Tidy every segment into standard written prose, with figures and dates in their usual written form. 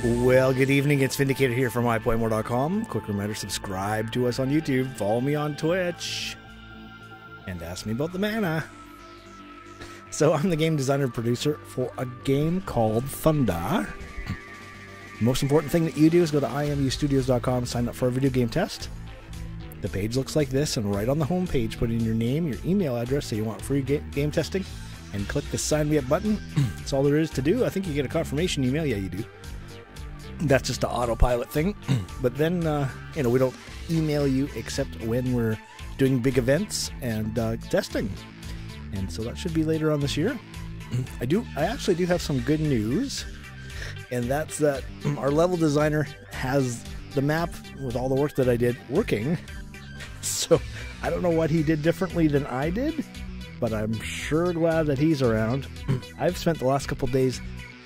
Well, good evening. It's VindaCator here from iPlayMore.com. Quick reminder, subscribe to us on YouTube, follow me on Twitch, and ask me about the mana. So I'm the game designer and producer for a game called Vinda. The most important thing that you do is go to imustudios.com, sign up for a video game test. The page looks like this, and right on the home page, put in your name, your email address, so you want free game testing, and click the sign me up button. That's all there is to do. I think you get a confirmation email. Yeah, you do. That's just an autopilot thing. But then, we don't email you except when we're doing big events and testing. And so that should be later on this year. I actually do have some good news. And that's that our level designer has the map with all the work that I did working. So I don't know what he did differently than I did, but I'm sure glad that he's around. I've spent the last couple days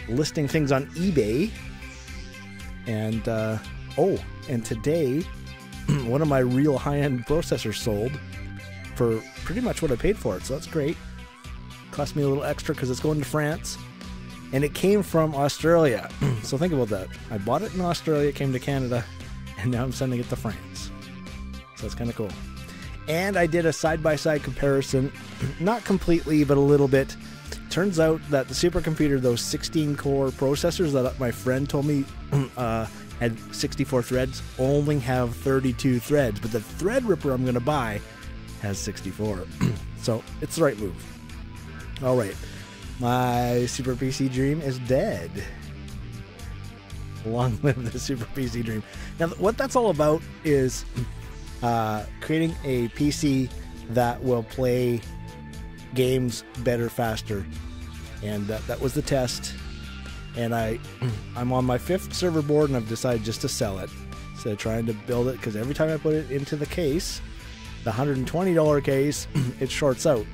listing things on eBay. And, and today, one of my real high-end processors sold for pretty much what I paid for it, so that's great. Cost me a little extra because it's going to France, and it came from Australia. So think about that. I bought it in Australia, it came to Canada, and now I'm sending it to France. So that's kind of cool. And I did a side-by-side comparison, not completely, but a little bit. Turns out that the supercomputer, those 16-core processors that my friend told me had 64 threads, only have 32 threads. But the Threadripper I'm going to buy has 64. So it's the right move. All right. My Super PC dream is dead. Long live the Super PC dream. Now, what that's all about is creating a PC that will play games better, faster. And that was the test. And I'm on my 5th server board, and I've decided just to sell it instead of trying to build it, because every time I put it into the case, the $120 case, it shorts out.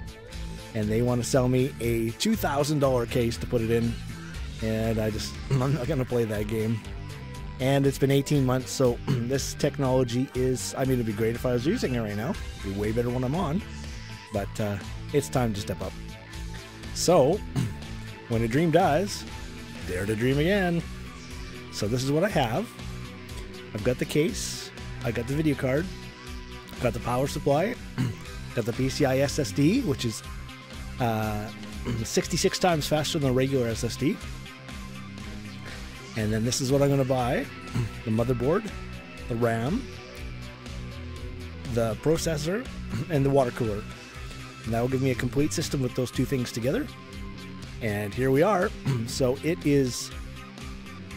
And they want to sell me a $2,000 case to put it in, and I'm not going to play that game. And it's been 18 months, so this technology it'd be great if I was using it right now. It'd be way better when I'm on. But it's time to step up. So, when a dream dies, dare to dream again. So this is what I have. I've got the case, I got the video card, got the power supply, got the PCI SSD, which is 66 times faster than a regular SSD. And then this is what I'm going to buy: the motherboard, the RAM, the processor, and the water cooler. And that will give me a complete system with those two things together. And here we are. So it is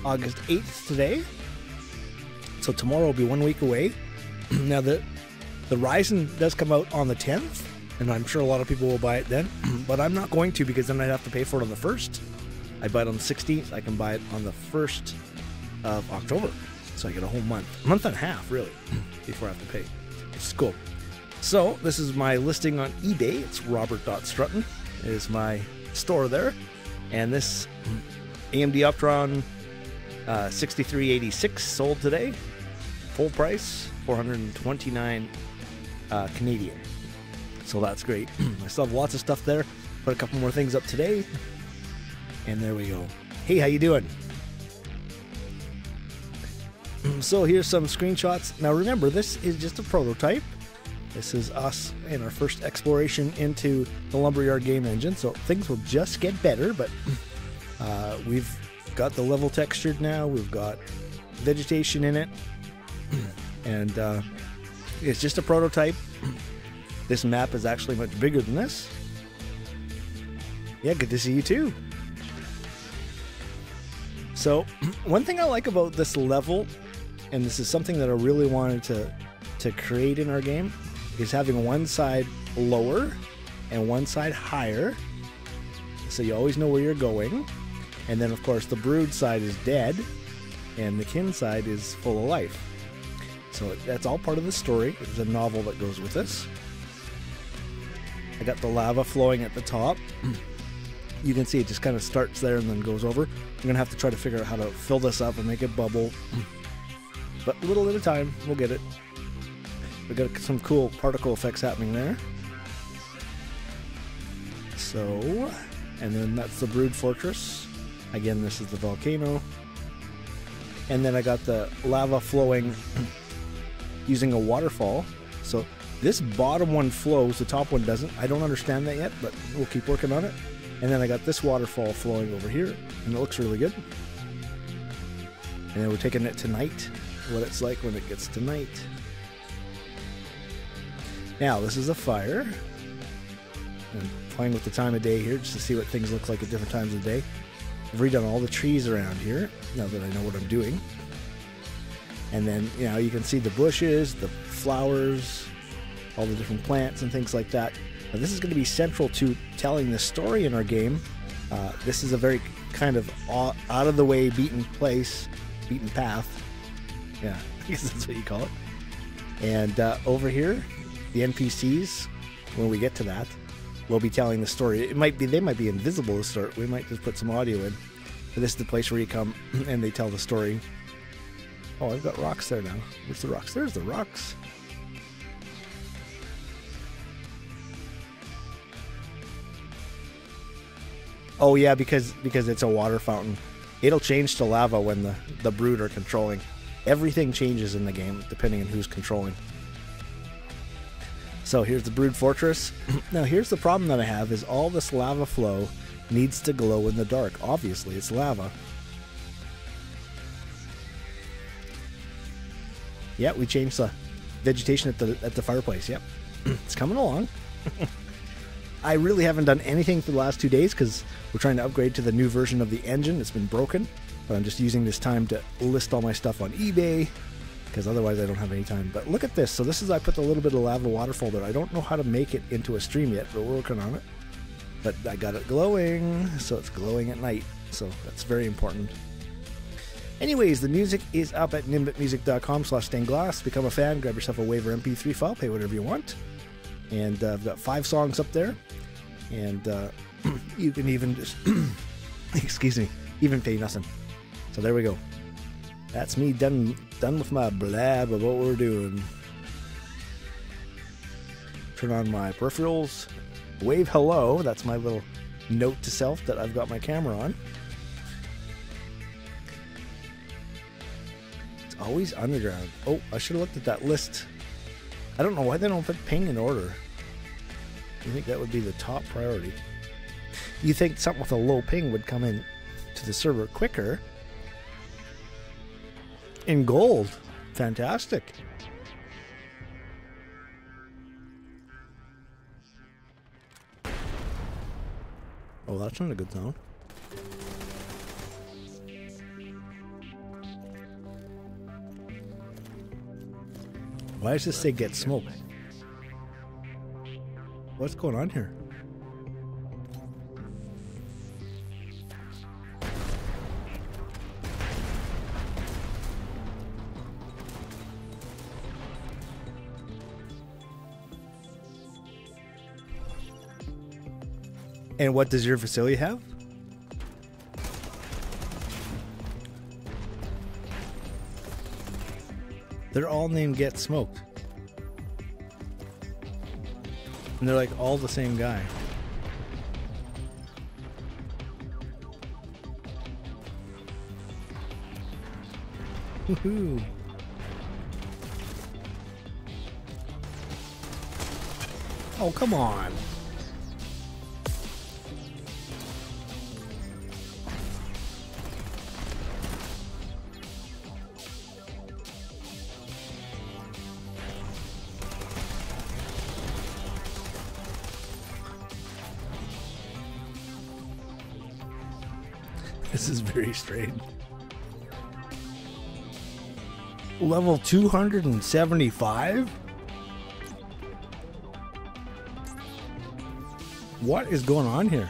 August 8th today. So tomorrow will be 1 week away. Now the Ryzen does come out on the 10th, and I'm sure a lot of people will buy it then. But I'm not going to, because then I'd have to pay for it on the 1st. I buy it on the 16th. I can buy it on the 1st of October. So I get a whole month and a half, really, before I have to pay. It's cool. So this is my listing on eBay. It's Robert.Strutin is my store there. And this AMD Optron 6386 sold today. Full price, $429 Canadian. So that's great. I still have lots of stuff there. Put a couple more things up today. And there we go. Hey, how you doing? So here's some screenshots. Now remember, this is just a prototype. This is us in our first exploration into the Lumberyard game engine, so things will just get better, but we've got the level textured now, we've got vegetation in it, and it's just a prototype. This map is actually much bigger than this. Yeah, good to see you too. So, one thing I like about this level, and this is something that I really wanted to create in our game, is having one side lower and one side higher, so you always know where you're going. And then of course the brood side is dead and the kin side is full of life. So that's all part of the story. There's a novel that goes with this. I got the lava flowing at the top. You can see it just kind of starts there and then goes over. I'm gonna have to try to figure out how to fill this up and make it bubble, but a little at a time, we'll get it. We got some cool particle effects happening there. So And then that's the Brood Fortress. Again, this is the volcano. And then I got the lava flowing using a waterfall. So this bottom one flows, the top one doesn't. I don't understand that yet, but we'll keep working on it. And then I got this waterfall flowing over here, and it looks really good. And then we're taking it to night, what it's like when it gets to night. Now, this is a fire. I'm playing with the time of day here just to see what things look like at different times of the day. I've redone all the trees around here, now that I know what I'm doing. And then, you know, you can see the bushes, the flowers, all the different plants and things like that. Now, this is going to be central to telling the story in our game. This is a very kind of out-of-the-way beaten place, beaten path. Yeah, I guess that's what you call it. And over here, the NPCs, when we get to that, we'll be telling the story. They might be invisible to start. We might just put some audio in. But this is the place where you come and they tell the story. Oh, I've got rocks there now. Where's the rocks? There's the rocks. Oh yeah, because it's a water fountain. It'll change to lava when the brood are controlling. Everything changes in the game depending on who's controlling. So here's the Brood Fortress. Now here's the problem that I have is all this lava flow needs to glow in the dark. Obviously, it's lava. Yeah, we changed the vegetation at the fireplace. Yep, it's coming along. I really haven't done anything for the last 2 days because we're trying to upgrade to the new version of the engine. It's been broken, but I'm just using this time to list all my stuff on eBay because otherwise I don't have any time. But look at this. So this is, I put a little bit of lava waterfall there. I don't know how to make it into a stream yet, but we're working on it. But I got it glowing, so it's glowing at night. So that's very important. Anyways, the music is up at nimbitmusic.com/stainedglass. Become a fan, grab yourself a waiver MP3 file, pay whatever you want. And I've got 5 songs up there. And you can even just, excuse me, even pay nothing. So there we go. That's me done with my blab of what we're doing. Turn on my peripherals. Wave hello. That's my little note to self that I've got my camera on. It's always underground. Oh, I should have looked at that list. I don't know why they don't put ping in order. You think that would be the top priority? You think something with a low ping would come in to the server quicker? In gold. Fantastic. Oh, that's not a good sound. Why does this say get smoke? What's going on here? And what does your facility have? They're all named Get Smoked. And they're like all the same guy. Woohoo! Oh, come on! This is very strange. Level 275? What is going on here?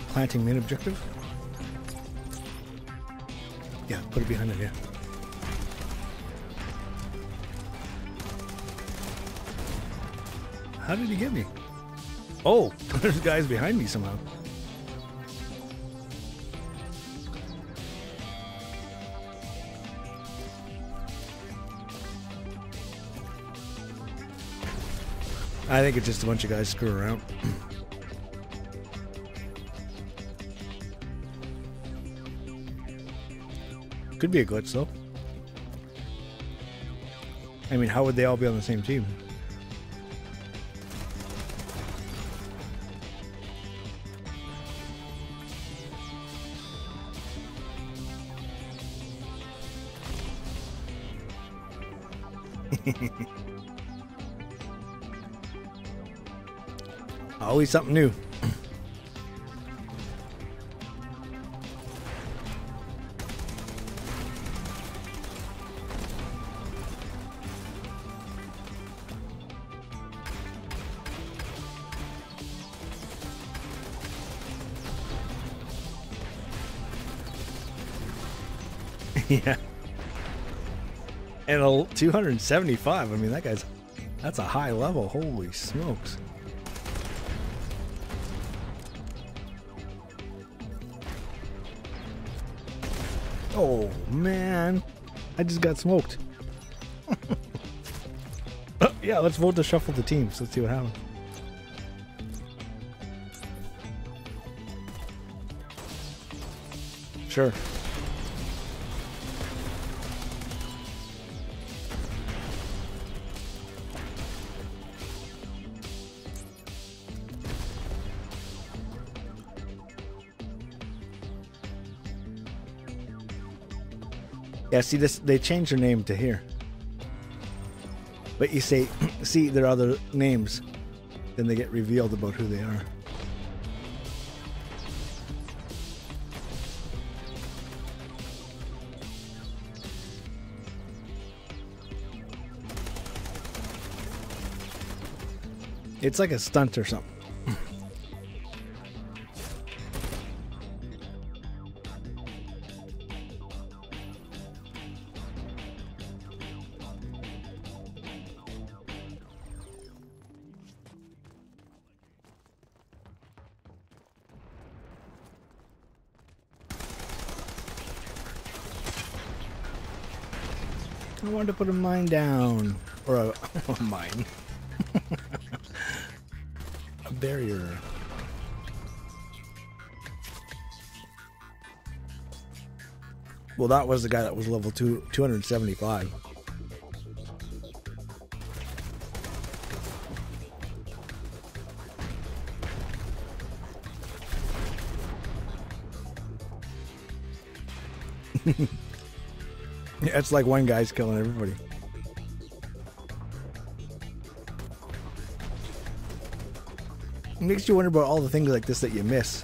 Planting main objective? Yeah, put it behind it, yeah. How did he get me? Oh, there's guys behind me somehow. I think it's just a bunch of guys screwing around. Could be a glitch though. I mean, how would they all be on the same team? Always something new. Yeah. And a 275. I mean, that's a high level. Holy smokes. Oh, man. I just got smoked. Yeah, let's vote to shuffle the teams. Let's see what happens. Sure. Yeah, see this, they changed their name to here. But you say, see their other names, then they get revealed about who they are. It's like a stunt or something. I wanted to put a mine down. Or a mine. A barrier. Well, that was the guy that was level 275. Yeah, it's like one guy's killing everybody. It makes you wonder about all the things like this that you miss.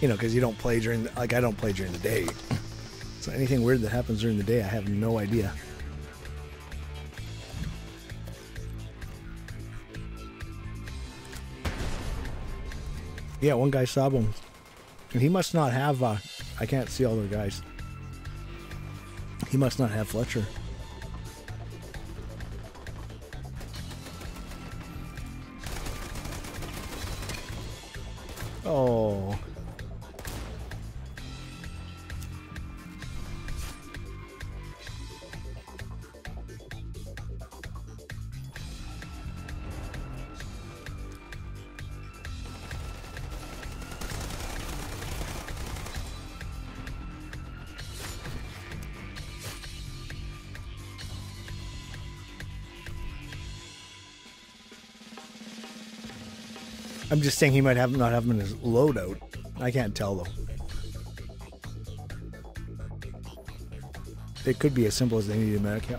You know, because you don't play during the, like I don't play during the day. So anything weird that happens during the day, I have no idea. Yeah, one guy saw him. And he must not have, I can't see all their guys. He must not have Fletcher. Oh. I'm just saying he might have not have him in his loadout. I can't tell though. It could be as simple as they need a medic. Yeah.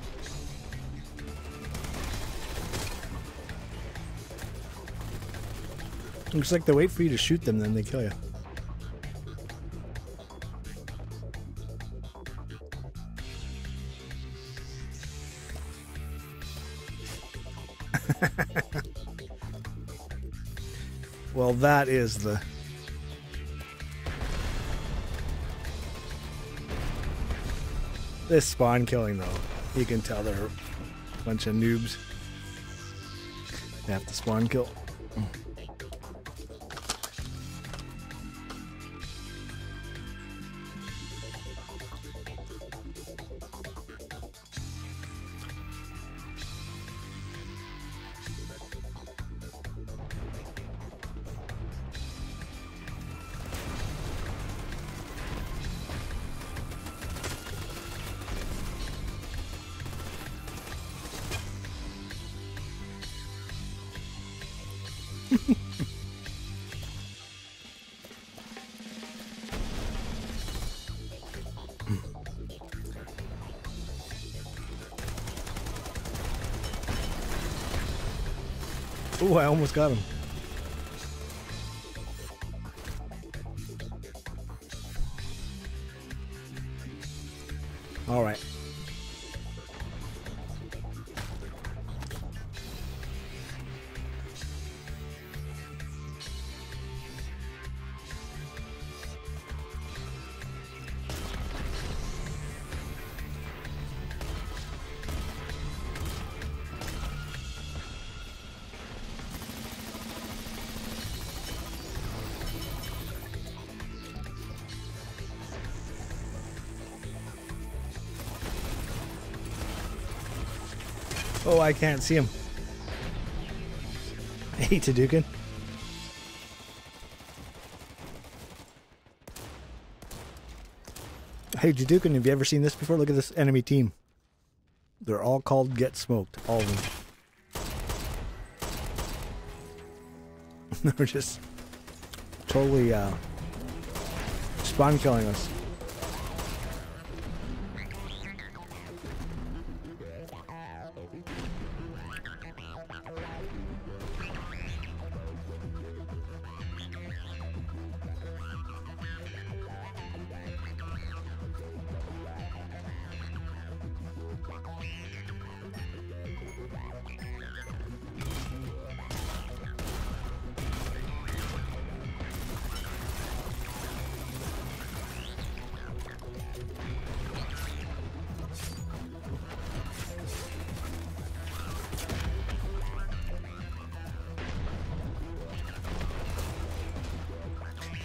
Looks like they wait for you to shoot them, then they kill you. Well, that is the... This spawn killing though, you can tell they're a bunch of noobs. They have to spawn kill. Ooh, I almost got him. All right. Oh, I can't see him. Hey, Tadukin. Hey, Tadukin, have you ever seen this before? Look at this enemy team. They're all called Get Smoked. All of them. They're just totally spawn killing us.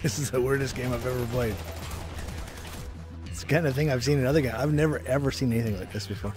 This is the weirdest game I've ever played. It's the kind of thing I've seen in other games. I've never ever seen anything like this before.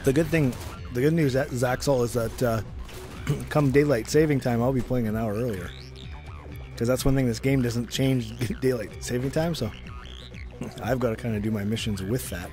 The good news at Zaxol is that come daylight saving time, I'll be playing an hour earlier. Because that's one thing, this game doesn't change daylight saving time, so I've got to kind of do my missions with that.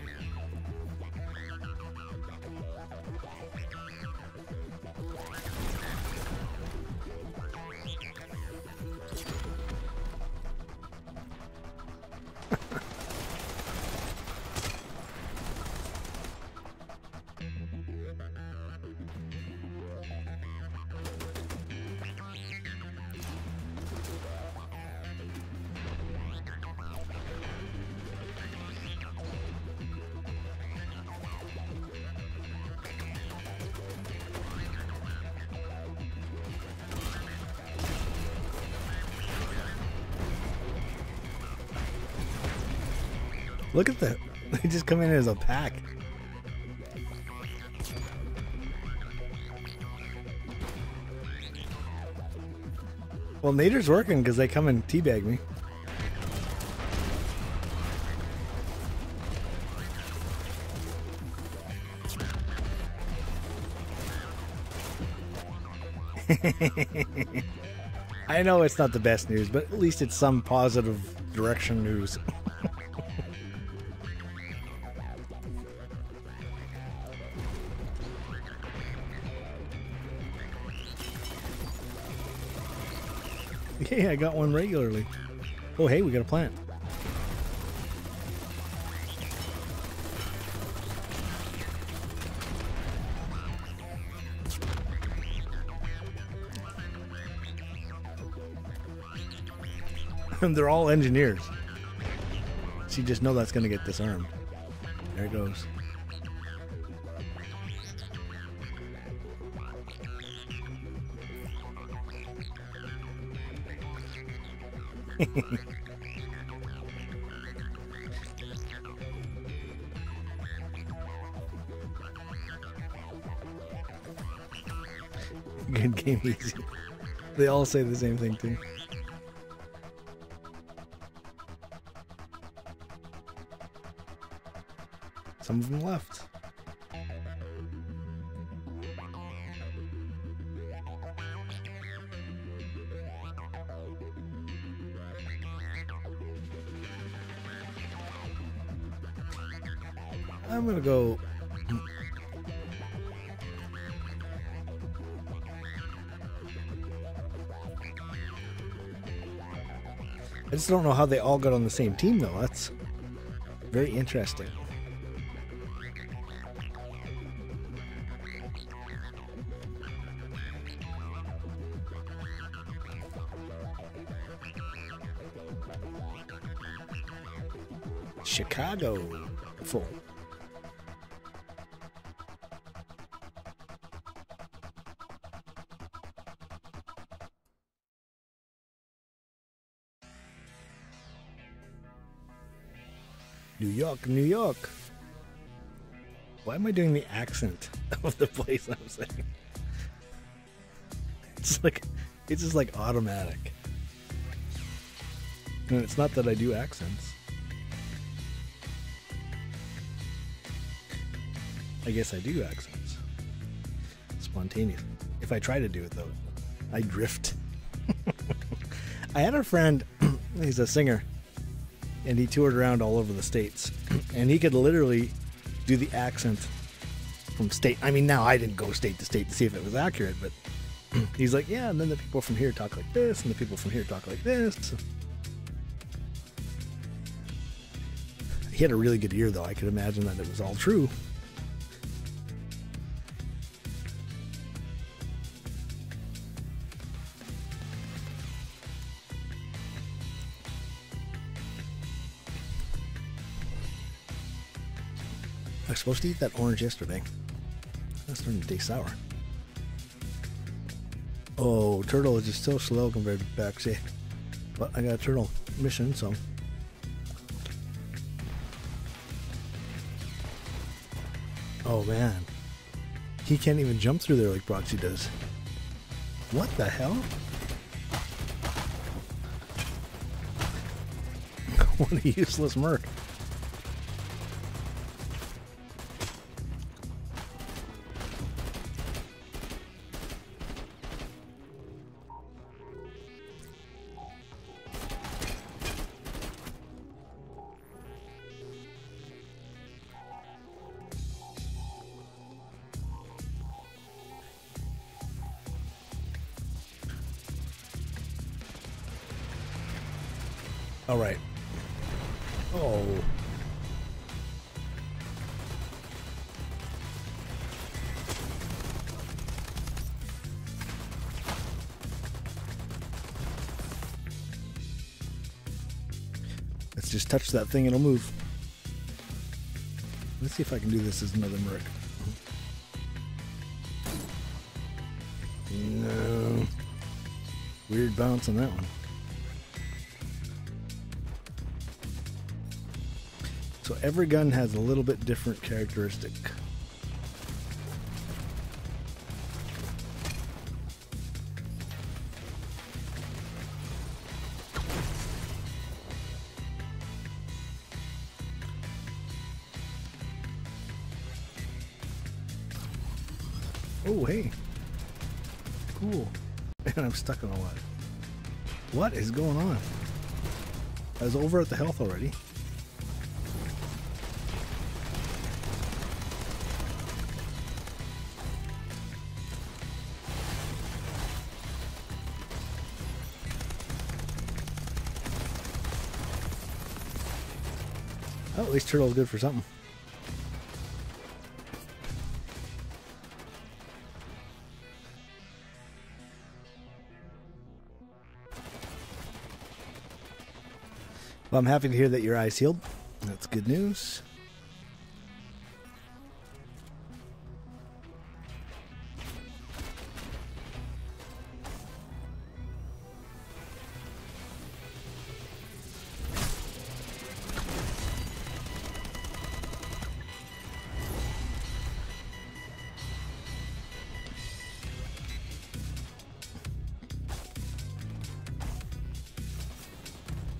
Look at that. They just come in as a pack. Well, Nader's working because they come and teabag me. I know it's not the best news, but at least it's some positive direction news. Yeah, I got one regularly. Oh, hey, we got a plant. And they're all engineers. So you just know that's going to get disarmed. There it goes. Good game, easy. They all say the same thing too. Some of them left. I'm gonna go. I just don't know how they all got on the same team, though. That's very interesting. Chicago. Full. New York, New York. Why am I doing the accent of the place I'm saying? It's just like automatic. And it's not that I do accents. I guess I do accents. Spontaneous. If I try to do it though, I drift. I had a friend, he's a singer, and he toured around all over the states, and he could literally do the accent from state. I mean, now I didn't go state to state to see if it was accurate, but he's like, yeah, and then the people from here talk like this, and the people from here talk like this. He had a really good ear, though. I could imagine that it was all true. I was supposed to eat that orange yesterday. That's starting to taste sour. Oh, turtle is just so slow compared to Baxi. But I got a turtle mission, so. Oh man. He can't even jump through there like Proxy does. What the hell? What a useless merc. All right. Oh. Let's just touch that thing, it'll move. Let's see if I can do this as another merc. No. Weird bounce on that one. So every gun has a little bit different characteristic. Oh, hey. Cool. And I'm stuck on a lot. What is going on? I was over at the health already. Oh, at least turtle's good for something. Well, I'm happy to hear that your eye's healed. That's good news.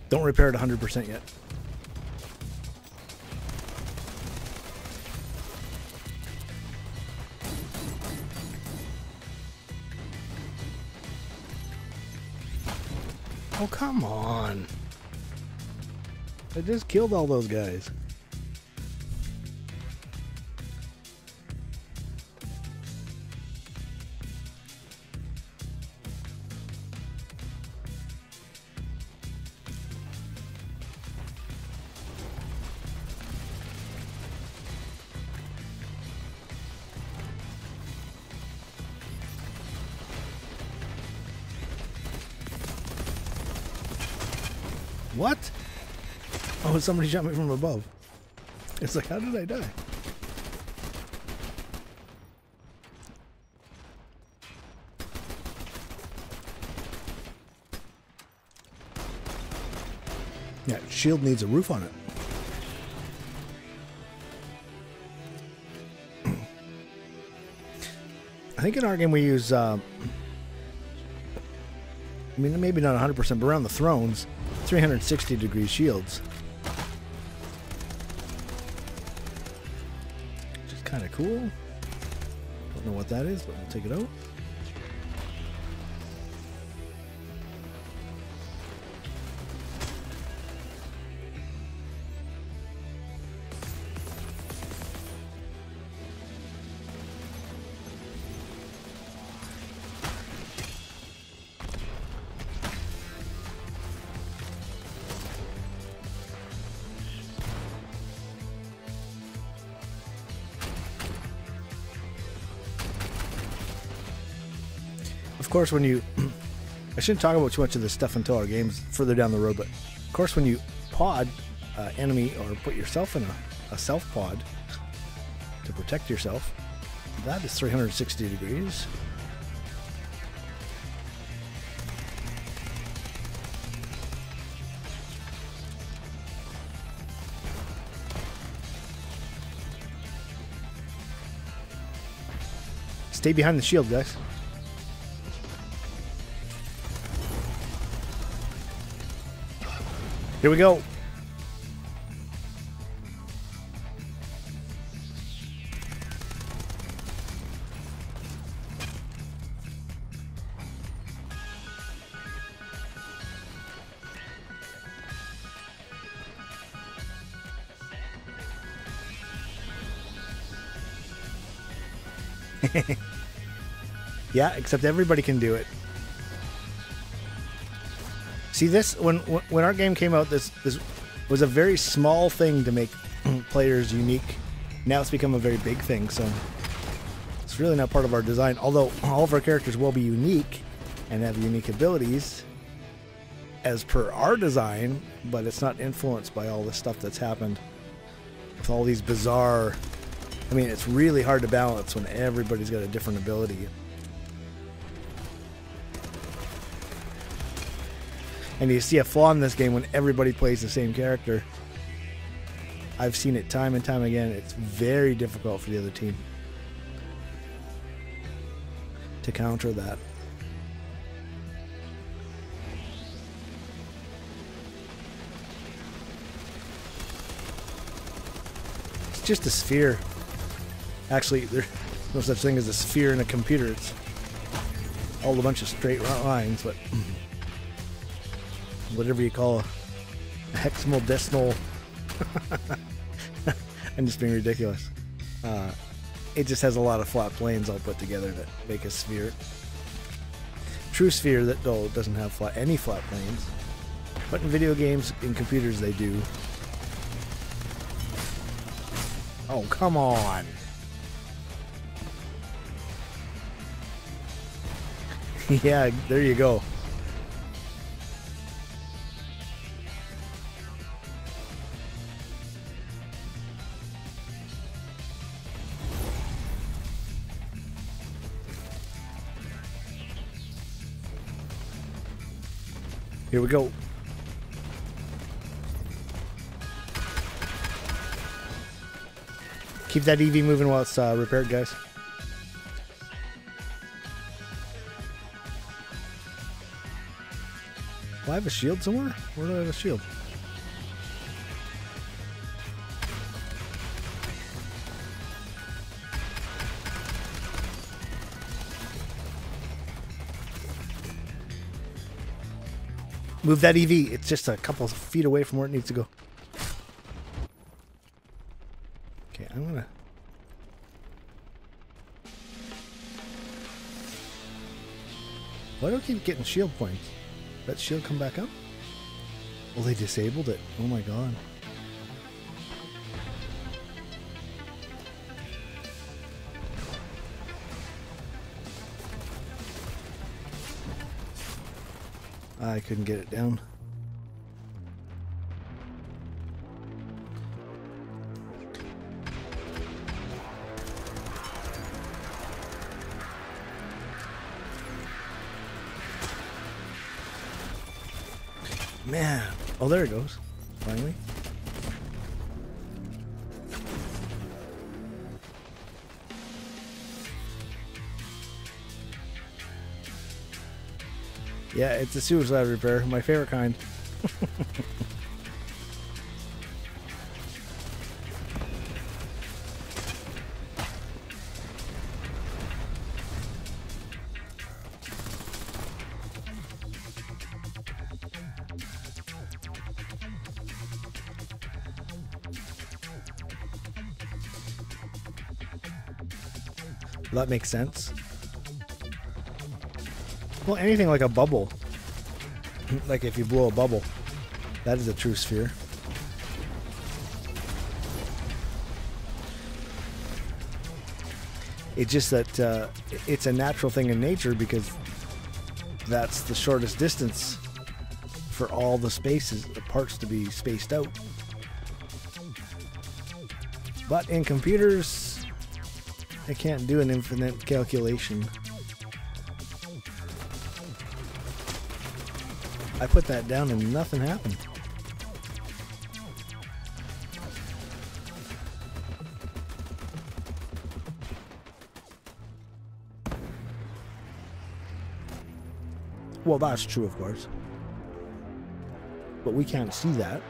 Don't repair it 100% yet. Oh, come on. I just killed all those guys. What? Oh, somebody shot me from above. It's like, how did I die? Yeah, shield needs a roof on it. I think in our game we use, I mean, maybe not 100%, but around the thrones, 360-degree shields. Which is kind of cool. Don't know what that is, but we'll take it out. Of course, when you... I shouldn't talk about too much of this stuff until our game's further down the road, but of course when you pod enemy or put yourself in a self pod to protect yourself, that is 360 degrees. Stay behind the shield, guys. Here we go. Yeah, except everybody can do it. See, this when our game came out, this was a very small thing to make players unique. Now it's become a very big thing, so it's really not part of our design. Although all of our characters will be unique and have unique abilities as per our design, but it's not influenced by all the stuff that's happened with all these bizarre... I mean, it's really hard to balance when everybody's got a different ability. And you see a flaw in this game when everybody plays the same character. I've seen it time and time again. It's very difficult for the other team to counter that. It's just a sphere. Actually, there's no such thing as a sphere in a computer. It's all a bunch of straight lines, but... whatever you call a hexamal decimal. I'm just being ridiculous. It just has a lot of flat planes all put together that make a sphere. True sphere that though doesn't have any flat planes, but in video games, in computers they do. Oh, come on. Yeah, there you go. Here we go. Keep that EV moving while it's repaired, guys. Do I have a shield somewhere? Where do I have a shield? Move that EV. It's just a couple of feet away from where it needs to go. Okay, I'm gonna... Why do I keep getting shield points? That shield come back up? Well, they disabled it. Oh my god. I couldn't get it down. Man. Oh, there it goes. Finally. Yeah, it's a suicide repair. My favorite kind. That makes sense. Well, anything like a bubble. Like if you blow a bubble. That is a true sphere. It's just that it's a natural thing in nature because that's the shortest distance for all the spaces, the parts to be spaced out. But in computers, I can't do an infinite calculation. I put that down and nothing happened. Well, that's true, of course. But we can't see that.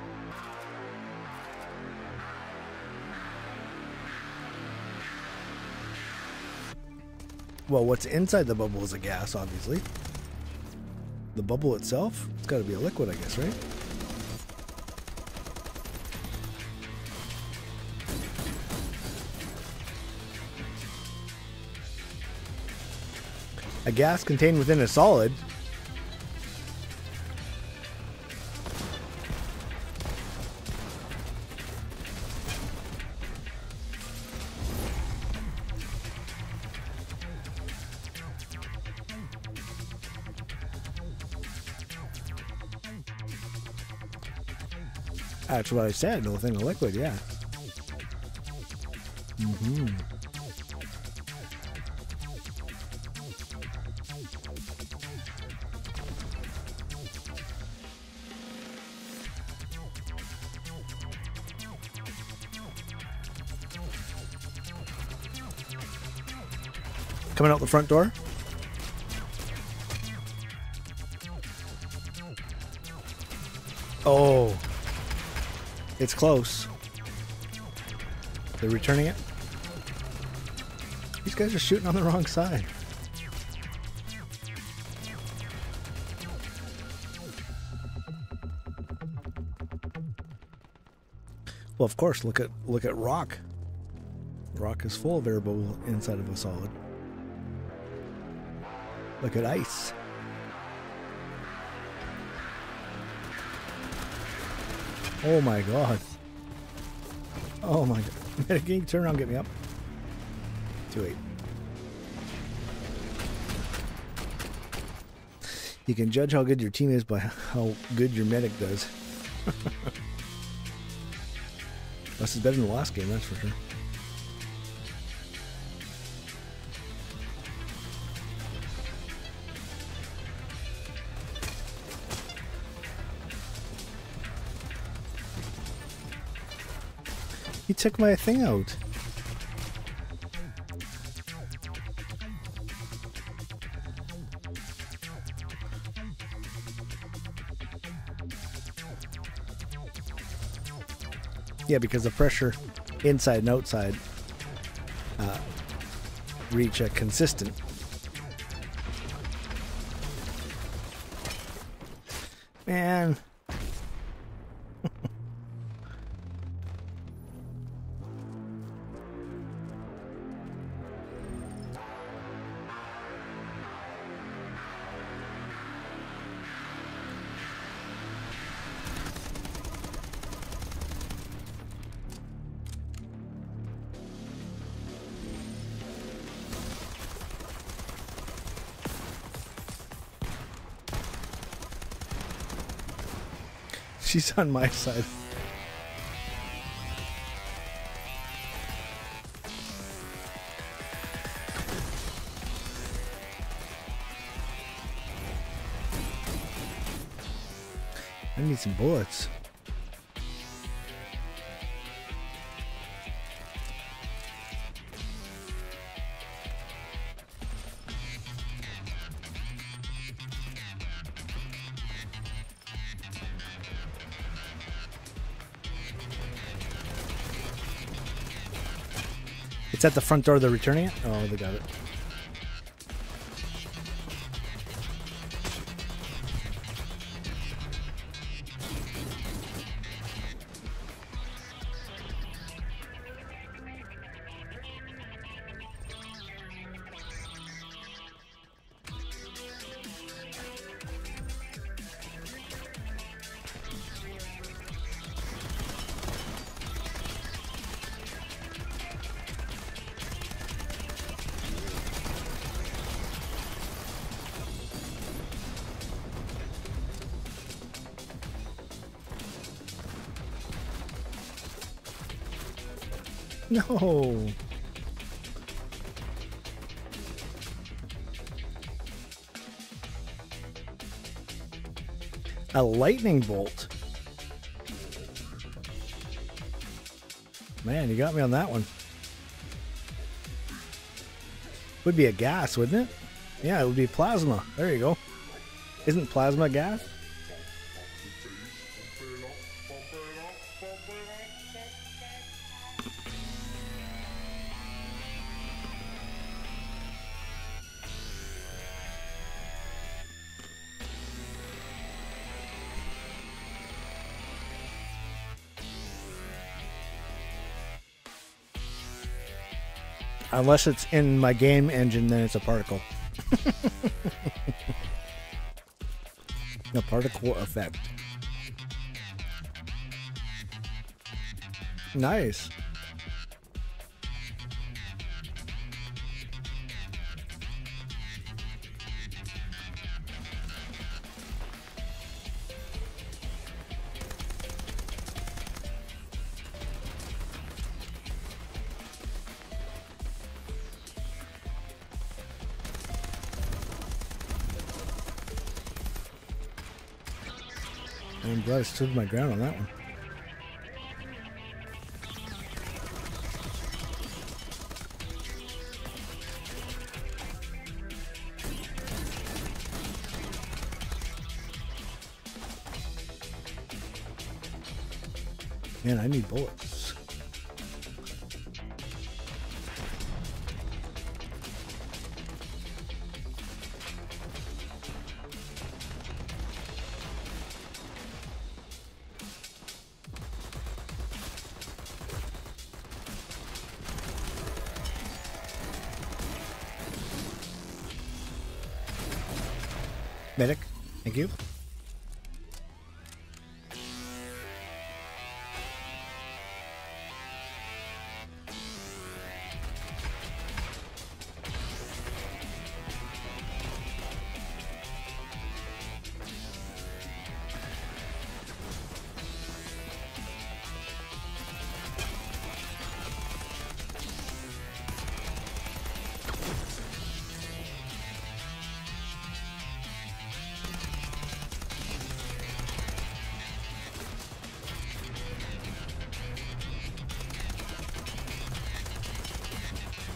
Well, what's inside the bubble is a gas, obviously. The bubble itself, it's got to be a liquid, I guess, right? A gas contained within a solid. That's what I said, within a liquid, yeah. Mm-hmm. Coming out the front door. Oh. It's close. They're returning it. These guys are shooting on the wrong side. Well, of course, look at rock. Rock is full of air bubble inside of a solid. Look at ice. Oh my god. Oh my god. Medic, can you turn around and get me up? 2-8. You can judge how good your team is by how good your medic does. This is better than the last game, that's for sure. He took my thing out. Yeah, because the pressure inside and outside reach a consistent. Man. She's on my side. I need some bullets. It's at the front door. They're returning it? Oh, they got it. No. A lightning bolt. Man, you got me on that one. Would be a gas, wouldn't it? Yeah, it would be plasma. There you go. Isn't plasma gas? Unless it's in my game engine, then it's a particle. A particle effect. Nice. I'm glad I stood my ground on that one. Man, I need bullets. Medic, thank you.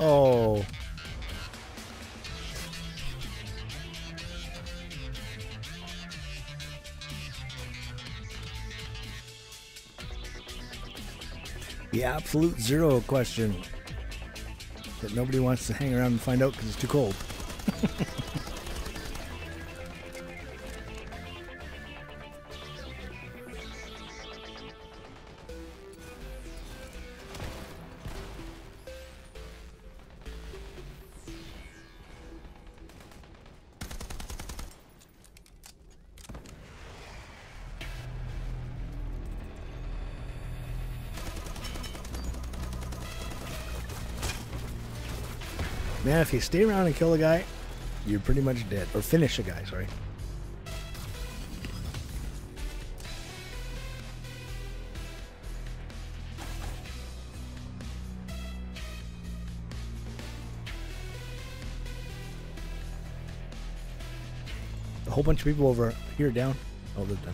Oh. The absolute zero question that nobody wants to hang around and find out because it's too cold. Man, if you stay around and kill a guy, you're pretty much dead. Or finish a guy, sorry. A whole bunch of people over here down. Oh, they're done.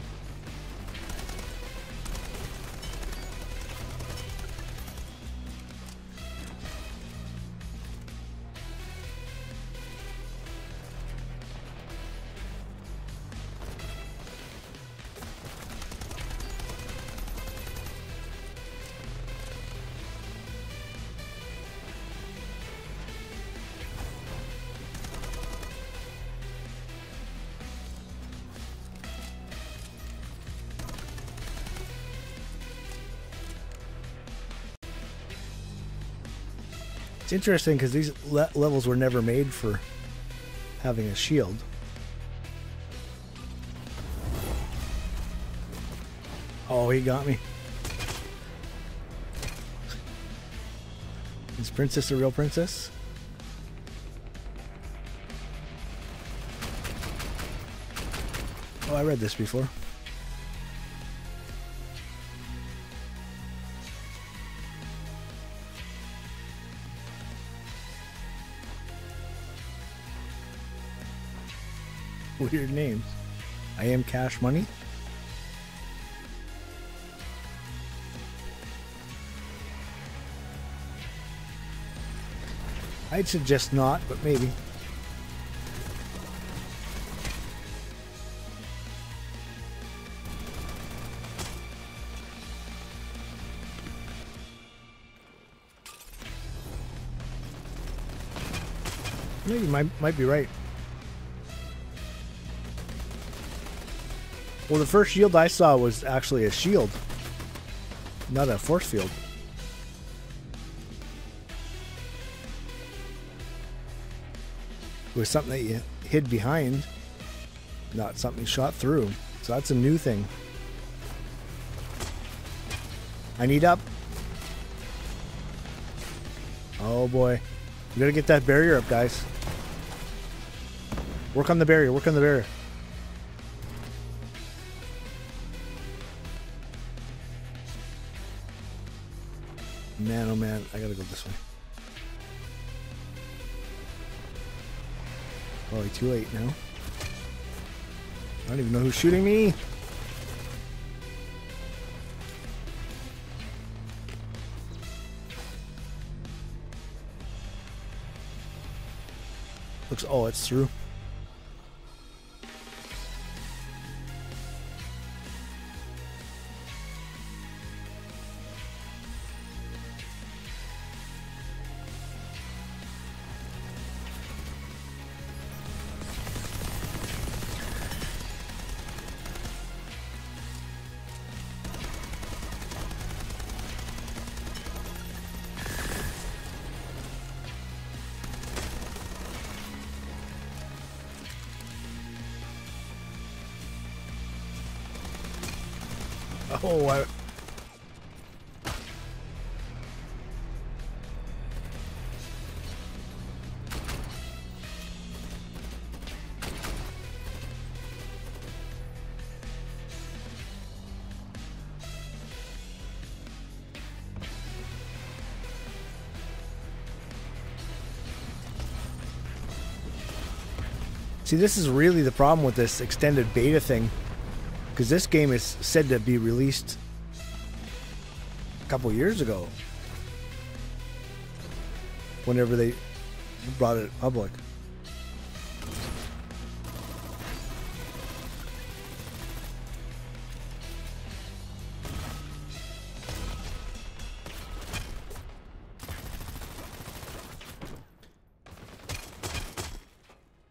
It's interesting because these levels were never made for having a shield. Oh, he got me. Is Princess a real princess? Oh, I read this before. Weird names. I am Cash Money. I'd suggest not, but maybe. Maybe might be right. Well, the first shield I saw was actually a shield, not a force field. It was something that you hid behind, not something you shot through. So that's a new thing. I need up. Oh boy. We gotta get that barrier up, guys. Work on the barrier, work on the barrier. Man, oh man, I gotta go this way. Probably too late now. I don't even know who's shooting me. Looks, oh, it's through. Oh, see, this is really the problem with this extended beta thing, because this game is said to be released a couple years ago. whenever they brought it public.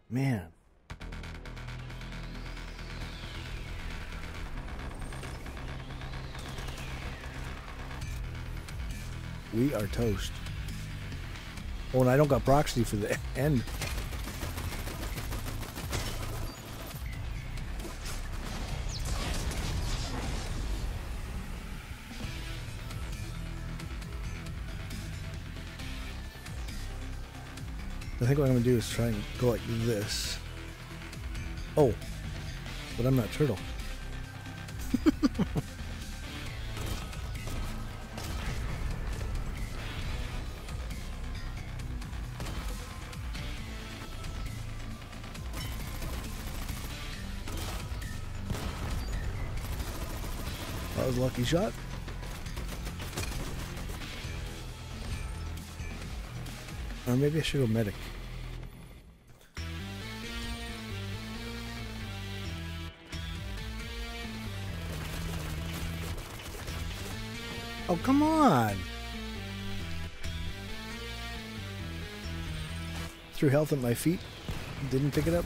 Man. We are toast. Oh, and I don't got proxy for the end. I think what I'm going to do is try and go like this. Oh, but I'm not turtle. That was a lucky shot. Or maybe I should go medic. Oh, come on! Threw health at my feet. Didn't pick it up.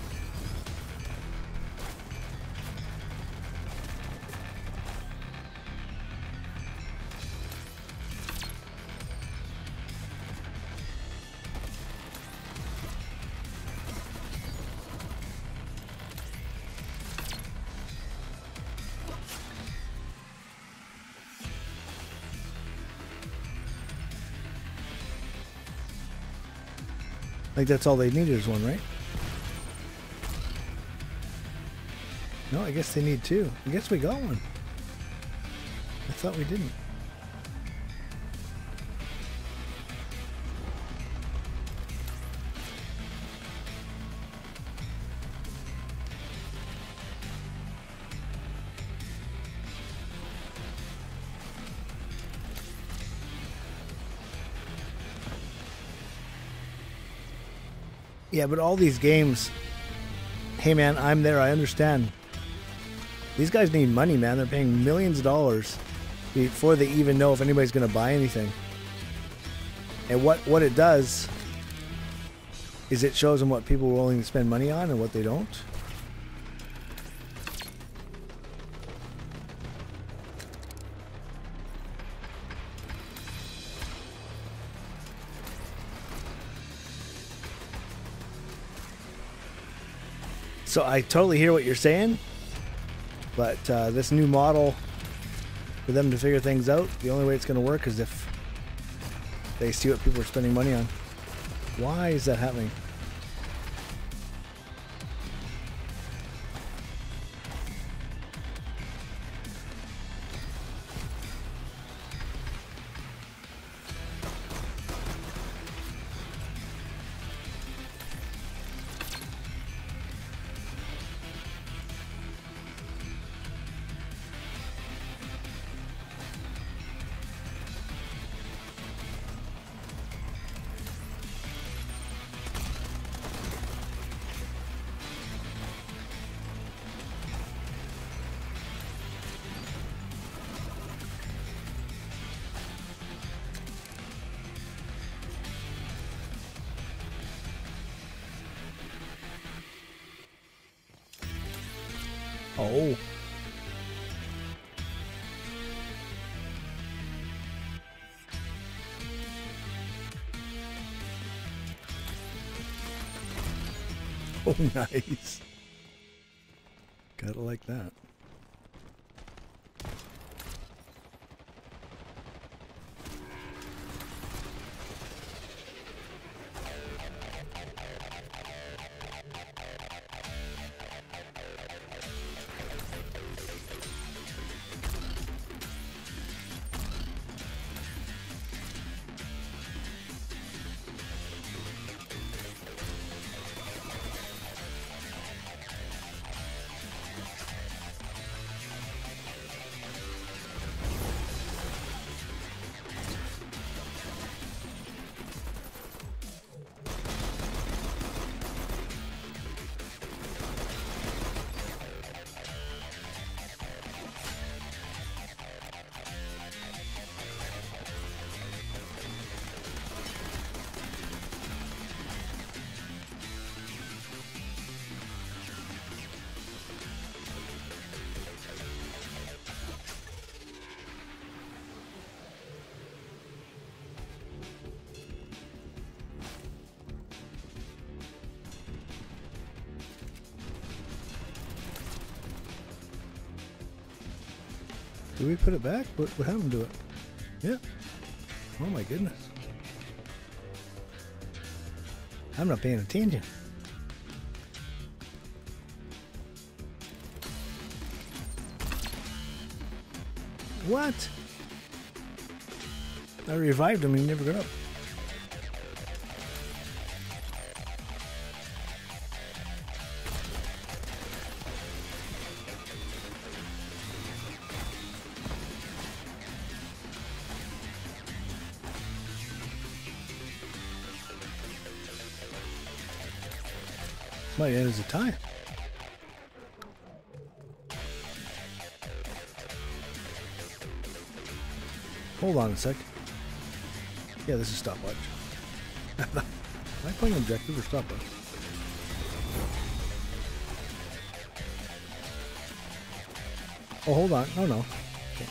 I think that's all they needed is one, right? No, I guess they need two. I guess we got one. I thought we didn't. Yeah, but all these games, hey man, I'm there, I understand. These guys need money, man. They're paying millions of dollars before they even know if anybody's going to buy anything. And what it does is it shows them what people are willing to spend money on and what they don't. So I totally hear what you're saying, but this new model, for them to figure things out, the only way it's going to work is if they see what people are spending money on. Why is that happening? Oh. Oh, nice. Gotta like that. Did we put it back? What happened to it? Yeah. Oh my goodness. I'm not paying attention. What? I revived him and he never got up. Might end as a tie. Hold on a sec. Yeah, this is stopwatch. Am I playing objective or stopwatch? Oh, hold on. Oh, no. Okay.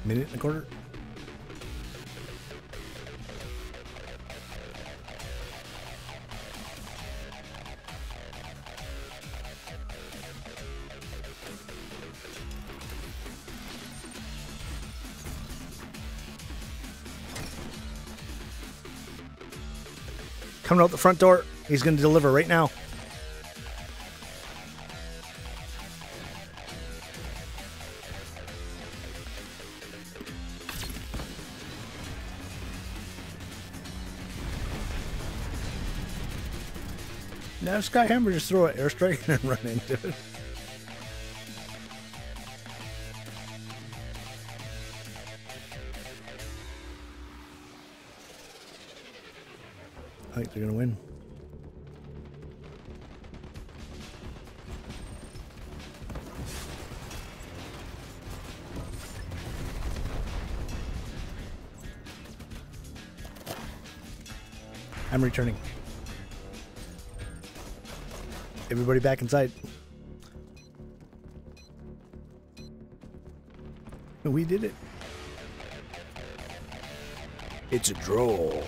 Minute and a quarter. Coming out the front door. He's going to deliver right now. Now Skyhammer just throw an airstrike and run into it. I think they're going to win. I'm returning. Everybody back inside. We did it. It's a draw.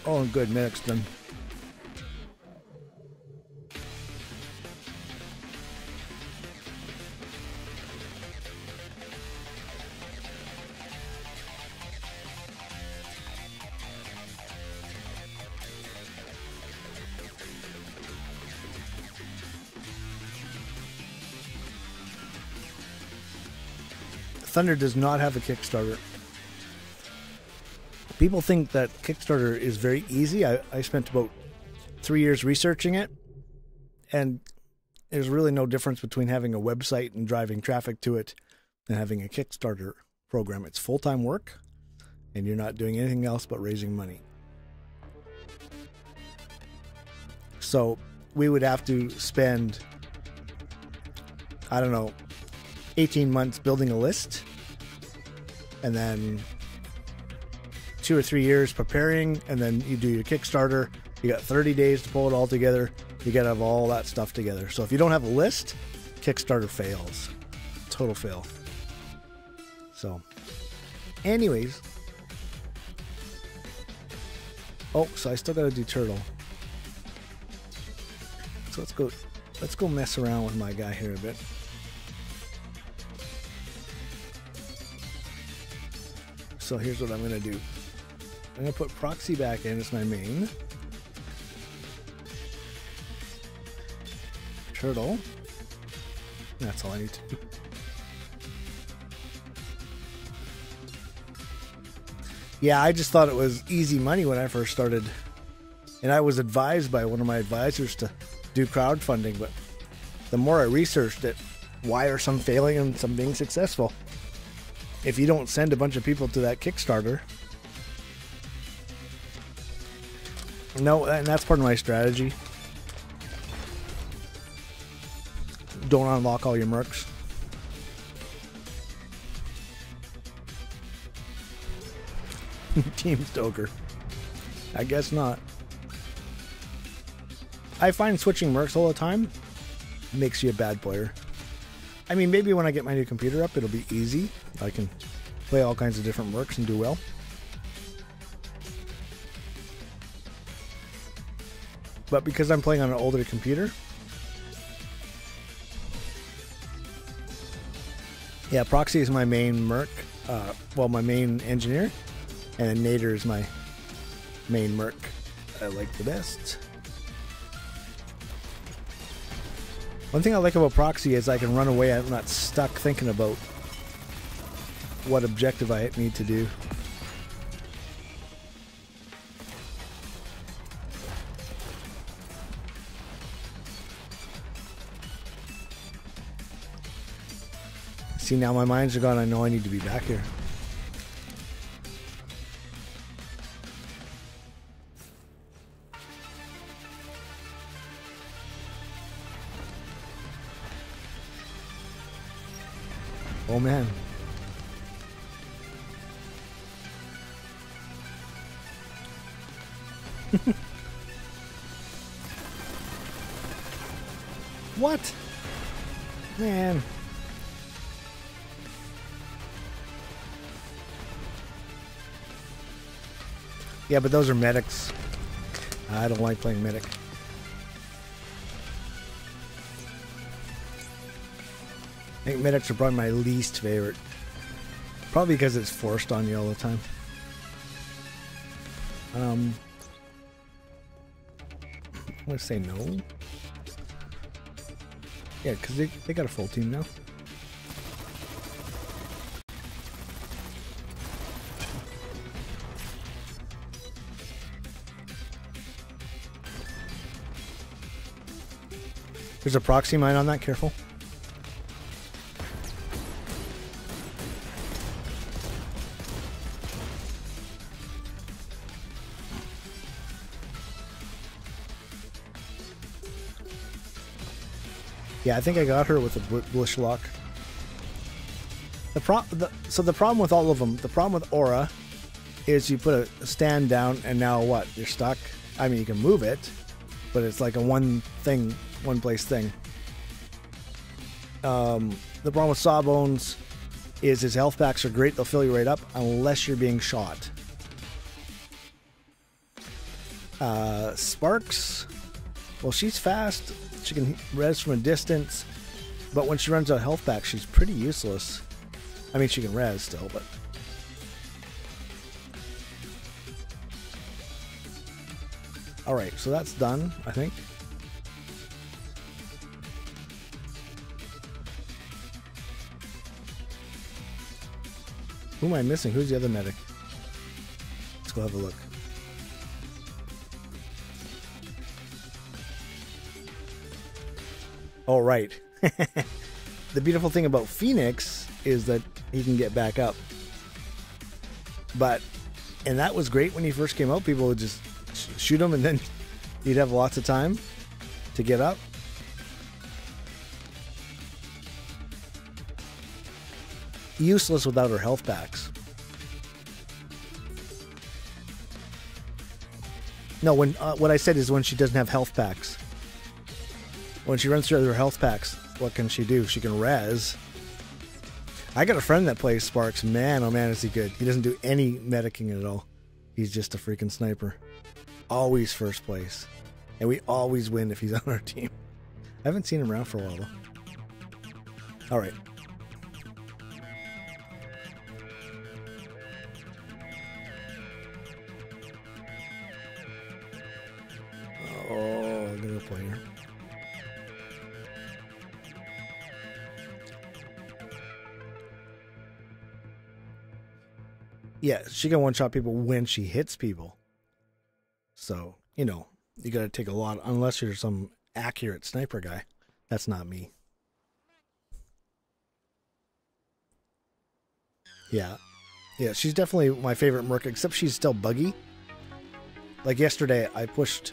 Oh, good, Mixton. Thunder does not have a Kickstarter. People think that Kickstarter is very easy. I spent about 3 years researching it, and there's really no difference between having a website and driving traffic to it and having a Kickstarter program. It's full-time work, and you're not doing anything else but raising money. So we would have to spend, I don't know, 18 months building a list, and then 2 or 3 years preparing, and then you do your Kickstarter. You got 30 days to pull it all together. You got to have all that stuff together. So if you don't have a list, Kickstarter fails. Total fail. So, anyways. Oh, so I still got to do turtle. So let's go mess around with my guy here a bit. So here's what I'm going to do. I'm going to put proxy back in as my main. Turtle. That's all I need to do. Yeah, I just thought it was easy money when I first started. And I was advised by one of my advisors to do crowdfunding, but the more I researched it, why are some failing and some being successful? If you don't send a bunch of people to that Kickstarter. No, and that's part of my strategy. Don't unlock all your mercs. Team Stoker. I guess not. I find switching mercs all the time makes you a bad player. I mean, maybe when I get my new computer up, it'll be easy. I can play all kinds of different mercs and do well. But because I'm playing on an older computer, yeah, Proxy is my main merc. Well, my main engineer, and then Nader is my main merc I like the best. One thing I like about Proxy is I can run away. I'm not stuck thinking about what objective I need to do. See, now my minds are gone. I know I need to be back here. Oh man. What? Man. Yeah, but those are medics. I don't like playing medic. I think medics are probably my least favorite. Probably because it's forced on you all the time. I'm gonna say no. Yeah, because they got a full team now. There's a proxy mine on that, careful. Yeah, I think I got her with a bush lock. So the problem with all of them, the problem with Aura, is you put a stand down and now what? You're stuck. I mean, you can move it, but it's like a one place thing. The problem with Sawbones is his health packs are great. They'll fill you right up unless you're being shot. Sparks, well, she's fast. She can res from a distance, but when she runs out of health back, she's pretty useless. I mean, she can res still, but... Alright, so that's done, I think. Who am I missing? Who's the other medic? Let's go have a look. Oh, right. The beautiful thing about Phoenix is that he can get back up. And that was great when he first came out. People would just shoot him and then you'd have lots of time to get up. Useless without her health packs. No, when what I said is when she doesn't have health packs. When she runs through her health packs, what can she do? She can res. I got a friend that plays Sparks. Man, oh man, is he good. He doesn't do any medicing at all. He's just a freaking sniper. Always first place. And we always win if he's on our team. I haven't seen him around for a while, though. Alright. Oh, I'm going to play here. Yeah, she can one-shot people when she hits people. So, you know, you got to take a lot, unless you're some accurate sniper guy. That's not me. Yeah. Yeah, she's definitely my favorite merc, except she's still buggy. Like yesterday, I pushed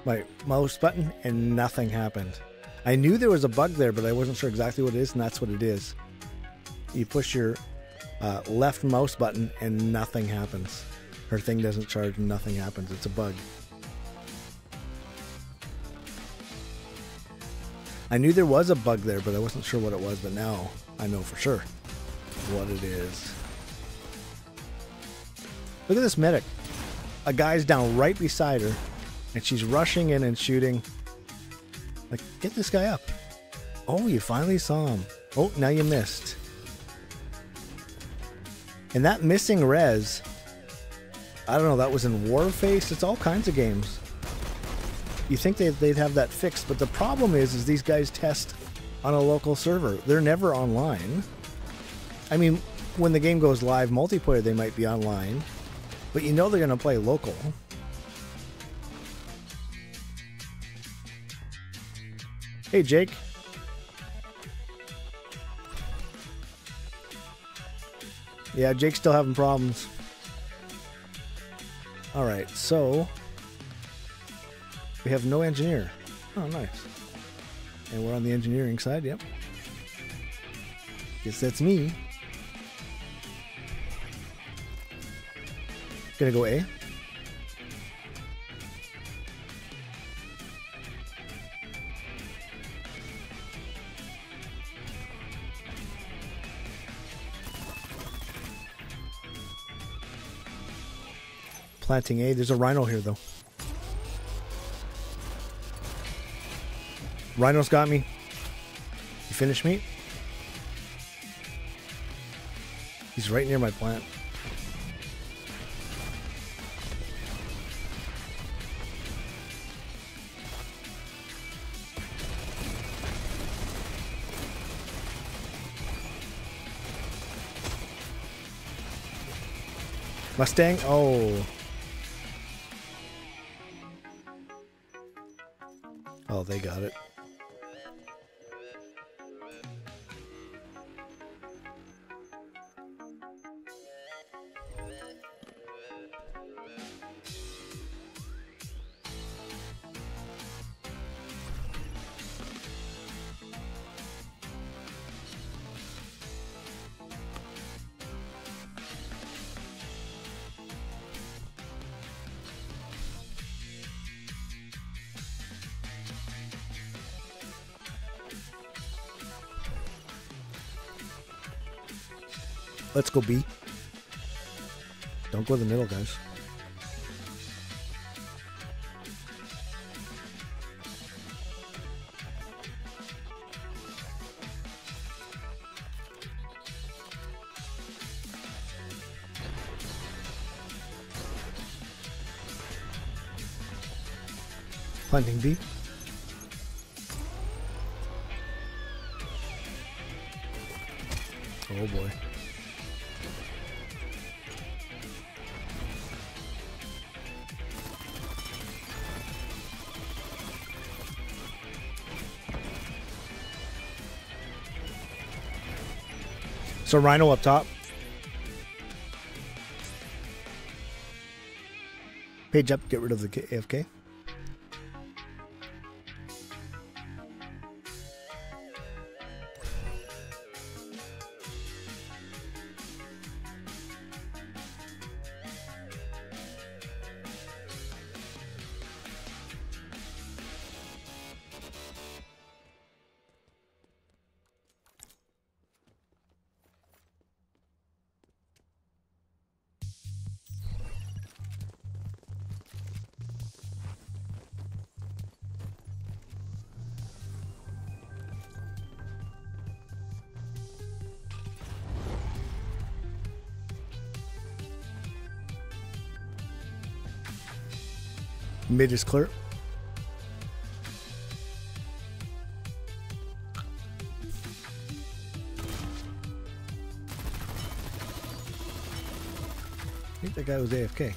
my mouse button and nothing happened. I knew there was a bug there, but I wasn't sure exactly what it is, and that's what it is. You push your left mouse button and nothing happens. Her thing doesn't charge and nothing happens. It's a bug. I knew there was a bug there, but I wasn't sure what it was, but now I know for sure what it is. Look at this medic. A guy's down right beside her, and she's rushing in and shooting. Like, get this guy up. Oh, you finally saw him. Oh, now you missed. And that missing res, I don't know, that was in Warface. It's all kinds of games. You think they'd have that fixed, but the problem is these guys test on a local server. They're never online. I mean, when the game goes live multiplayer, they might be online, but you know they're going to play local. Hey, Jake. Yeah, Jake's still having problems. Alright, so we have no engineer. Oh, nice. And we're on the engineering side, yep. Guess that's me. Gonna go A. Planting A. There's a rhino here, though. Rhino's got me. You finished me? He's right near my plant. Mustang? Oh. Oh, they got it. Let's go B. Don't go to the middle, guys. Planting B. Oh boy. So Rhino up top. Page up, get rid of the AFK. Mid is clear. I think that guy was AFK.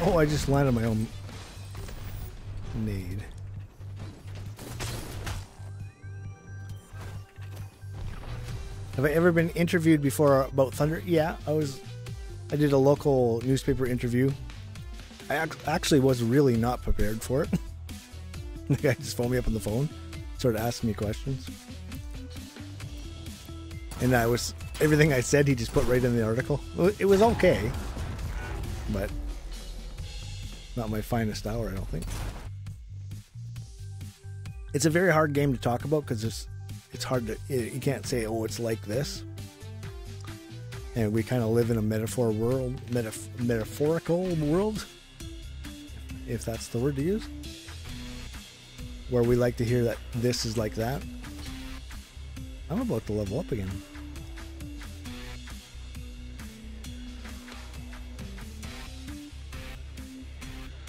Oh, I just landed my own nade. Have I ever been interviewed before about Thunder? Yeah, I did a local newspaper interview. I actually was really not prepared for it. The guy just phoned me up on the phone, started asking me questions. And everything I said, he just put right in the article. It was okay, but not my finest hour, I don't think. It's a very hard game to talk about because it's hard to, you can't say, oh, it's like this. And we kind of live in a metaphorical world, if that's the word to use, where we like to hear that this is like that. I'm about to level up again.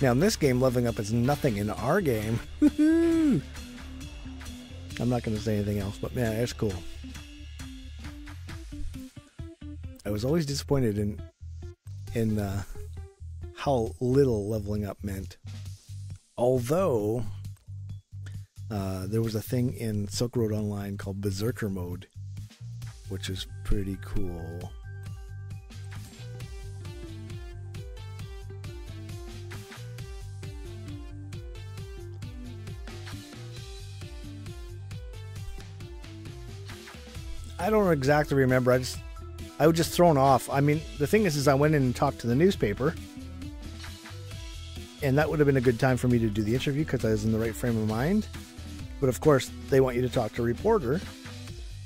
Now in this game, leveling up is nothing. In our game, woohoo! I'm not going to say anything else, but man, it's cool. I was always disappointed in how little leveling up meant. Although there was a thing in Silk Road Online called Berserker Mode, which is pretty cool. I don't exactly remember. I was just thrown off. I mean, the thing is I went in and talked to the newspaper, and that would have been a good time for me to do the interview because I was in the right frame of mind. But of course, they want you to talk to a reporter,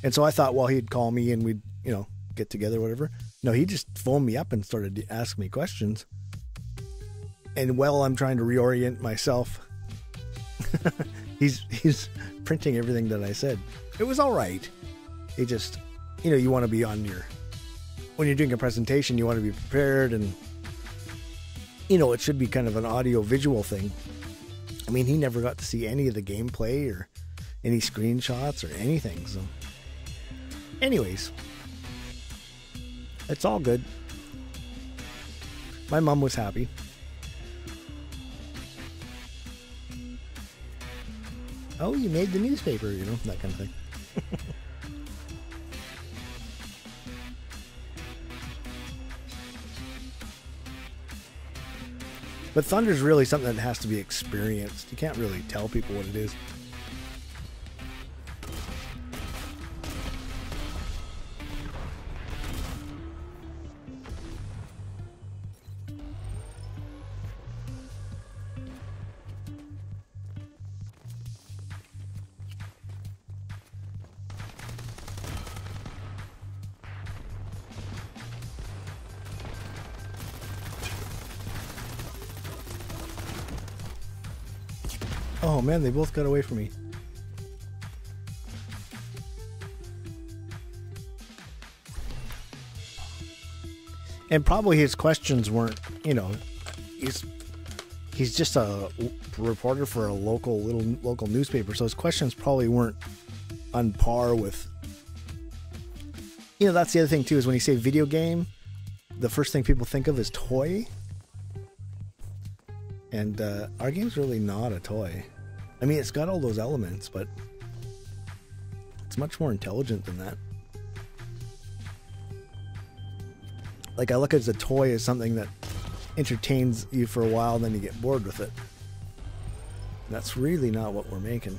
and so I thought, well, he'd call me and we'd, get together, whatever. No, he just phoned me up and started to ask me questions. And while I'm trying to reorient myself, he's printing everything that I said. It was all right. It just, you want to be on when you're doing a presentation, you want to be prepared, and, it should be kind of an audio-visual thing. I mean, he never got to see any of the gameplay or any screenshots or anything, so. Anyways, it's all good. My mom was happy. Oh, you made the newspaper, that kind of thing. But Thunder's really something that has to be experienced. You can't really tell people what it is. Oh man, they both got away from me. And probably his questions weren't, he's just a reporter for a local newspaper, so his questions probably weren't on par with. That's the other thing too, is when you say video game, the first thing people think of is toy. And our game's really not a toy. I mean, it's got all those elements, but it's much more intelligent than that. Like, I look at it as a toy as something that entertains you for a while, then you get bored with it. That's really not what we're making.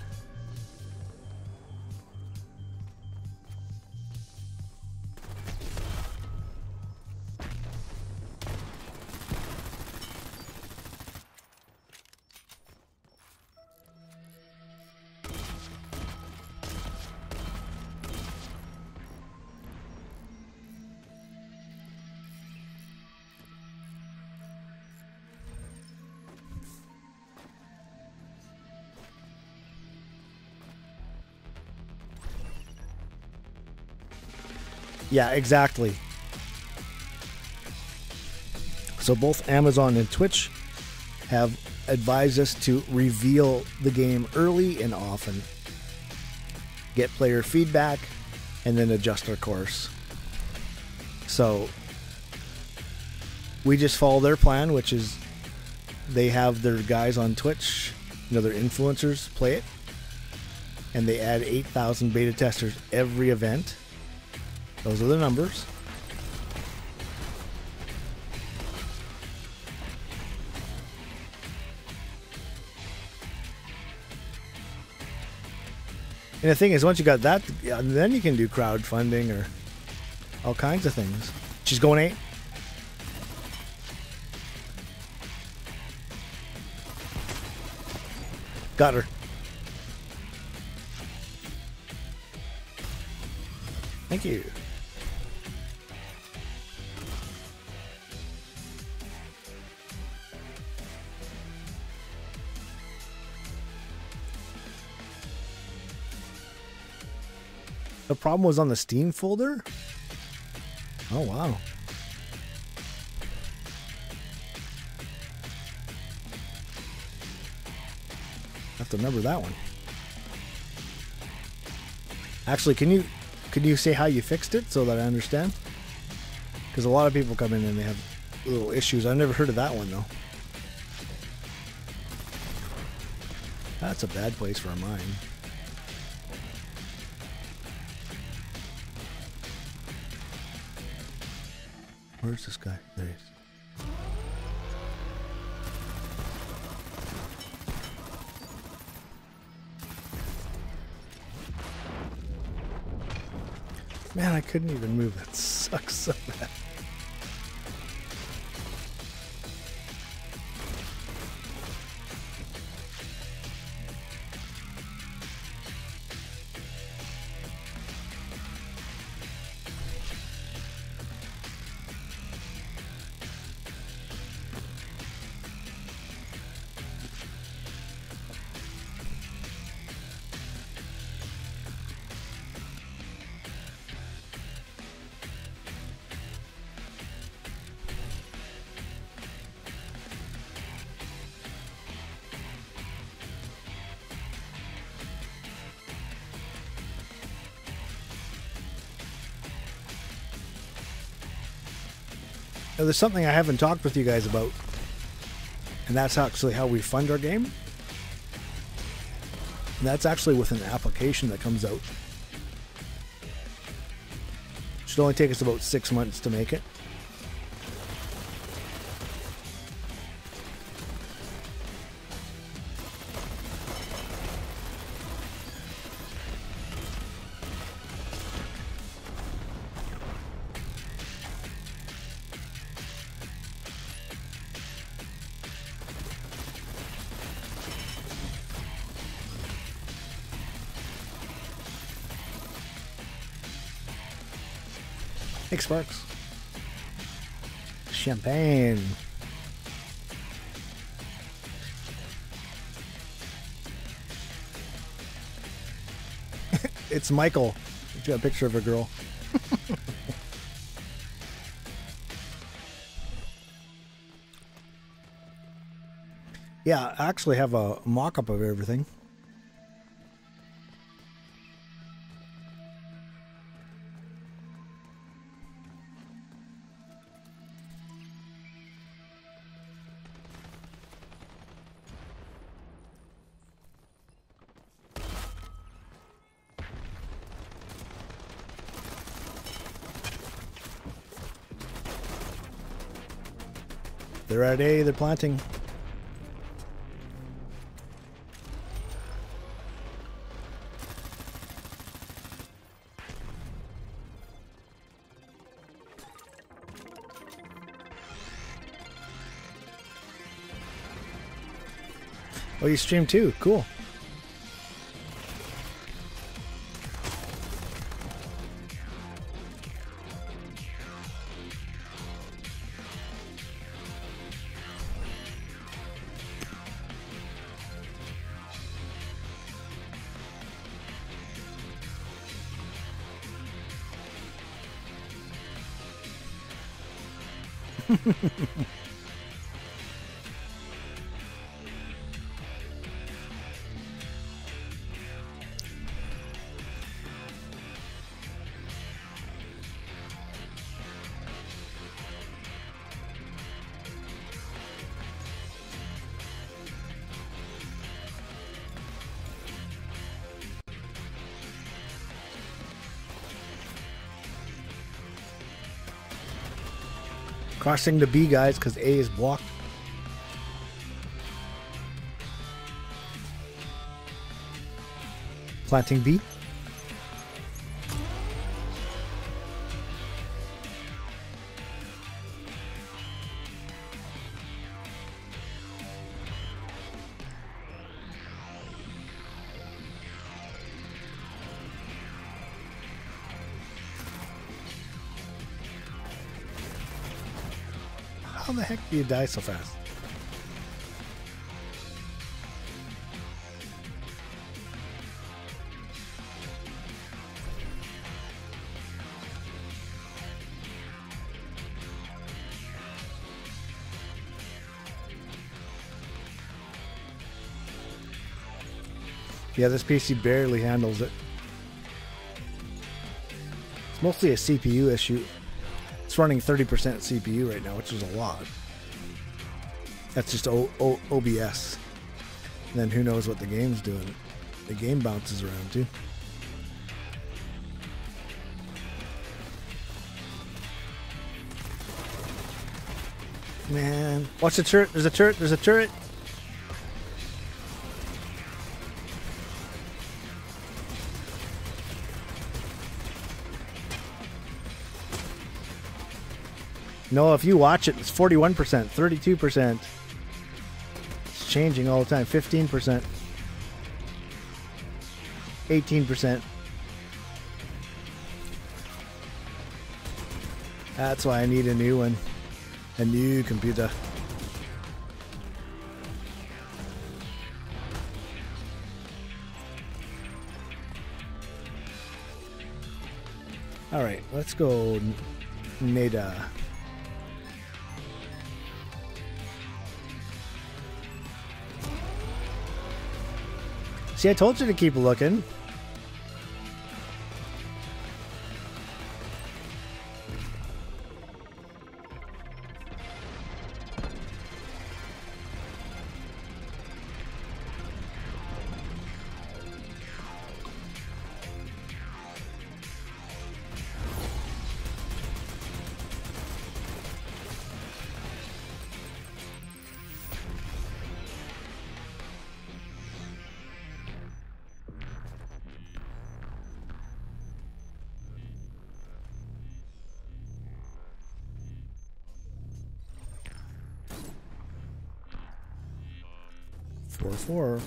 Yeah, exactly. So both Amazon and Twitch have advised us to reveal the game early and often, get player feedback, and then adjust our course. So we just follow their plan, which is they have their guys on Twitch, their influencers play it, and they add 8,000 beta testers every event. Those are the numbers. And the thing is, once you got that, then you can do crowdfunding or all kinds of things. She's going 8. Got her. Thank you. The problem was on the Steam folder? Oh, wow. I have to remember that one. Actually, can you say how you fixed it so that I understand? Because a lot of people come in and they have little issues. I've never heard of that one, though. That's a bad place for a mine. Where's this guy? There he is. Man, I couldn't even move. That sucks so bad. Now, there's something I haven't talked with you guys about, and that's actually how we fund our game. And that's actually with an application that comes out. It should only take us about 6 months to make it. Hey, Sparks. Champagne. It's Michael. You got a picture of a girl. Yeah, I actually have a mock-up of everything. They're at A, they're planting. Oh, you stream too? Cool. Crossing the B, guys, because A is blocked. Planting B. How the heck do you die so fast? Yeah, this PC barely handles it. It's mostly a CPU issue. It's running 30% CPU right now, which is a lot. That's just OBS. And then who knows what the game's doing. The game bounces around too. Man, watch the turret. There's a turret. There's a turret. No, if you watch it, it's 41%, 32%. It's changing all the time. 15%. 18%. That's why I need a new one. A new computer. Alright, let's go Nada. See, I told you to keep looking. Four.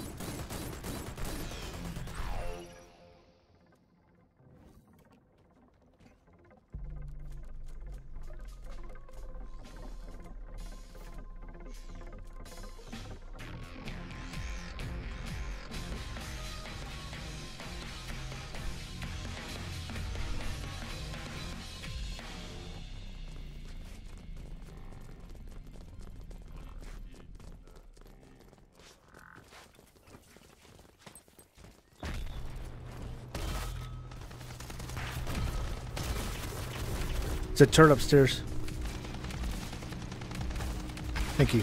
It's a turret upstairs. Thank you.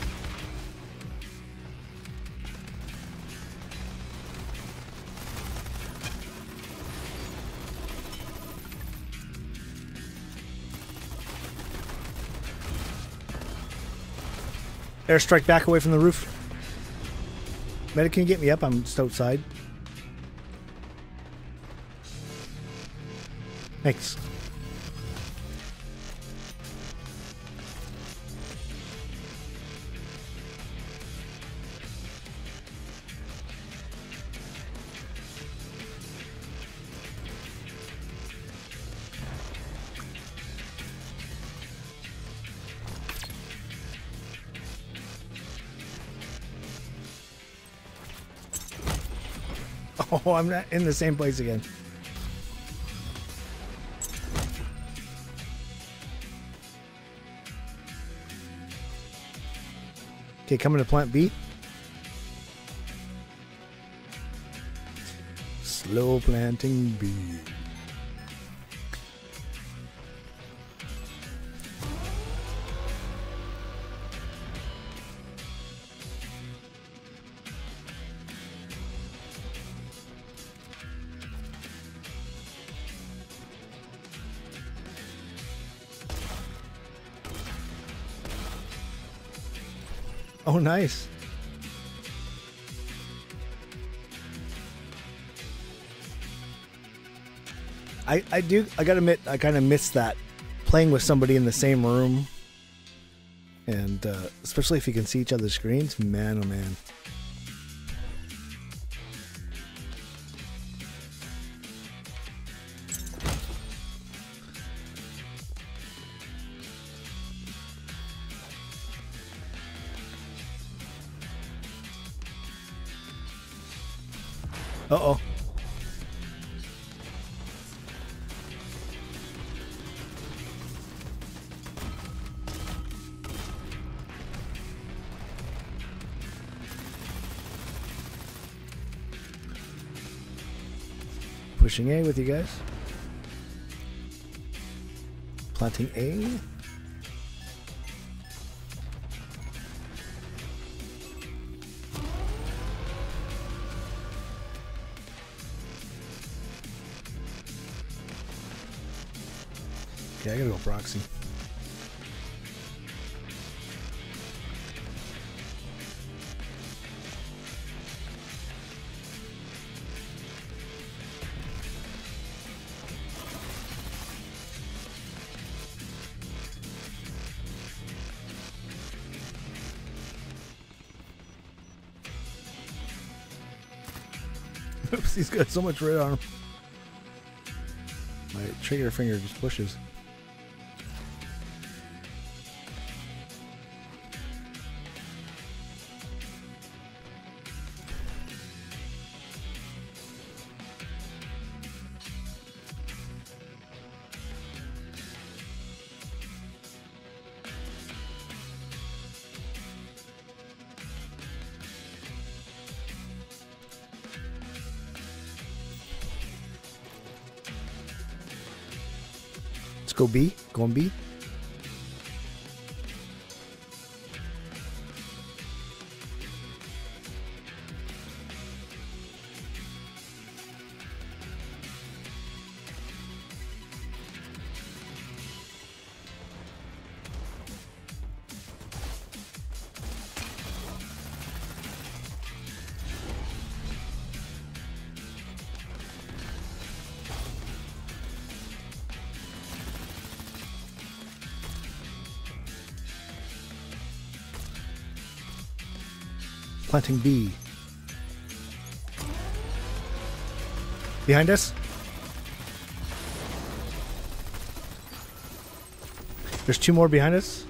Airstrike back away from the roof. Medic, can you get me up? I'm just outside. Thanks. Oh, I'm not in the same place again. Okay, coming to plant B. Slow planting B. Oh, nice. I gotta admit, I kind of miss that, playing with somebody in the same room. And especially if you can see each other's screens, man, oh man. Uh-oh. Pushing A with you guys. Planting A. Okay, I gotta go proxy. Oops, he's got so much red on him. My trigger finger just pushes. Go B. Go on B. Planting B. Behind us. There's two more behind us.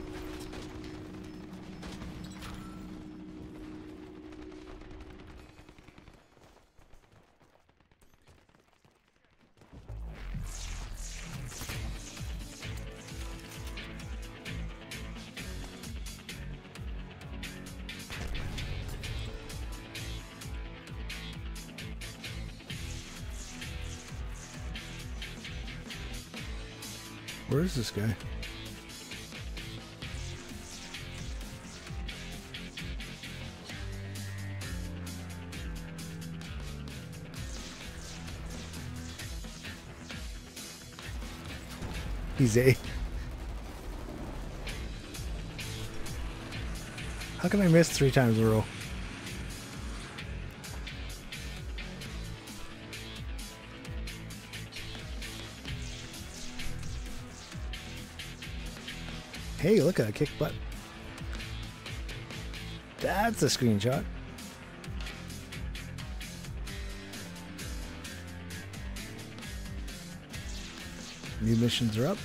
Where is this guy? He's A. How can I miss 3 times in a row? Hey, look at a kick butt. That's a screenshot. New missions are up.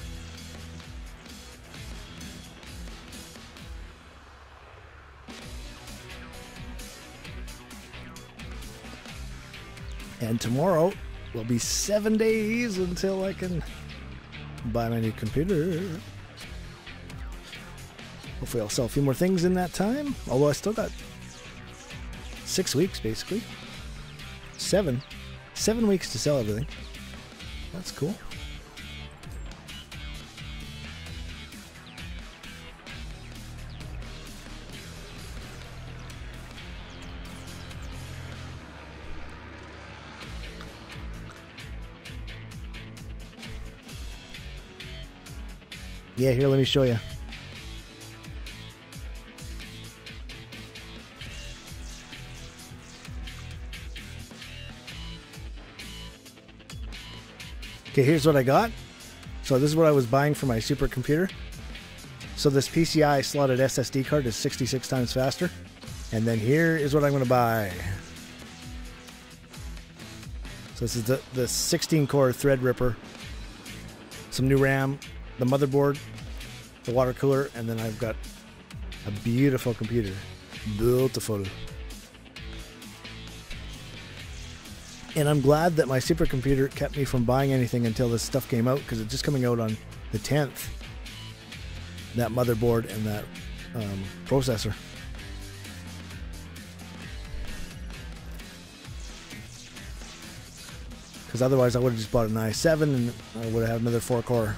And tomorrow will be 7 days until I can buy my new computer. Hopefully I'll sell a few more things in that time. Although I still got 6 weeks, basically. 7 weeks to sell everything. That's cool. Yeah, here, let me show you. Okay, here's what I got. So this is what I was buying for my supercomputer. So this PCI slotted SSD card is 66 times faster. And then here is what I'm going to buy. So this is the 16-core Threadripper. Some new RAM, the motherboard, the water cooler, and then I've got a beautiful computer. Beautiful. And I'm glad that my supercomputer kept me from buying anything until this stuff came out, because it's just coming out on the 10th. That motherboard and that processor. Because otherwise I would have just bought an i7 and I would have had another 4-core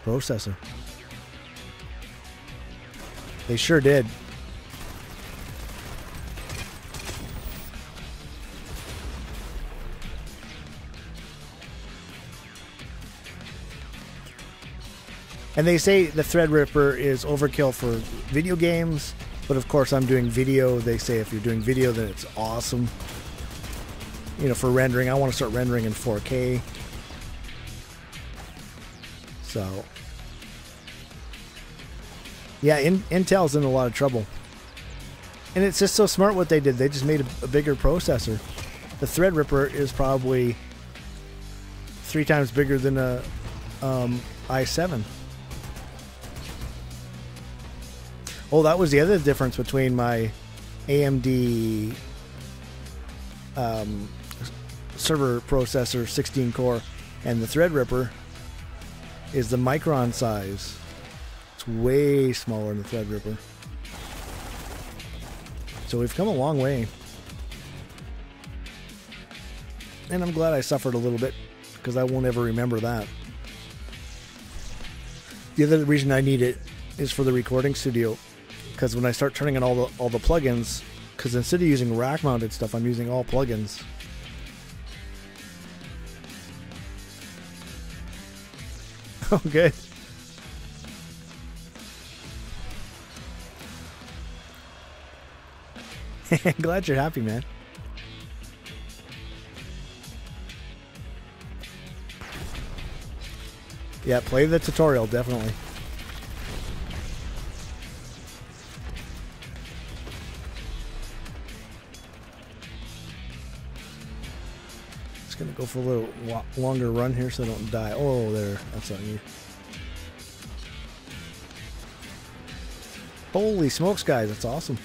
processor. They sure did. And they say the Threadripper is overkill for video games, but of course I'm doing video. They say if you're doing video, then it's awesome. You know, for rendering, I want to start rendering in 4K. So, yeah, Intel's in a lot of trouble. And it's just so smart what they did. They just made a bigger processor. The Threadripper is probably 3 times bigger than a i7. Oh, that was the other difference between my AMD server processor 16-core and the Threadripper is the micron size. It's way smaller than the Threadripper. So we've come a long way. And I'm glad I suffered a little bit, because I won't ever remember that. The other reason I need it is for the recording studio, because when I start turning on all the plugins, because instead of using rack-mounted stuff, I'm using all plugins. Oh, good. Glad you're happy, man. Yeah, play the tutorial, definitely. Just gonna go for a little longer run here so I don't die. Oh, there. That's on you. Holy smokes, guys. That's awesome.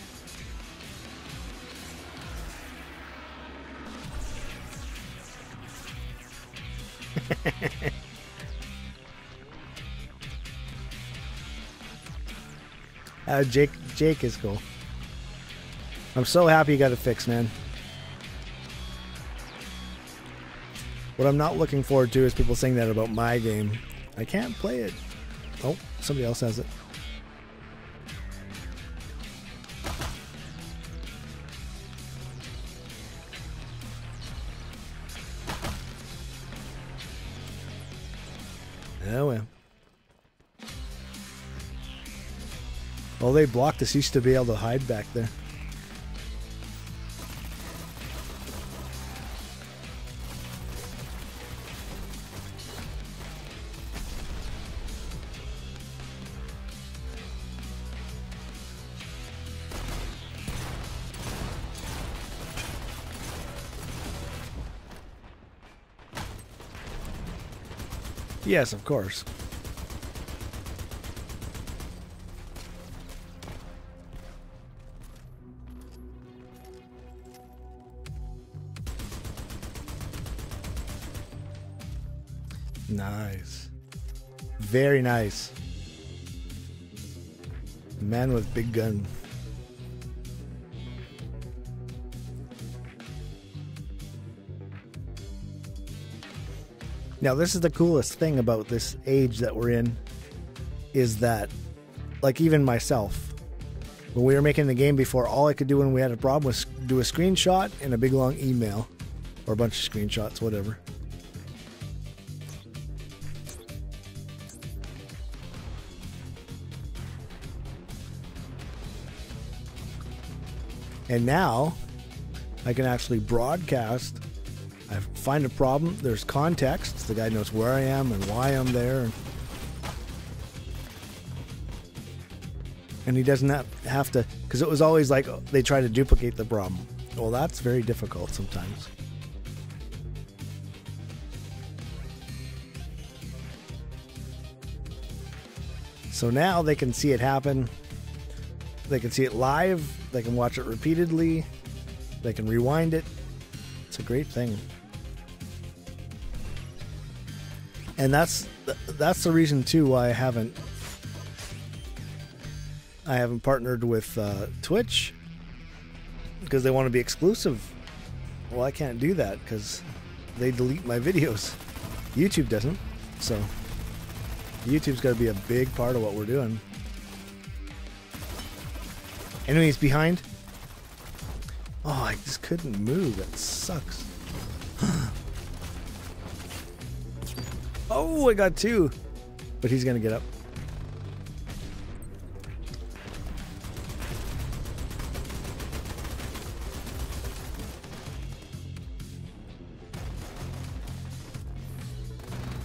Jake is cool. I'm so happy you got it fixed, man. What I'm not looking forward to is people saying that about my game. I can't play it. Oh, somebody else has it. Oh well. Oh, they blocked us. Used to be able to hide back there. Yes, of course. Nice. Very nice. Man with big gun. Now, this is the coolest thing about this age that we're in, is that, like, even myself, when we were making the game before, all I could do when we had a problem was do a screenshot and a big long email, or a bunch of screenshots, whatever. And now I can actually broadcast I find a problem. There's context. The guy knows where I am and why I'm there. And he doesn't have to, because it was always like they try to duplicate the problem. Well, that's very difficult sometimes. So now they can see it happen. They can see it live. They can watch it repeatedly. They can rewind it. It's a great thing. And that's the reason too why I haven't partnered with Twitch, because they want to be exclusive. Well, I can't do that because they delete my videos. YouTube doesn't. So YouTube's got to be a big part of what we're doing. Enemies behind. Oh, I just couldn't move. That sucks. Oh, I got two. But he's going to get up.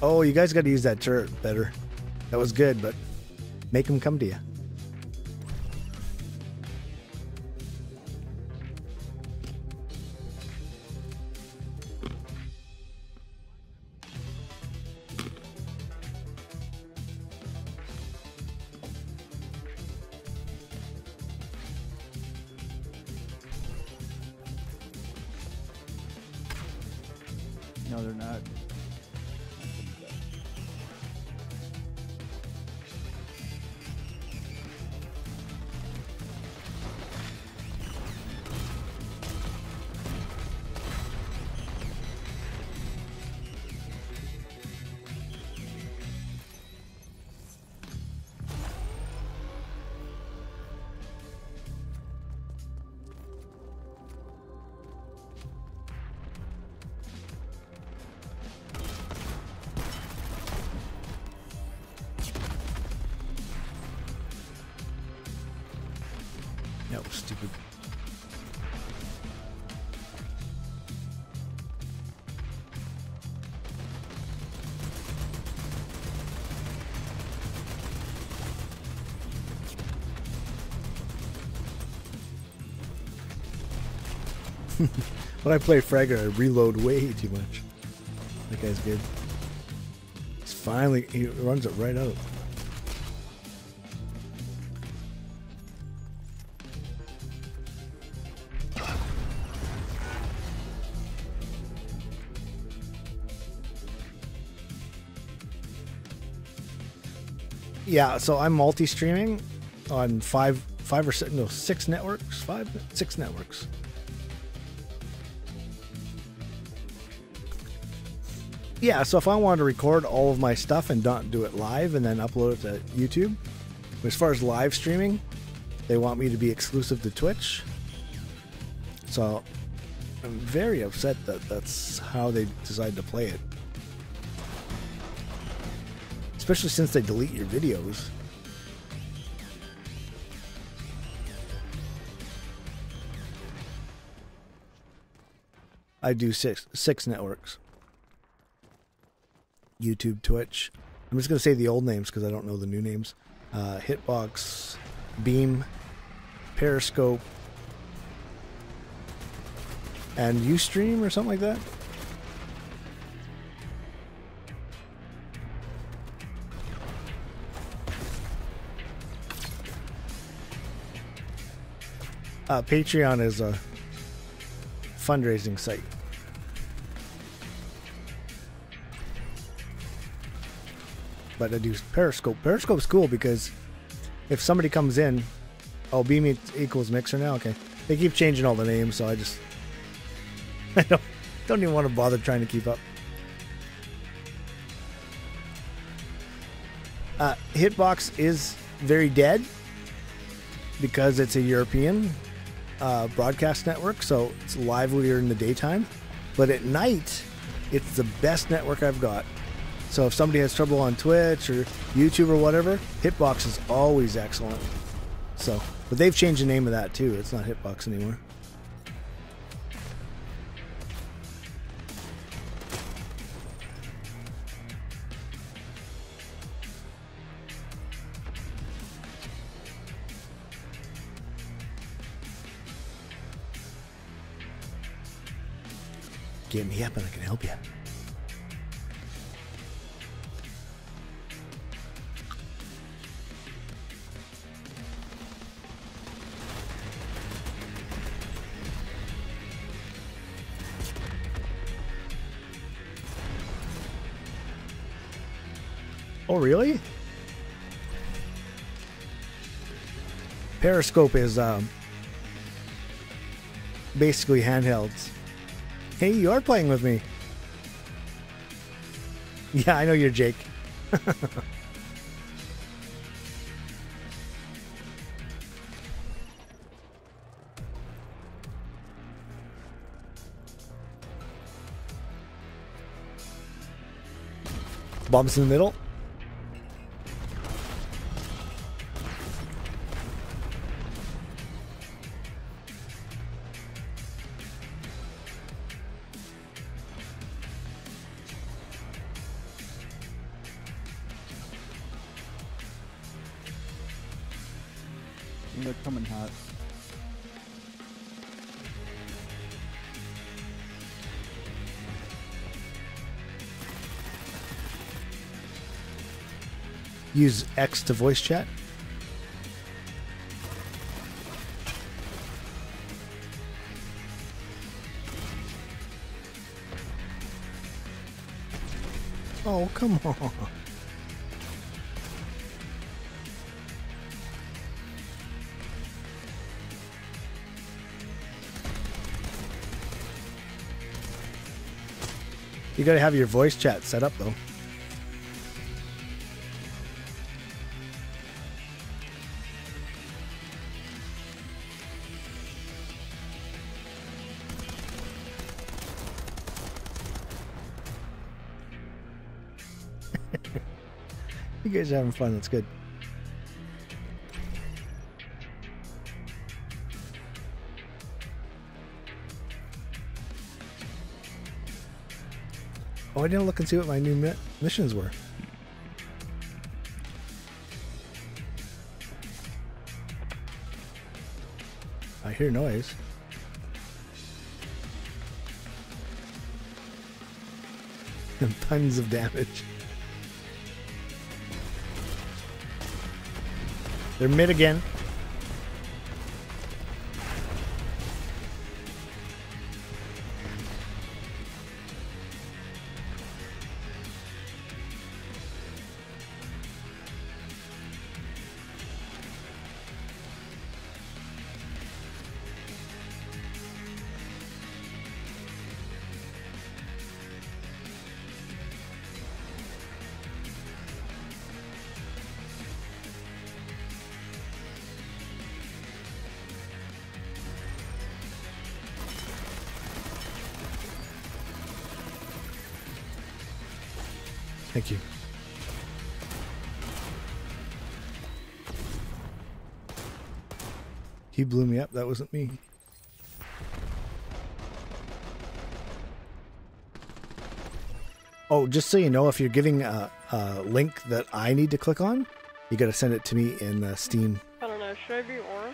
Oh, you guys got to use that turret better. That was good, but make him come to you. No, they're not. No, stupid. When I play Fragger, I reload way too much. That guy's good. He's finally, he runs it right out. Yeah, so I'm multi-streaming on six networks. Yeah, so if I wanted to record all of my stuff and not do it live and then upload it to YouTube, but as far as live streaming, they want me to be exclusive to Twitch. So I'm very upset that that's how they decide to play it. Especially since they delete your videos. I do six networks. YouTube, Twitch. I'm just going to say the old names because I don't know the new names. Hitbox, Beam, Periscope, and Ustream or something like that. Patreon is a fundraising site. But I do Periscope. Periscope's cool because if somebody comes in, oh, Beam equals Mixer now? Okay. They keep changing all the names, so I don't even want to bother trying to keep up. Hitbox is very dead because it's a European broadcast network, so it's livelier in the daytime. But at night, it's the best network I've got. So if somebody has trouble on Twitch or YouTube or whatever, Hitbox is always excellent. So, but they've changed the name of that too. It's not Hitbox anymore. Get me up and I can help you. Oh, really? Periscope is basically handhelds. Hey, you are playing with me. Yeah, I know you're Jake. Bombs in the middle. They're coming hot. Use X to voice chat. Oh, come on. You gotta have your voice chat set up though. You guys are having fun, that's good. Oh, I didn't look and see what my new missions were. I hear noise. And tons of damage. They're mid again. Thank you. He blew me up. That wasn't me. Oh, just so you know, if you're giving a link that I need to click on, you got to send it to me in Steam. I don't know. Should I be Aura?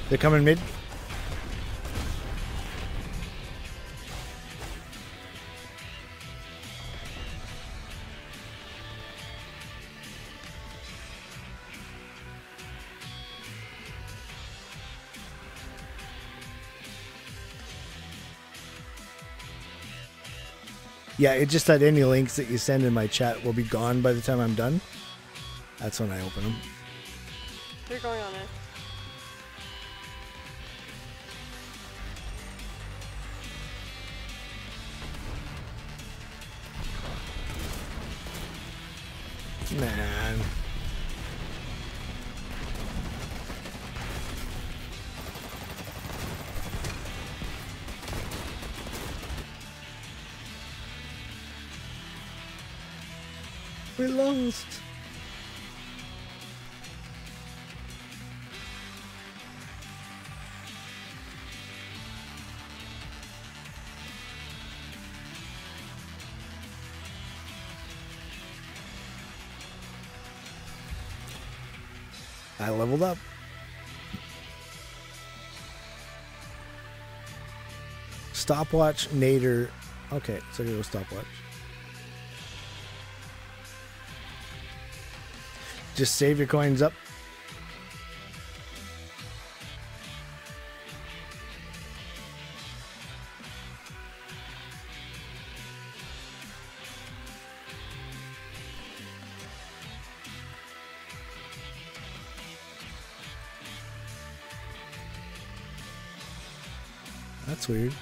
They're coming mid. Yeah, it just that any links that you send in my chat will be gone by the time I'm done. That's when I open them. You're going on it. Man. We lost. I leveled up. Stopwatch, Nader. Okay, so here goes stopwatch. Just save your coins up. That's weird.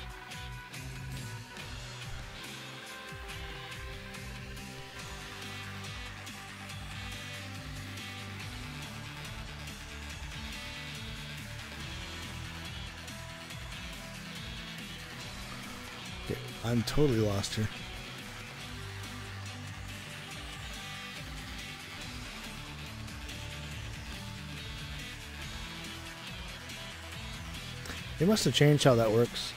Okay, I'm totally lost here. They must have changed how that works.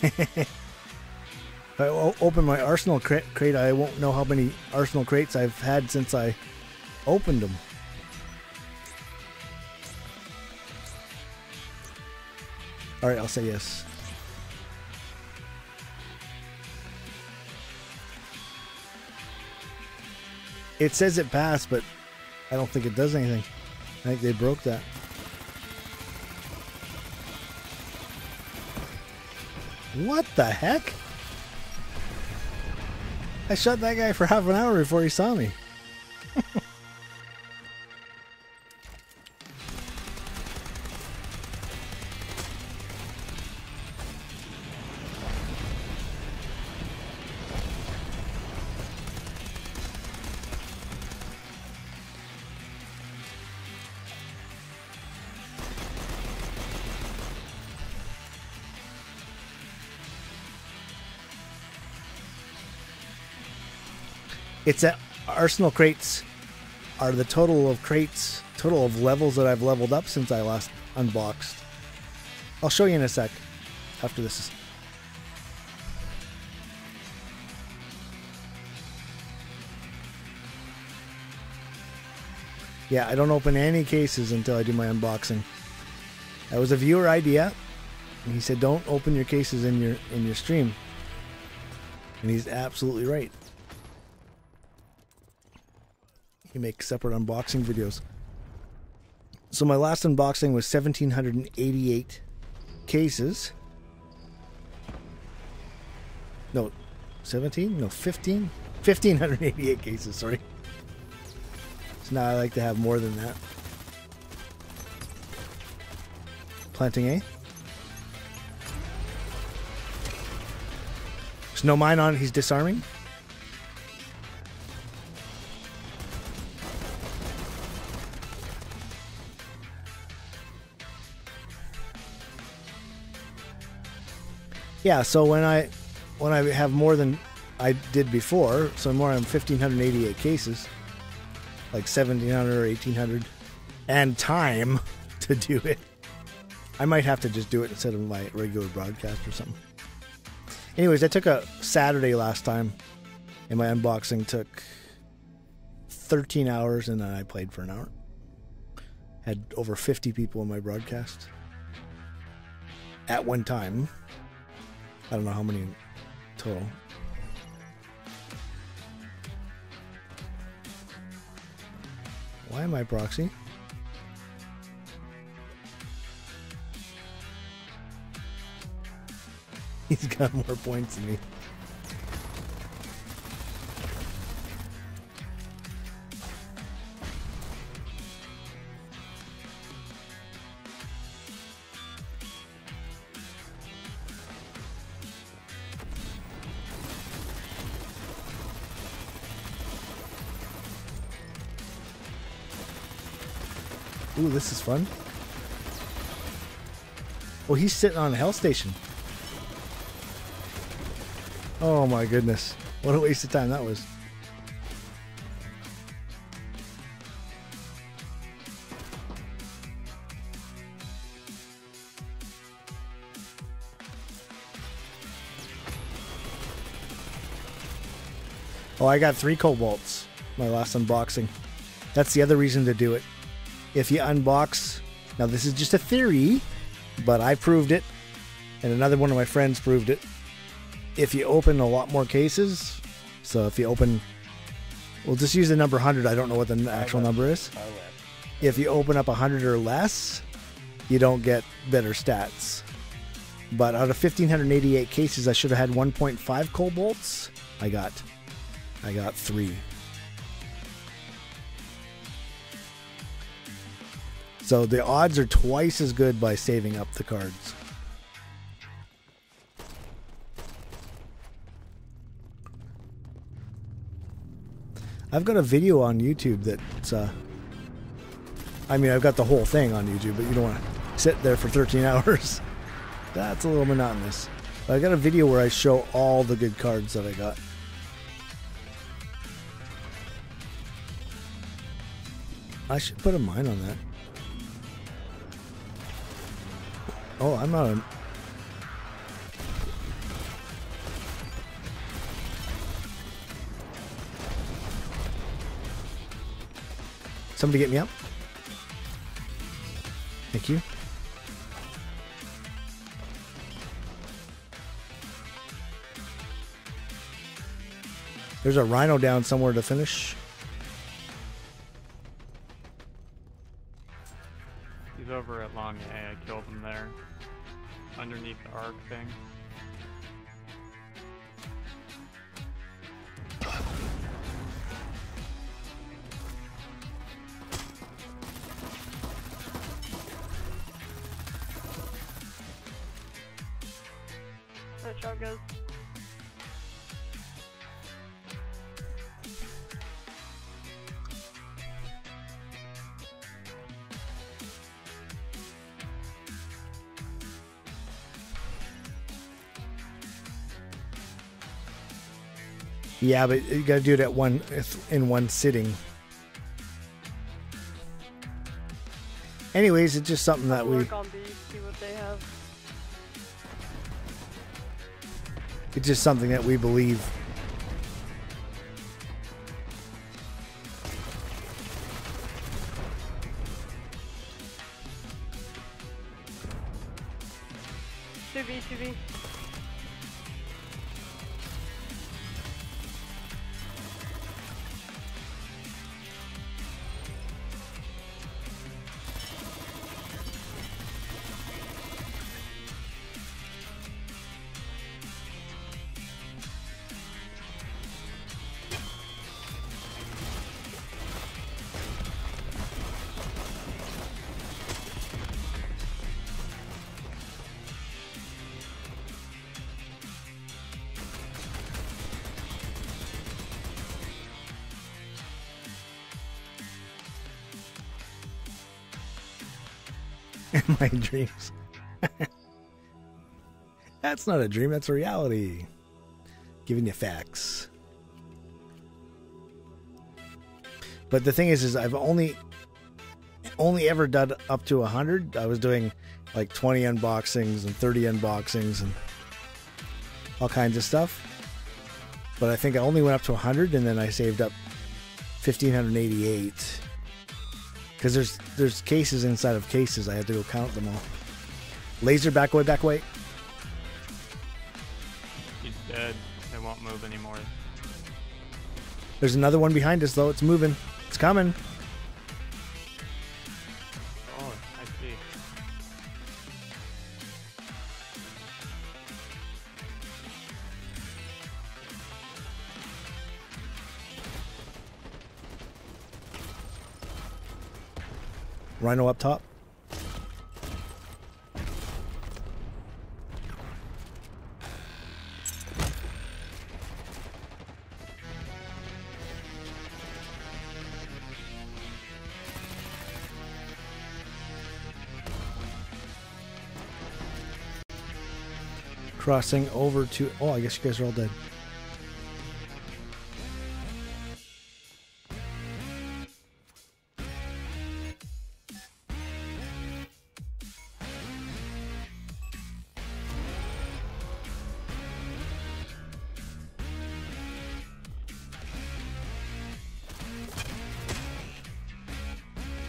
If I open my Arsenal crate, I won't know how many Arsenal crates I've had since I opened them. Alright, I'll say yes. It says it passed, but I don't think it does anything. I think they broke that. What the heck? I shot that guy for half an hour before he saw me. It's that Arsenal crates are the total of levels that I've leveled up since I last unboxed. I'll show you in a sec after this. Yeah, I don't open any cases until I do my unboxing. That was a viewer idea. He said don't open your cases in your stream. And he's absolutely right. He makes separate unboxing videos. So my last unboxing was 1,788 cases. No, 17? No, 15? 1,588 cases, sorry. So now I like to have more than that. Planting A. There's no mine on it, he's disarming. Yeah, so when I have more than I did before, so more than 1,588 cases, like 1,700 or 1,800, and time to do it, I might have to just do it instead of my regular broadcast or something. Anyways, I took a Saturday last time, and my unboxing took 13 hours, and then I played for an hour. Had over 50 people in my broadcast at one time. I don't know how many total. Why am I proxy? He's got more points than me. Ooh, this is fun. Oh, he's sitting on a hell station. Oh my goodness. What a waste of time that was. Oh, I got 3 cobalts. My last unboxing. That's the other reason to do it. If you unbox... Now, this is just a theory, but I proved it, and another one of my friends proved it. If you open a lot more cases, so if you open... We'll just use the number 100. I don't know what the actual number is. If you open up 100 or less, you don't get better stats. But out of 1,588 cases, I should have had 1.5 cobalts. I got 3. So the odds are twice as good by saving up the cards. I've got a video on YouTube that's, I mean, I've got the whole thing on YouTube, but you don't want to sit there for 13 hours. That's a little monotonous. But I got a video where I show all the good cards that I got. I should put a mine on that. Oh, I'm not a... Somebody get me up. Thank you. There's a rhino down somewhere to finish. He's over at Long A. I killed him there. Underneath the arc thing. Nice job, guys. Yeah, but you gotta do it at in one sitting. Anyways, it's just something that we... Work on these, see what they have. It's just something that we believe. Two B. My dreams. That's not a dream, that's a reality. Giving you facts. But the thing is I've only ever done up to 100. I was doing like 20 unboxings and 30 unboxings and all kinds of stuff. But I think I only went up to 100 and then I saved up 1,588. Because there's cases inside of cases. I had to go count them all. Laser, back away, back away. He's dead. They won't move anymore. There's another one behind us, though. It's moving. It's coming. Oh, I see. Rhino up top. Crossing over to... Oh, I guess you guys are all dead.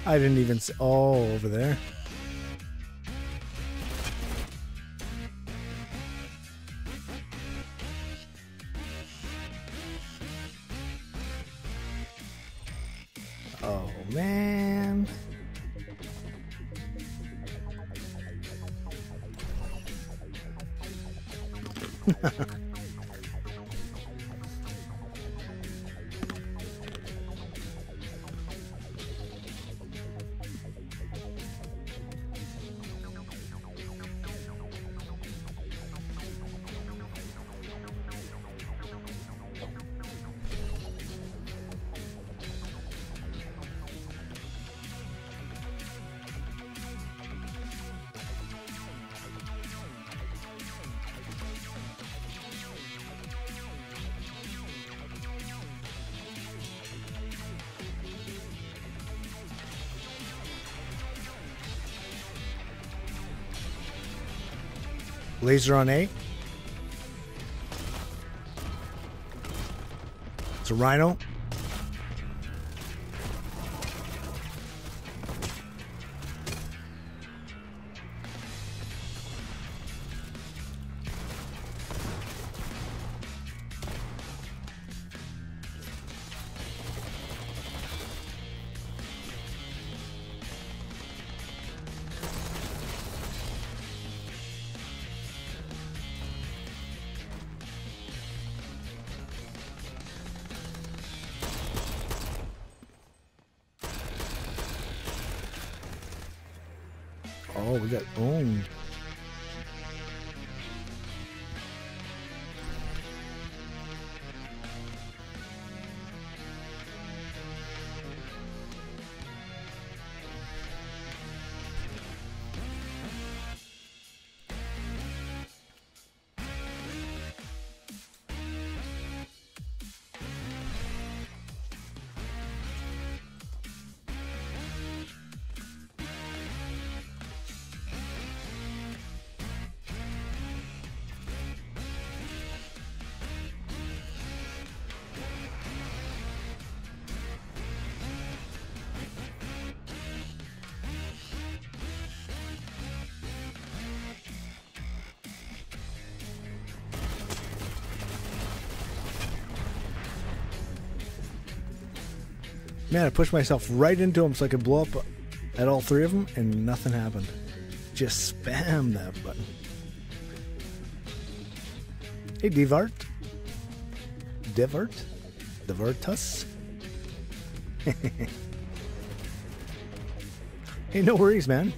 I didn't even see... Oh, over there. Oh, man. Laser on A. It's a rhino. Oh, we got owned. Man, I pushed myself right into him so I could blow up at all three of them, and nothing happened. Just spam that button. Hey, Devart. Devartus. Hey, no worries, man.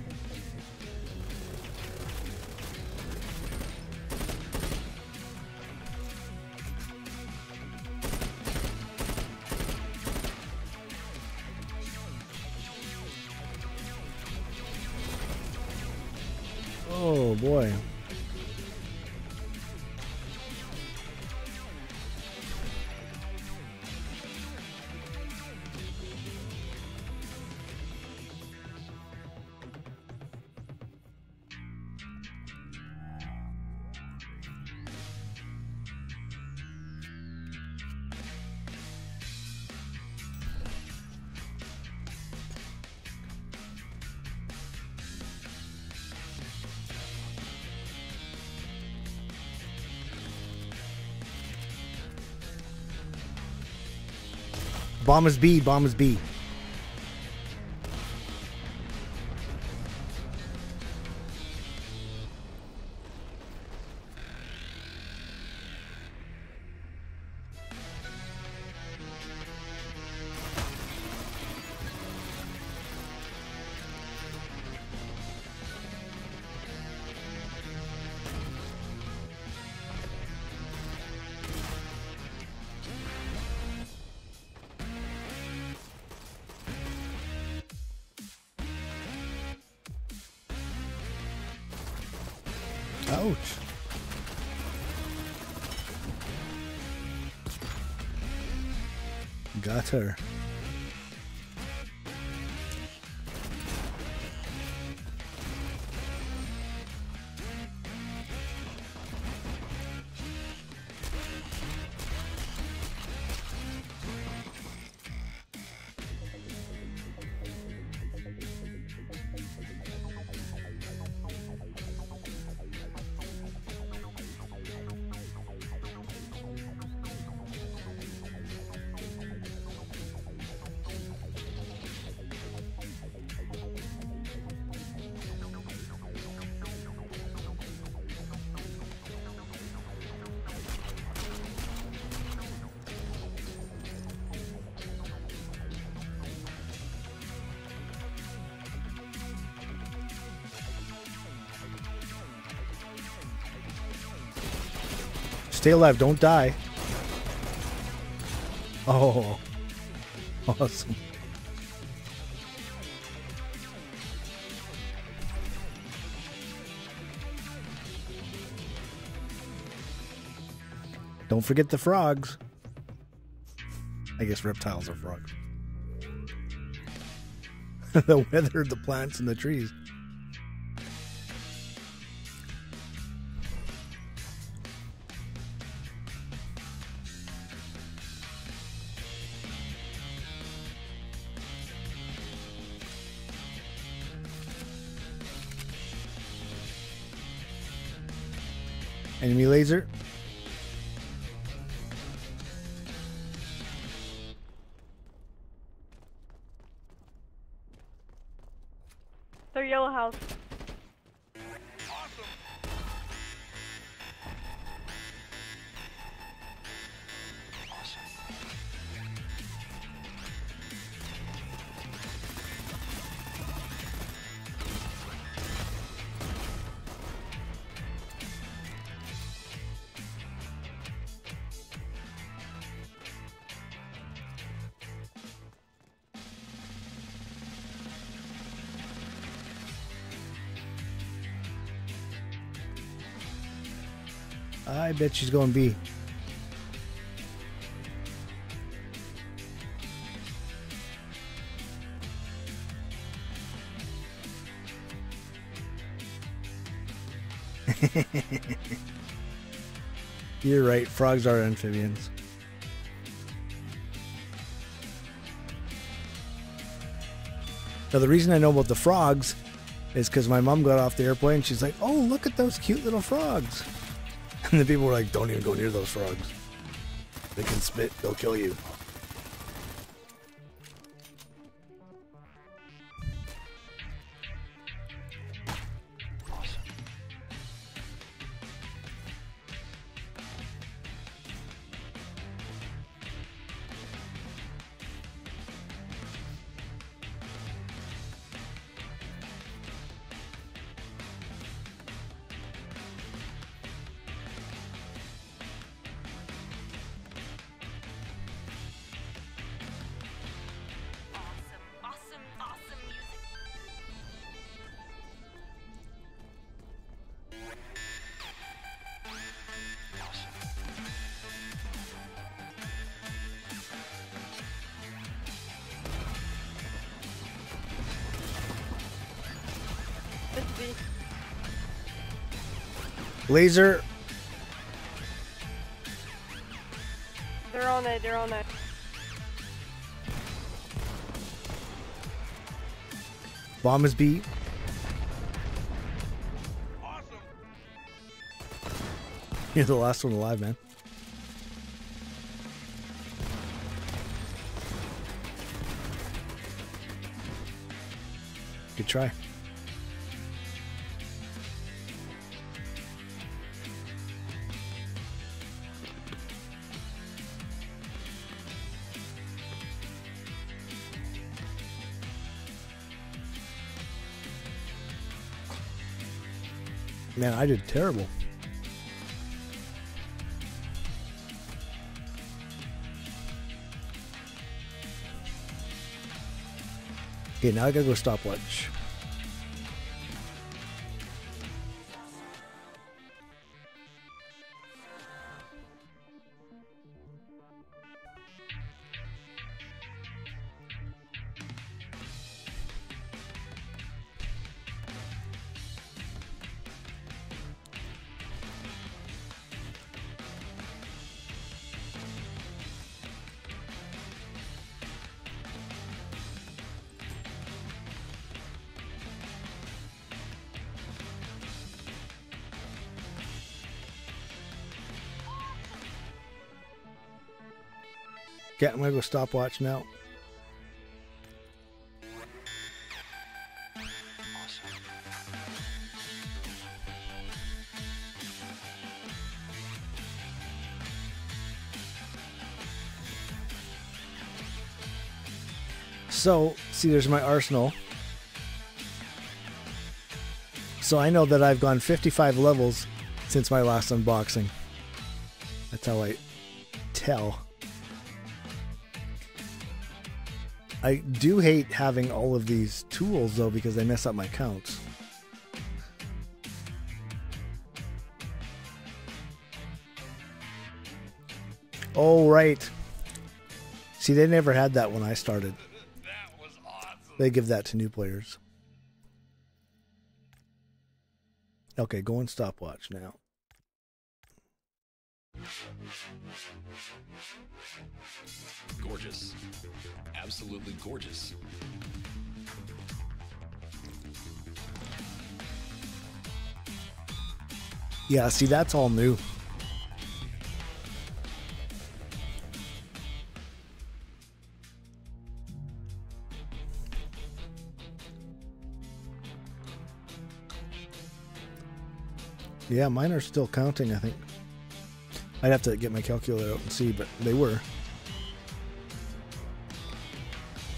Oh boy. Bomb is B, bomb is B. Ouch. Got her. Stay alive, don't die. Oh, awesome. Don't forget the frogs. I guess reptiles are frogs. The weather, the plants, and the trees. Enemy laser. Their yellow house. I bet she's going B. You're right, frogs are amphibians. Now the reason I know about the frogs is because my mom got off the airplane and she's like, oh, look at those cute little frogs. And the people were like, don't even go near those frogs. They can spit, they'll kill you. Laser. They're on it, they're on it. Bomb is B. Awesome. You're the last one alive, man. Good try. Man, I did terrible. Okay, now I gotta go stopwatch. Okay, I'm gonna go stopwatch now. So, see, there's my arsenal. So I know that I've gone 55 levels since my last unboxing. That's how I tell. I do hate having all of these tools, though, because they mess up my counts. Oh, right. See, they never had that when I started. That was awesome. They give that to new players. Okay, go and stopwatch now. Gorgeous. Absolutely gorgeous. Yeah, see, that's all new. Yeah, mine are still counting, I think. I'd have to get my calculator out and see, but they were.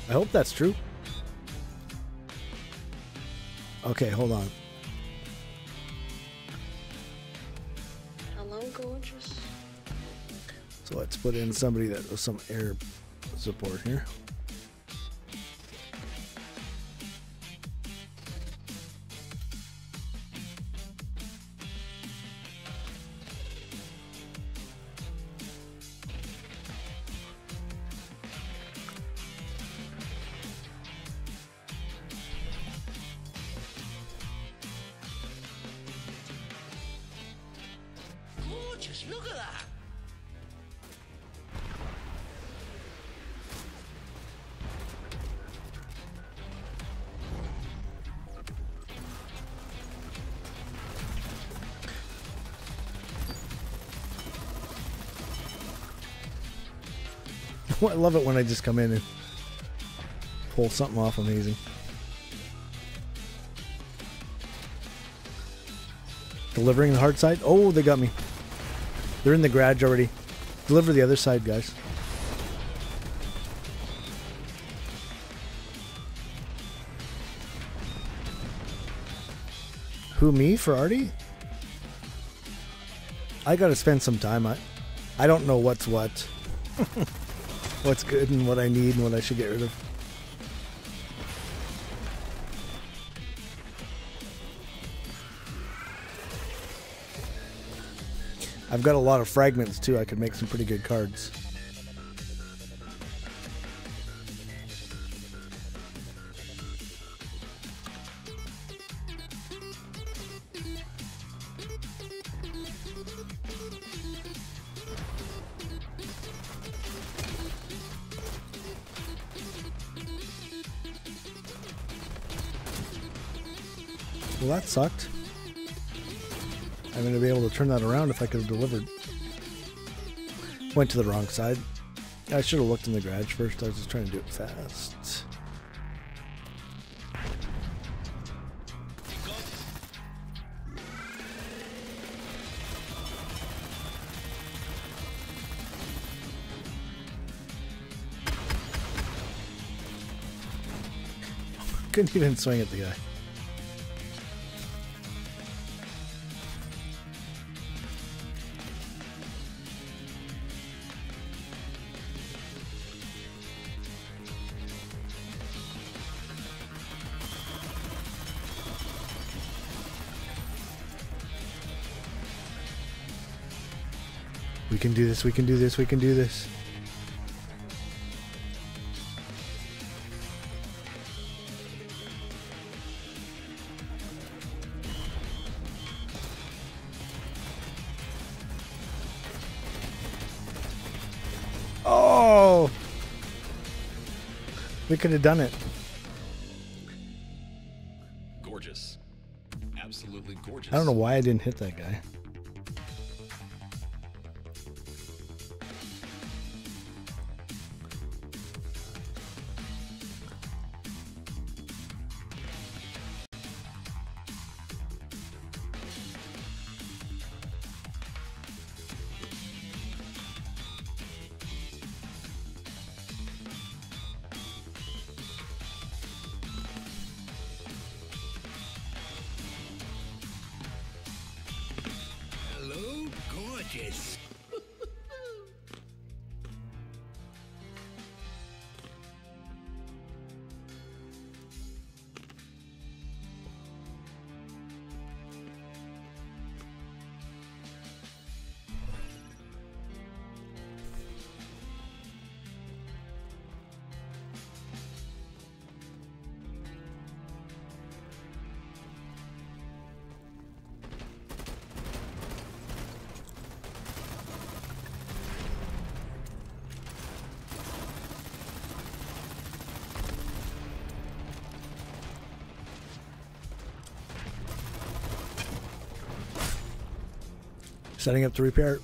I hope that's true. Okay, hold on. Hello, gorgeous. So let's put in somebody that was some air support here. Gorgeous, look at that. I love it when I just come in and pull something off amazing. Delivering the hard side. Oh, they got me. They're in the garage already. Deliver the other side, guys. Who, me? For Artie? I gotta spend some time. I don't know what's what. What's good and what I need and what I should get rid of. I've got a lot of fragments too. I could make some pretty good cards. Well, that sucked. I'm going to be able to turn that around if I could have delivered. Went to the wrong side. I should have looked in the garage first. I was just trying to do it fast. Couldn't even swing at the guy. We can do this, we can do this, we can do this. Oh! We could have done it. Gorgeous. Absolutely gorgeous. I don't know why I didn't hit that guy. Setting up to repair.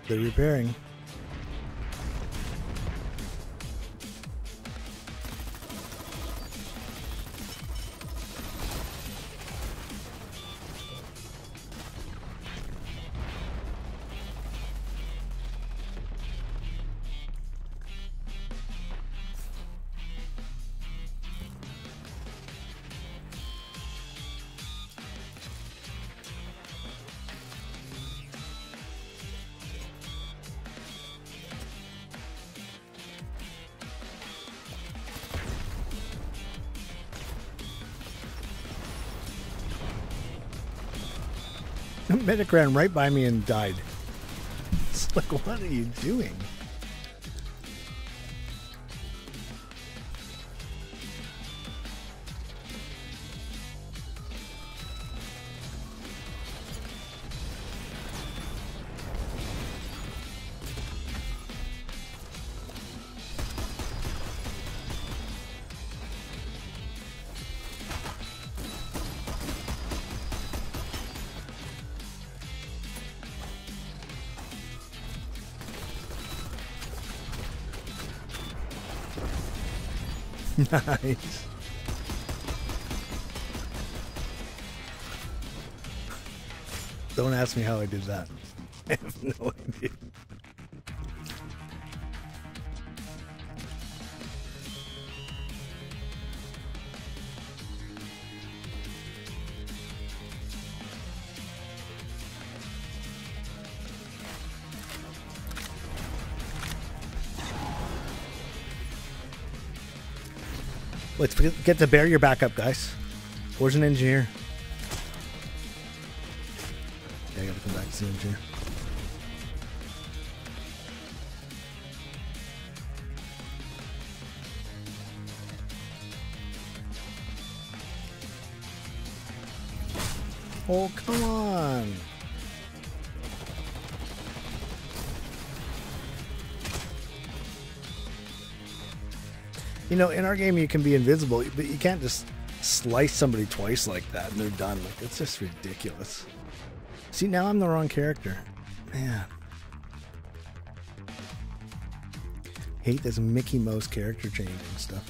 They're repairing. Medic ran right by me and died. It's like, what are you doing? Nice. Don't ask me how I did that. I have no idea. Let's get the barrier back up, guys. Where's an engineer? Yeah, I gotta come back to the engineer. Oh, come on. You know, in our game you can be invisible, but you can't just slice somebody twice like that and they're done. Like, it's just ridiculous. See, now I'm the wrong character. Man. Hate this Mickey Mouse character changing stuff.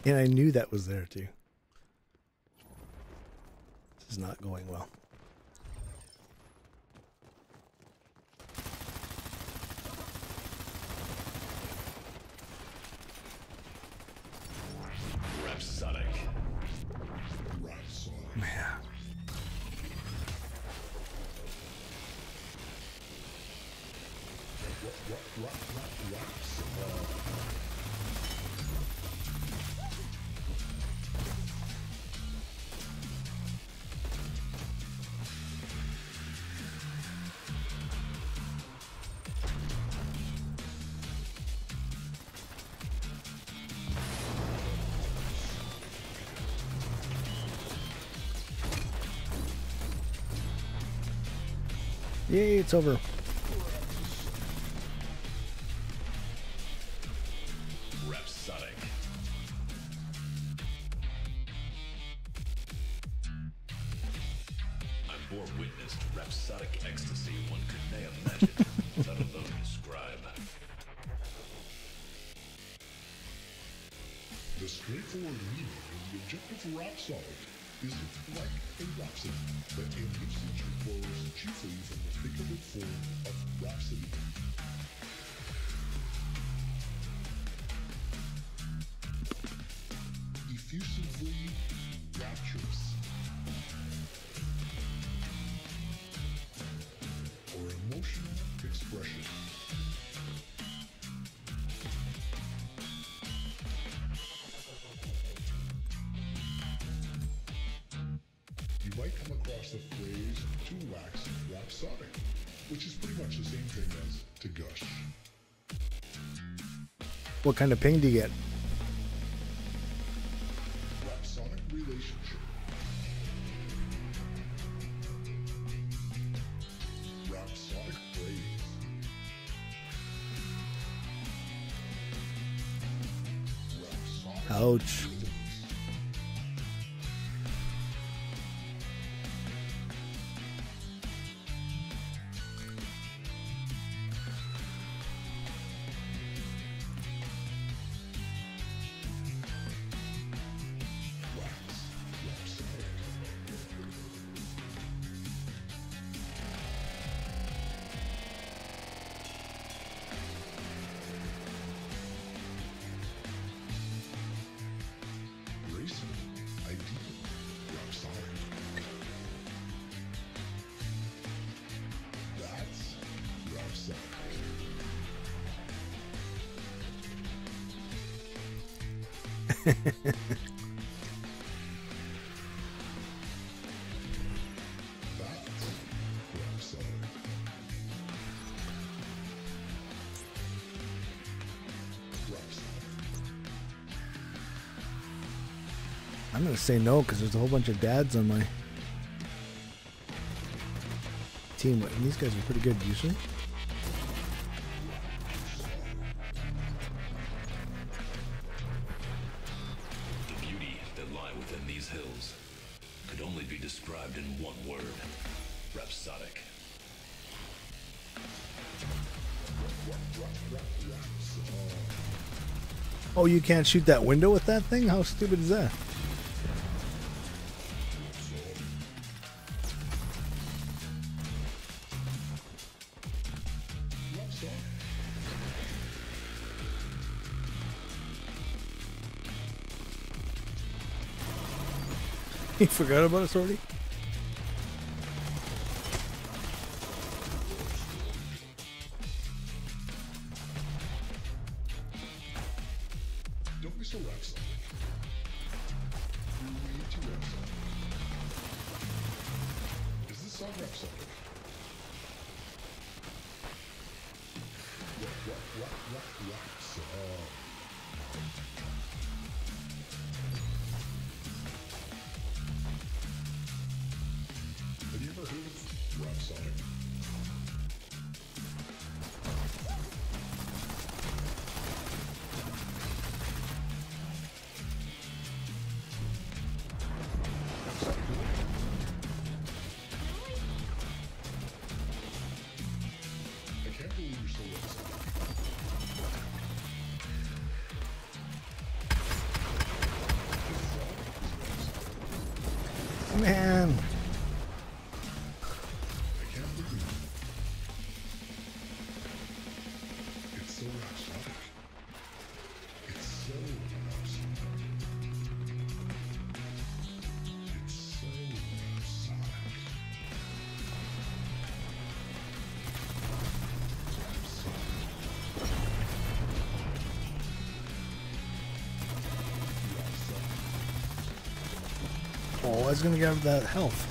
And I knew that was there too. This is not going well. Rhapsodic. Man. Yay, it's over. Rhapsodic. I bore witness to rhapsodic ecstasy one could nay imagine, let alone describe. The straightforward meaning and the objective of rhapsodic is like a rhapsody, but in usage it flows chiefly from the figurative form of rhapsody. Effusively rapturous, or emotional expression. might come across the phrase to wax rhapsodic, which is pretty much the same thing as to gush. What kind of ping do you get? Rhapsodic relationship. Rhapsodic phrase. Rhapsodic Ouch. rhythms. Graceful, ideal, rhapsodic. That's rhapsodic. That's rhapsodic. Rhapsodic. I'm gonna say no because there's a whole bunch of dads on my team, and these guys are pretty good usually. The beauty that lie within these hills could only be described in one word. Rhapsodic. Oh, you can't shoot that window with that thing? How stupid is that? You forgot about us already? Don't be so rhapsodic. You need to rhapsodic. Is this song rhapsodic? Rhapsodic. Have you ever heard of rhapsodic? I can't believe you're so rhapsodic. Man. I can't believe it. It's so rhapsodic. It's so rhapsodic. It's so rhapsodic. Oh, I was gonna get that health.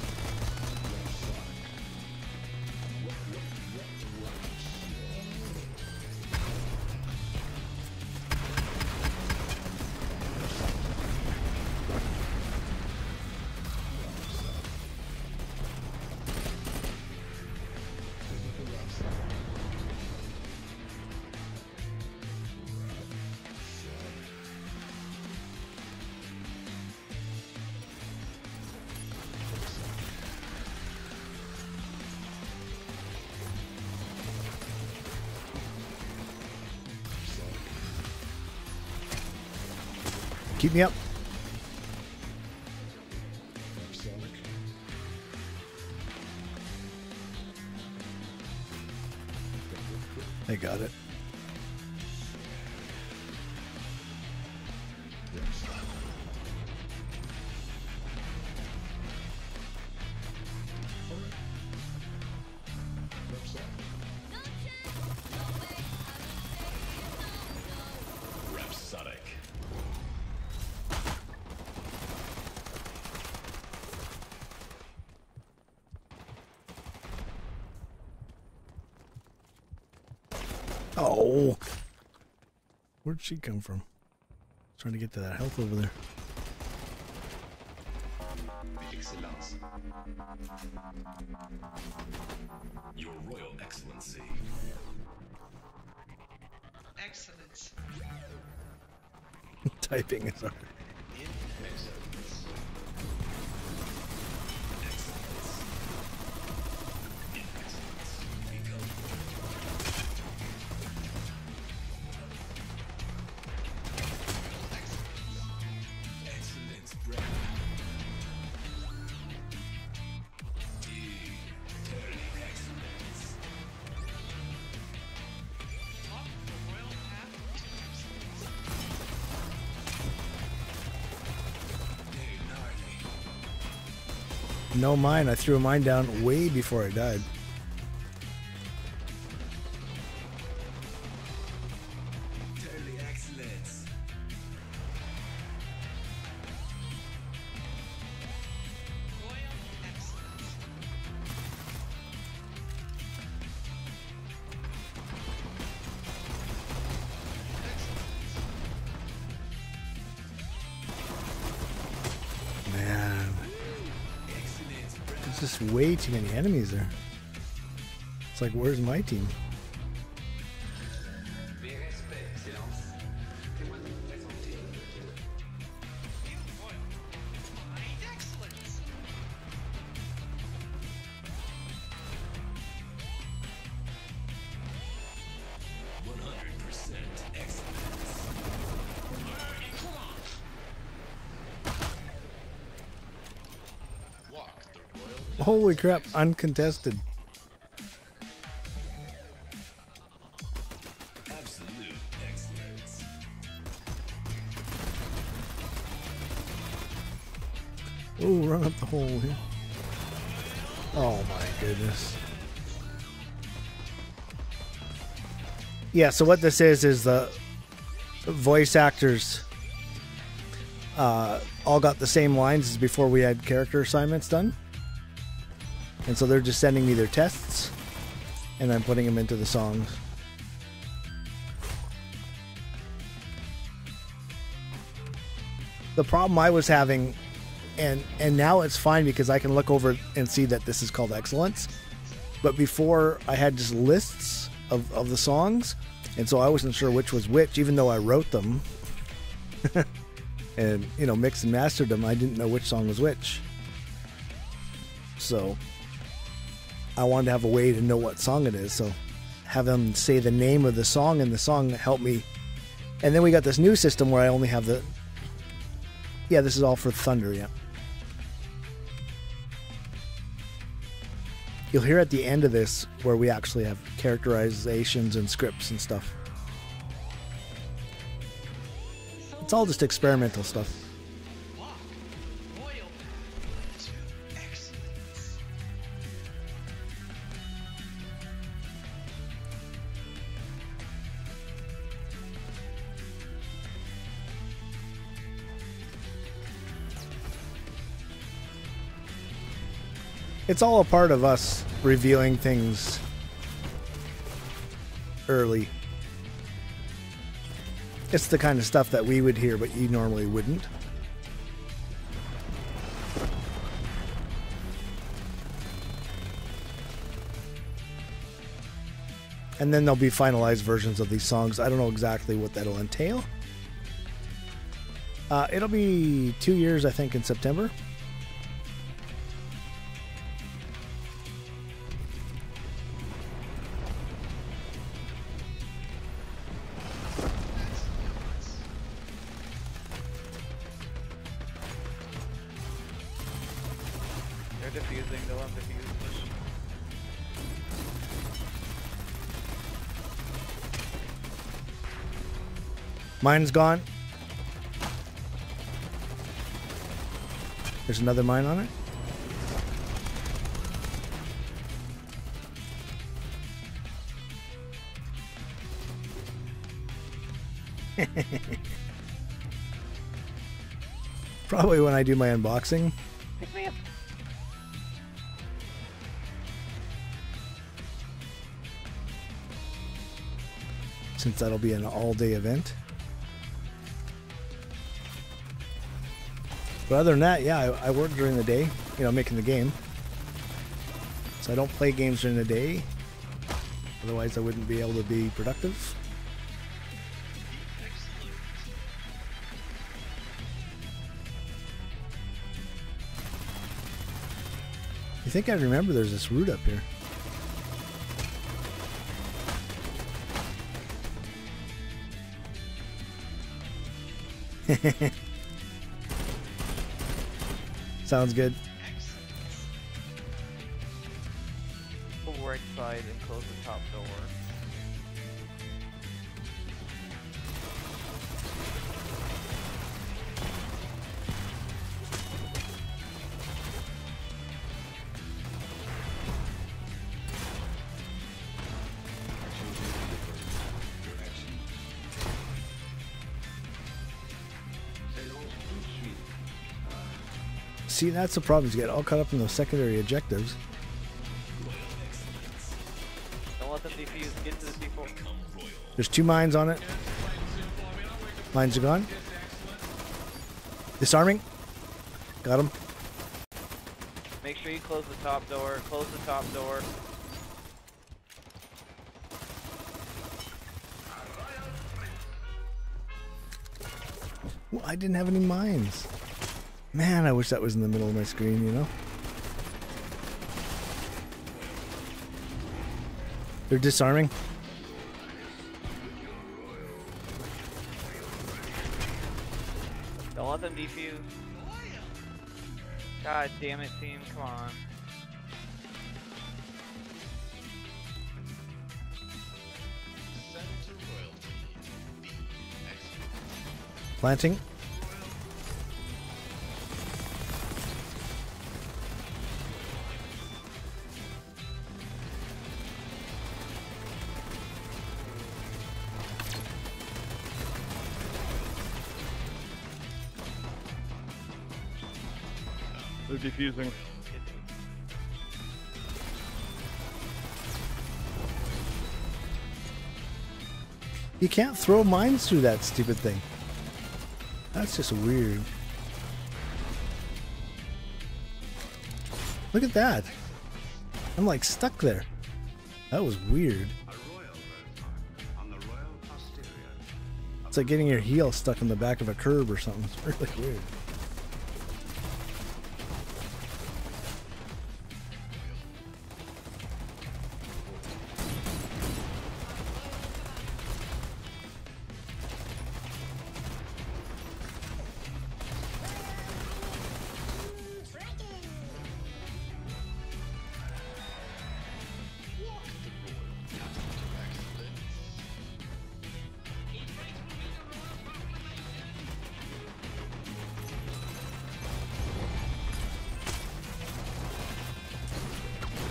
Keep me up. Rhapsodic. I got it. Rhapsodic. Alright. Rhapsodic. Rhapsodic. Oh. Where'd she come from? Trying to get to that health over there. Excellence. Your Royal Excellency. Excellence. Typing is hard. Excellence. Excellence. In excellence. Become. Excellence, brother. Eternally excellence. Walk the royal path to excellence. Hey, gnarly. No mine. I threw a mine down way before I died. Eternally excellence. Royal excellence. Man. Excellence, brother. There's just way too many enemies there. It's like, where's my team? New royal. Find excellence. Excellence. Come on. Walk the royal. Holy crap, uncontested. Absolute excellence. Oh, run up the hole here. Oh my goodness. Yeah, so what this is the voice actors all got the same lines as before we had character assignments done. And so they're just sending me their tests, and I'm putting them into the songs. The problem I was having, and now it's fine because I can look over and see that this is called excellence. But before I had just lists of the songs, and so I wasn't sure which was which, even though I wrote them and, you know, mixed and mastered them. I didn't know which song was which. So I wanted to have a way to know what song it is. So have them say the name of the song, and the song helped me. And then we got this new system where I only have the... Yeah, this is all for Thunder, yeah. You'll hear at the end of this where we actually have characterizations and scripts and stuff. It's all just experimental stuff. Walk the royal path to excellence. It's all a part of us reviewing things early. It's the kind of stuff that we would hear, but you normally wouldn't. And then there'll be finalized versions of these songs. I don't know exactly what that'll entail. It'll be 2 years, I think, in September. They're defusing, they'll have defused. Mine's gone. There's another mine on it. Probably when I do my unboxing. Pick me up. since that'll be an all-day event. But other than that, yeah, I work during the day, you know, making the game. So I don't play games during the day. Otherwise, I wouldn't be able to be productive. I think I remember there's this route up here. Sounds good. Go right side and close the top door. See, that's the problem. You get all caught up in those secondary objectives. Don't let them defuse. Get to the people. There's 2 mines on it. Mines are gone. Disarming. Got him. Make sure you close the top door. Close the top door. Well, I didn't have any mines. Man, I wish that was in the middle of my screen, you know? They're disarming. Don't let them defuse. God damn it, team. Come on. Planting. They're defusing. You can't throw mines through that stupid thing. That's just weird. Look at that. I'm like stuck there. That was weird. It's like getting your heel stuck in the back of a curb or something. It's really weird.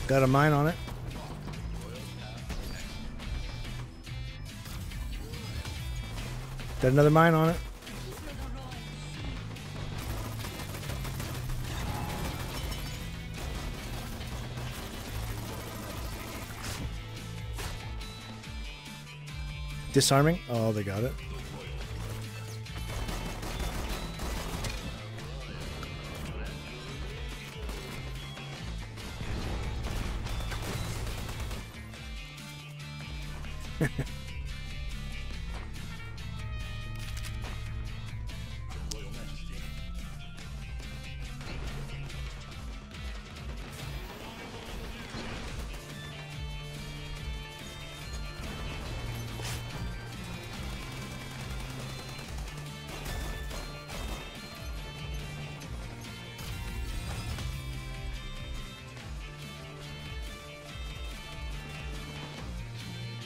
Got a mine on it. Got another mine on it. Disarming. Oh, they got it.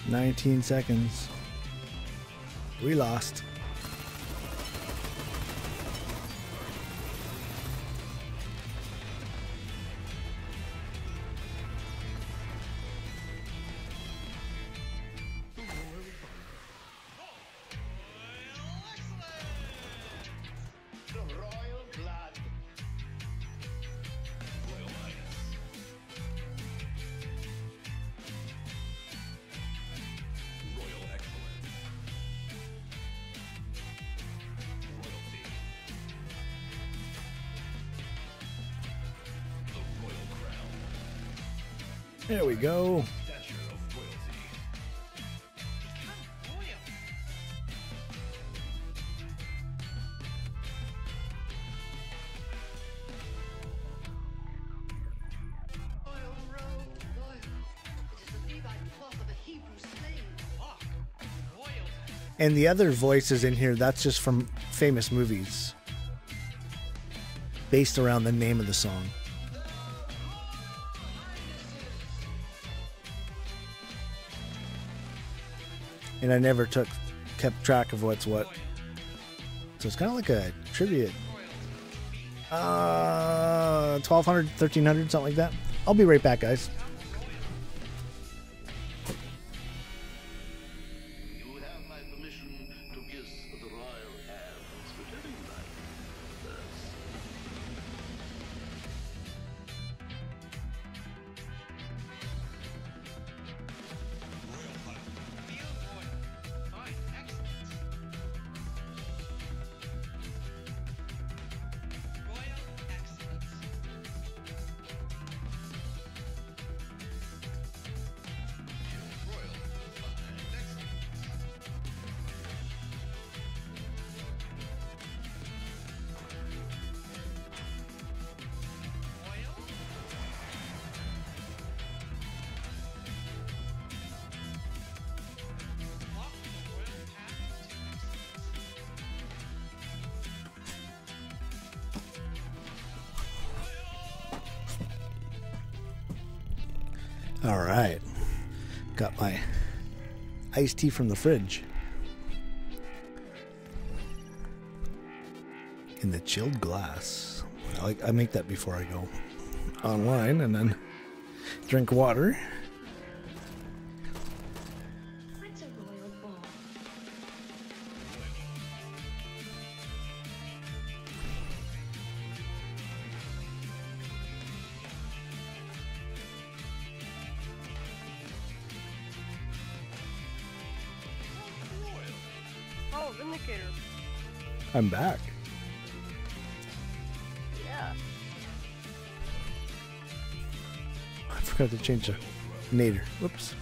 $19 seconds. We lost. There we go. Stature of royalty. Become royal. Loyal road, loyal. It is the Levite cloth of a Hebrew slave. Ah, royalty. And the other voices in here, that's just from famous movies based around the name of the song. And I never kept track of what's what. So it's kind of like a tribute. 1200, 1300, something like that. I'll be right back, guys. You have my permission to kiss the royal hands for telling like this. Feel royal. Fine, excellent. Royal excellence. Royal, fine, excellent. Royal. Walk the royal path to excellence. All right. Got my iced tea from the fridge. In the chilled glass. I make that before I go online and then drink water. What's a royal ball? Oh, VindaCator. I'm back. Yeah. I forgot to change the nadir. Whoops.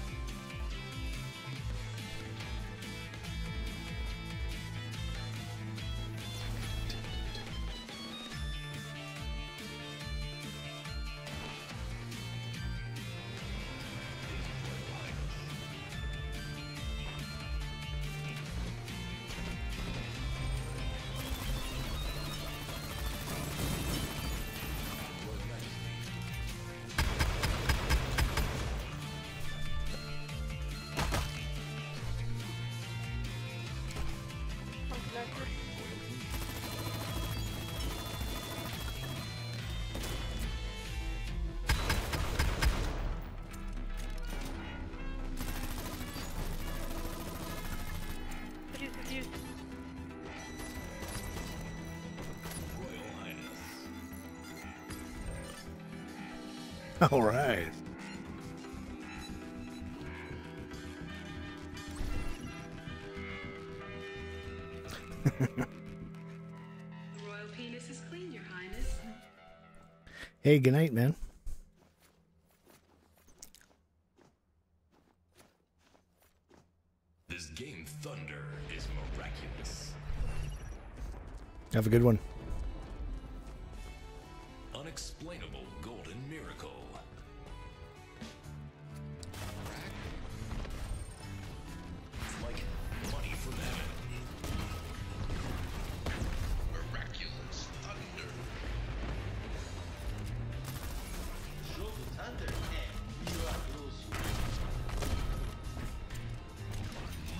Confused. Royal Highness. All right. The royal penis is clean, Your Highness. Hey, good night, man. This game Thunder is miraculous. Have a good one. Unexplainable golden miracle. It's like money from heaven. Miraculous thunder.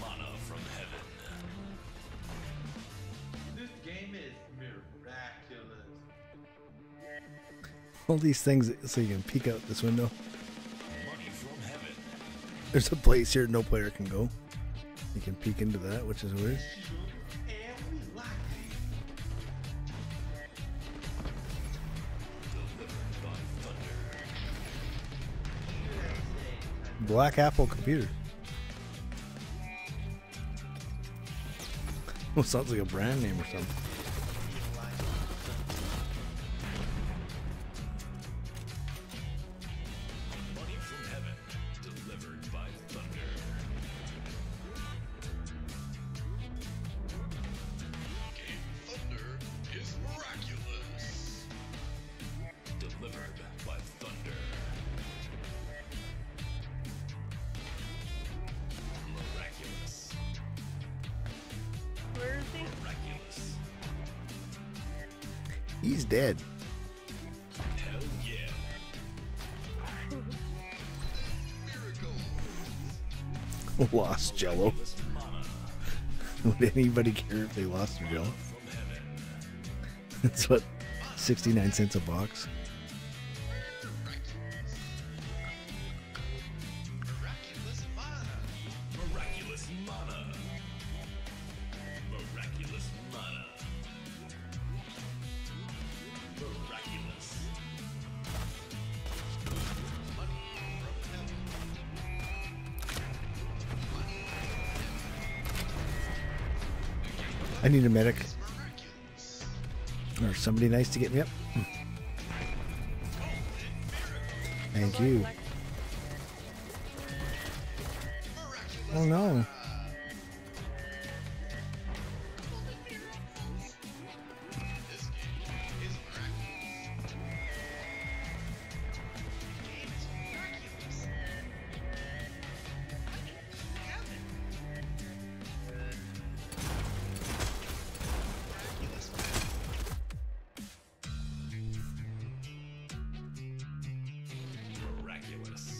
Mana from heaven. This game is miraculous. All these things so you can peek out this window. Money from heaven. There's a place here no player can go. You can peek into that, which is weird. And we like Delivered by thunder. Black Apple computer. Well, sounds like a brand name or something. Money from He's dead. Hell yeah. Lost Jello. Would anybody care if they lost their Jello? That's what, 69 cents a box. Miraculous mana. Miraculous mana. Miraculous. I need a medic. Or somebody nice to get me up. Thank you. Oh no. Miraculous.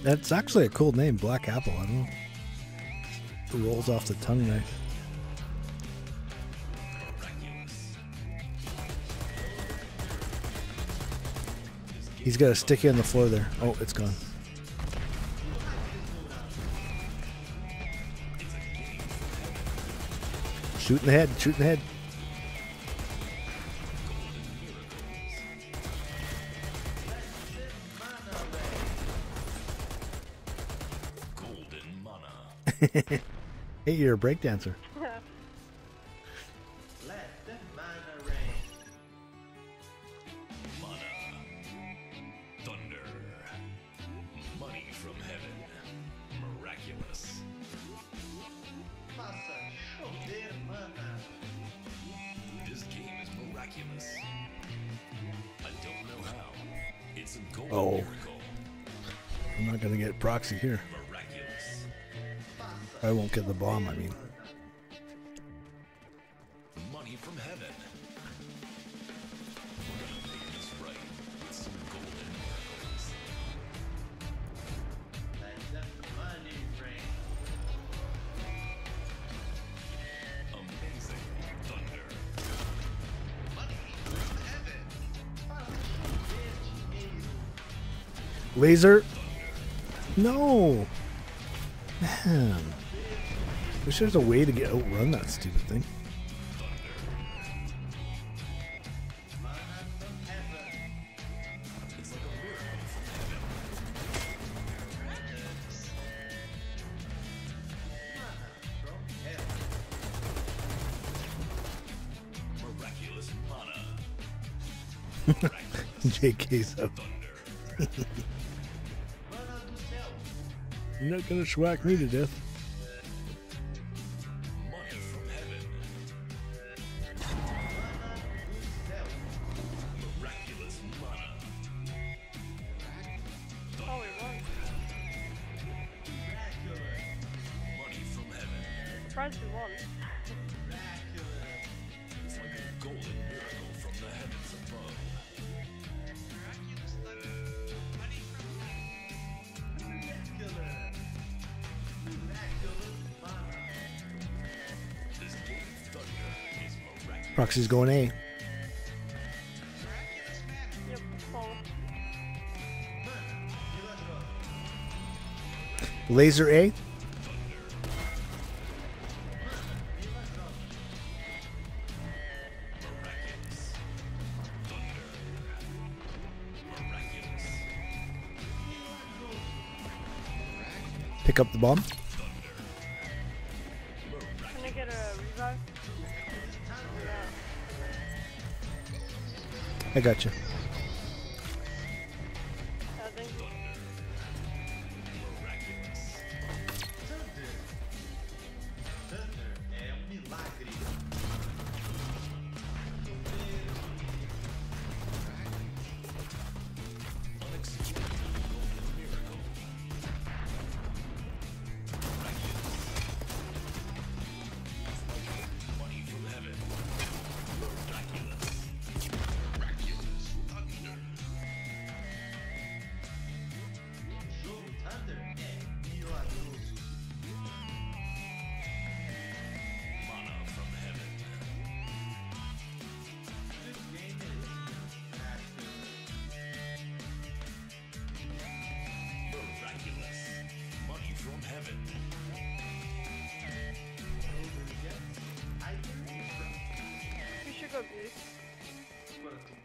That's actually a cool name, Black Apple. I don't know. It rolls off the tongue nice. He's got a sticky on the floor there. Oh, it's gone. Shoot in the head, shoot in the head. Golden mana. Hey, you're a breakdancer. Let the mana rain. Mana. Thunder. Money from heaven. Miraculous. Faça chover mana. This game is miraculous. I don't know how. It's a golden Oh. miracle. I'm not gonna get proxy here. Miraculous. I won't get the bomb, I mean. Money from heaven. We're gonna make this right with some golden miracles. Let the money rain. Amazing thunder. Laser. No. Man. Wish there's a way to get outrun that stupid thing. It's like a miracle from heaven. Miraculous mana. JK's up. You're not gonna schwack me to death. Money from heaven. Miraculous mana. Oh, we won. Money from heaven. Surprised we won. It's like a golden miracle from the heavens above. This game of thunder is miraculous. Proxy's going A. Yep, follow. Laser A. Miraculous. Thunder. Miraculous. Pick up the bomb. Can I get a revive? I got you. Thank you. Thunder é milagre.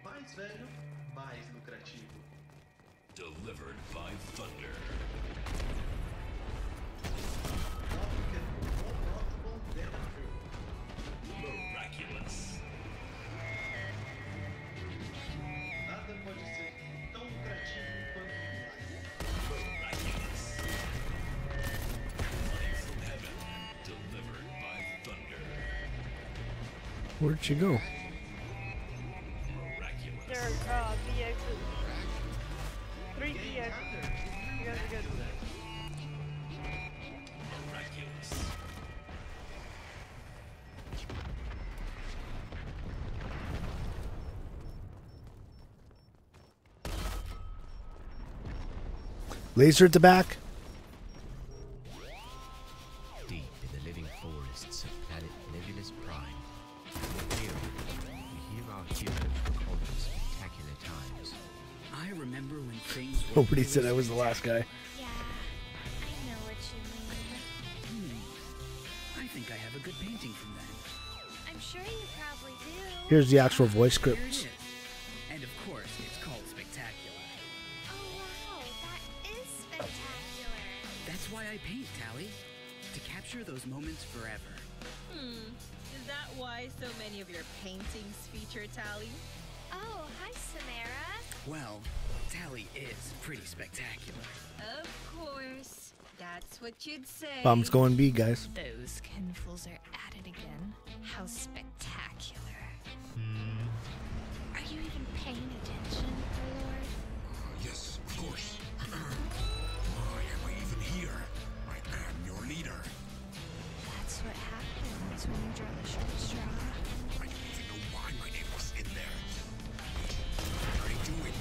mais velho, mais lucrativo. Delivered by Thunder. Algo que é more profitable than a crew. Miraculous. Nada pode ser tão lucrativo quanto um milagre. Miraculous. Money from heaven. Delivered by Thunder. Where'd she go? Miraculous. There are BXs. 3 BXs. You guys are good. Miraculous. Laser at the back. Deep in the living forests of planet Nebulous Prime, here we hear our heroes recall the spectacular times. I remember when things were Nobody said I was the last guy. Yeah, I know what you mean. I think I have a good painting from then. I'm sure you probably do. Here's the actual voice Here it scripts. is. And of course, it's called Spectacular. Oh wow, that is spectacular. That's why I paint, Tally. To capture those moments forever. Is that why so many of your paintings feature Tally? Oh, hi, Samara. Well, Tally is pretty spectacular. Of course. That's what you'd say. Bomb's going B, guys. Those kinfools are at it again. How spectacular. Are you even paying attention, Lord? Yes, of course. Why am I even here? I am your leader. That's what happens when you draw the short straw. I don't even know why my name was in there. What are you doing?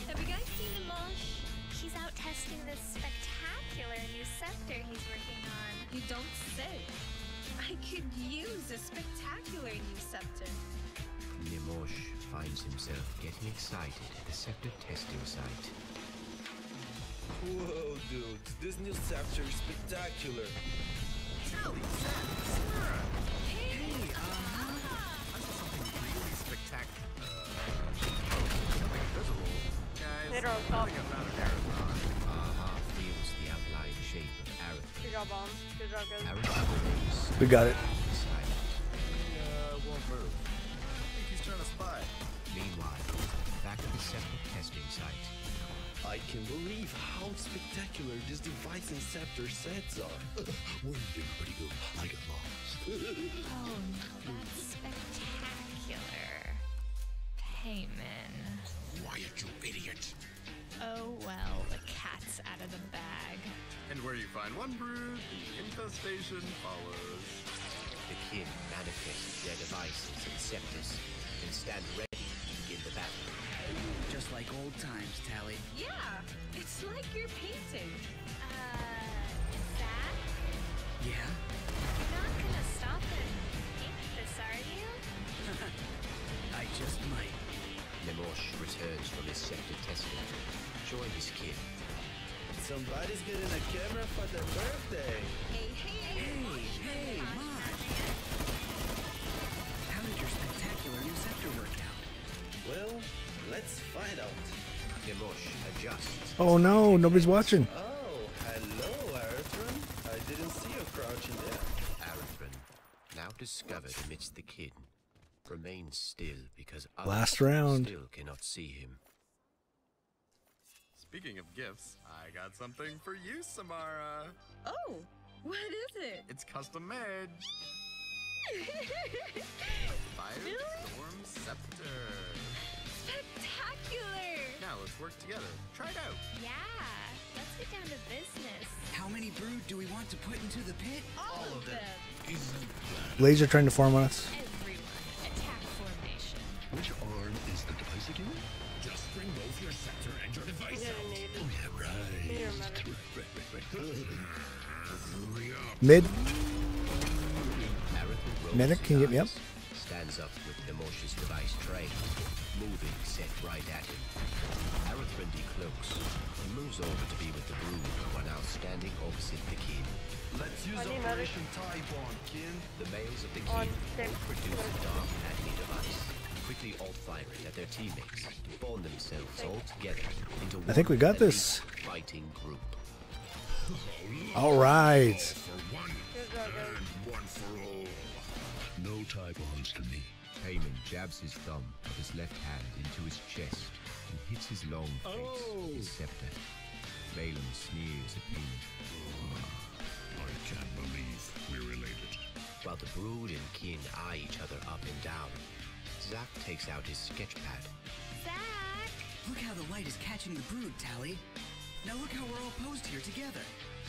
Have you guys seen the Mosh? He's out testing this spectacular new scepter he's working on. You don't say. I could use a spectacular new scepter. Nemosh finds himself getting excited at the scepter testing site. Whoa, dudes, this new scepter is spectacular. Tally, Hey, Really spectacular. Something visible. Guys, Later on top. I think I found an Arizon. Feels the outlined shape of Arathon. Good job, bombs. Good job, guys. Arathon We got it. silent. He won't move. I think he's trying to spy. Meanwhile, back at the scepter testing site. I can believe how spectacular this device and scepter sets are. Where did everybody go? I got lost. Oh no, that's spectacular. Payman. Quiet, you idiot. Oh well, the cat's out of the bag. And where you find one brood, the infestation follows. The kin manifest their devices and scepters and stand ready to begin the battle. just like old times, Tally. Yeah, it's like you're painting. Zach? Yeah? You're not gonna stop and paint this, are you? I just might. Nemosh returns from his scepter testing. Join his kin. Somebody's getting a camera for their birthday. Hey, Mom! How did your spectacular new scepter work out? Well, let's find out. Nemosh adjusts. Oh no, nobody's watching. Oh, hello, Arathron. I didn't see you crouching there. Arathron, now discovered amidst the kin, remains still because Last others round. still cannot see him. Speaking of gifts, I got something for you, Samara. Oh, what is it? It's custom made. Firestorm Scepter. Spectacular! Now let's work together. Try it out. Yeah, let's get down to business. How many brood do we want to put into the pit? All of them. Laser trying to form on us. Everyone, attack formation. Which arm is the device again? Just bring both your scepter and your device out. Oh, yeah, right. Hurry up. Mid. Arathron rolls Medic, his can you get me up? eyes, stands up with Nemosh's device trained, moving set right at him. Arathron decloaks and moves over to be with the brood, who are now standing opposite the kin. Let's use Operation Tie Bond, kin. The males of the On kin six. all produce a dark agony device, quick quickly alt-firing at their teammates to bond themselves all together into I think we got this. fighting group. All right. One for all. No tie bonds to me. Payman jabs his thumb of his left hand into his chest and hits his long face with his scepter. Balin sneers at Payman. I can't believe we're related. While the Brood and Kin eye each other up and down, Zack takes out his sketch pad. Zack! Look how the light is catching the Brood, Tally. Now look how we're all posed here together.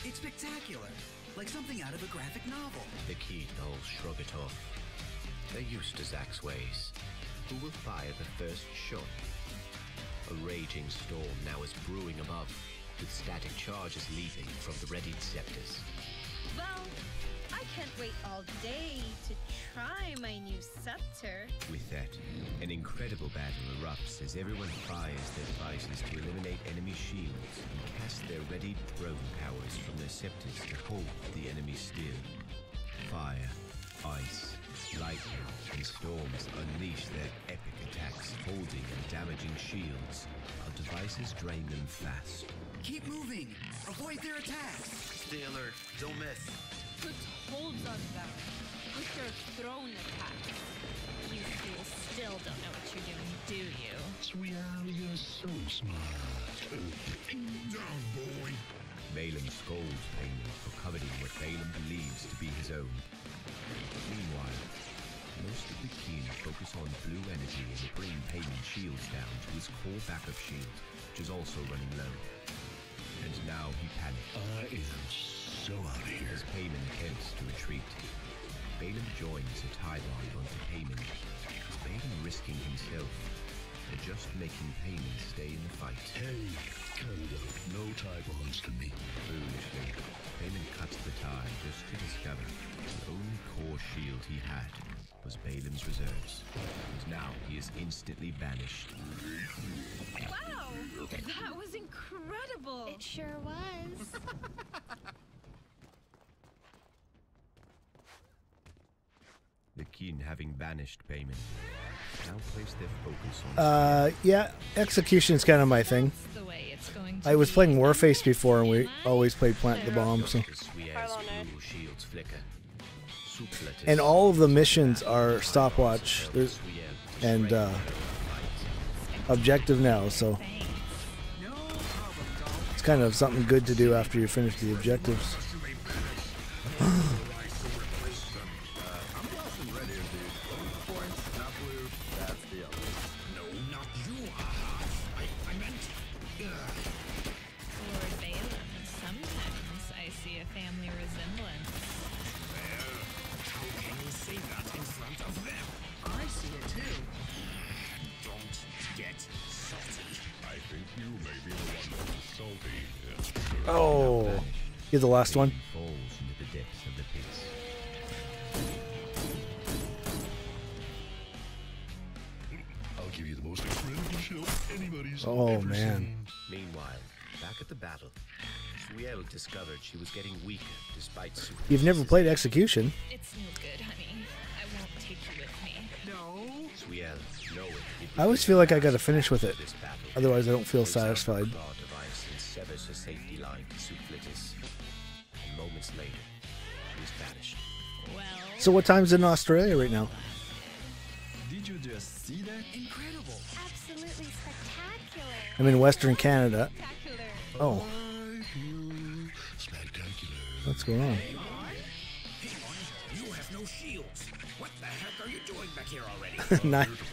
It's spectacular. Like something out of a graphic novel. The Kin all shrug it off. They're used to Zack's ways. Who will fire the first shot? A raging storm now is brewing above, with static charges leaping from the readied scepters. Well, I can't wait all day to try my new scepter. With that, an incredible battle erupts as everyone fires their devices to eliminate enemy shields and cast their readied throne powers from their scepters to hold the enemy still. Fire, ice, lightning, and storms unleash their epic attacks, holding and damaging shields. Our devices drain them fast. Keep moving! Avoid their attacks! Stay alert. Don't miss. Put holds on them. With your throne attacks. You fools still don't know what you're doing, do you? Sweetheart, you're so smart. Down, boy. Balin scolds Payman for coveting what Balin believes to be his own. Meanwhile, most of the Kin focus on blue energy and bring Payman's shields down to his core backup shield, which is also running low. And now he panics. I am so out of here. As Payman attempts to retreat, Balin joins a tie bond onto Payman. Balin risking himself, or just making Payman stay in the fight. Hey, Canada, no tie bonds to me. Foolishly, Payman cuts the tie just to discover the only core shield he had was Balin's reserves. And now he is instantly banished. Wow! That was incredible! It sure was. The Kin, having banished Payman, now place their focus on... Yeah, execution's kind of my thing. I was playing Warface before, and we always played Plant the Bomb, so... And all of the missions are stopwatch and objective now, so... It's kind of something good to do after you finish the objectives. Oh, you're the last one. I'll give you the most incredible show anybody's Oh ever man. seen. Meanwhile, back at the battle, Suelle discovered she was getting weaker despite super. You've never played Execution. It's no good, honey. I won't take you with me. No. Suelle, knowing it I always feel like I gotta finish with it. Otherwise I don't feel satisfied. device and severs her safety line to Suplitis. And moments later, she is banished. So what time's it in Australia right now? Did you just see that? Incredible. Absolutely spectacular. I'm in Western Canada. Oh. What's going on? You have no shields. What the heck are you doing back here already?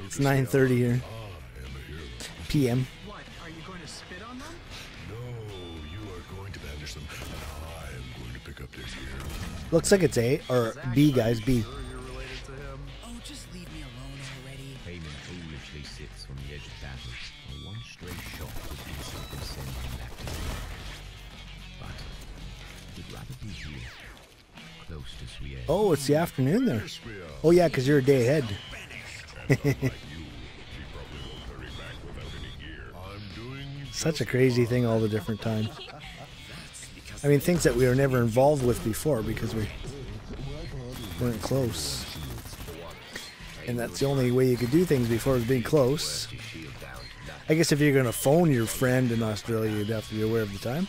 It's 9:30 here. PM. What? Are you going to spit on them? No, you are going to banish them, and I am going to pick up their gear. Looks like it's A or B, guys. B. Oh, just leave me alone already. Payman foolishly sits on the edge of battle, and one stray shot would instantly send him back to the But he'd rather be here, close to Suelle. Oh, it's the afternoon there. Oh yeah, because you're a day ahead. Such a crazy thing all the different times. I mean, things that we were never involved with before because we weren't close. and that's the only way you could do things before it was being close. I guess if you're going to phone your friend in Australia, you'd have to be aware of the time.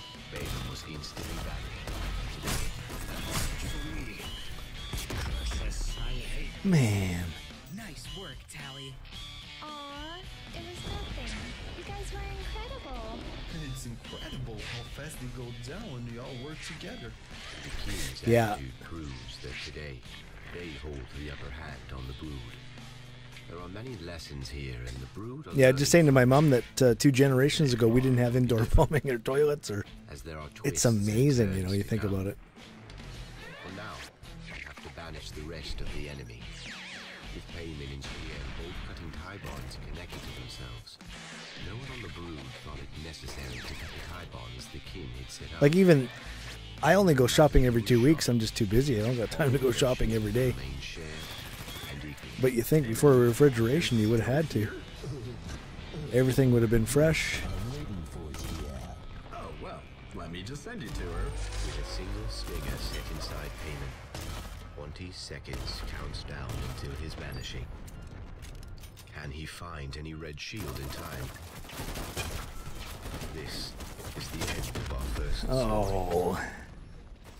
Man. Nice work, Tally. Aw, it was nothing. You guys were incredible. And it's incredible how fast they go down when they all work together. The king's Yeah. attitude proves that today they hold the upper hand on the brood. There are many lessons here, and the brood are Yeah, just saying to my mom that 2 generations ago we didn't have indoor plumbing or toilets, or as there are it's twists and amazing, you know, turns you to think come. about it. For now, we have to banish the rest of the enemy. With Payman and Cheyenne both cutting tie bonds connected to themselves, no one on the brood thought it necessary to cut the tie bonds the king had set up. Like even, I only go shopping every 2 weeks. I'm just too busy. I don't got time to go shopping every day. But you think before refrigeration you would have had to. Everything would have been fresh. Oh, well, let me just send you to her. With a single stinger set inside Payman, 20 seconds counts down until his vanishing. Can he find any red shield in time? This is the end of our first Oh. story.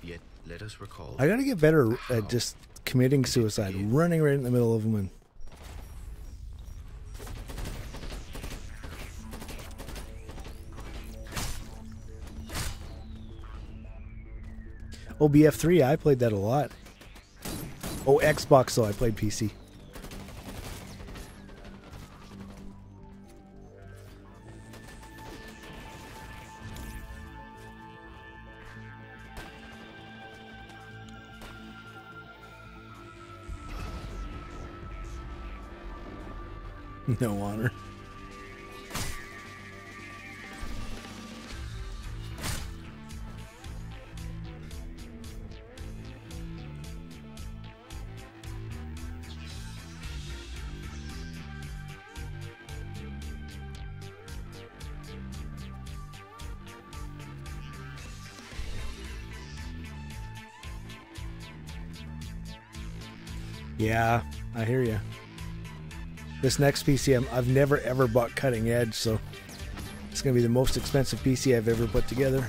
Yet, let us recall... I gotta get better at just committing suicide, running right in the middle of them. And oh, BF3, I played that a lot. Oh, Xbox, though, I played PC. No honor. Yeah, I hear you. This next PC, I've never ever bought cutting edge, so it's going to be the most expensive PC I've ever put together.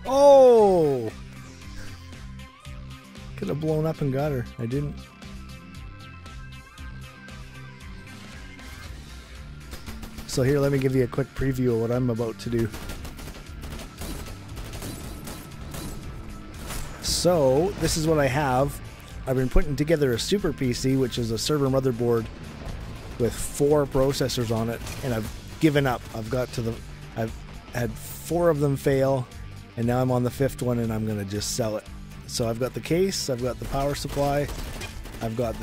Oh! Could have blown up and got her. I didn't. So here, let me give you a quick preview of what I'm about to do. So, this is what I have. I've been putting together a super PC, which is a server motherboard with 4 processors on it, and I've given up. I've had 4 of them fail, and now I'm on the 5th one, and I'm gonna just sell it. So I've got the case, I've got the power supply, I've got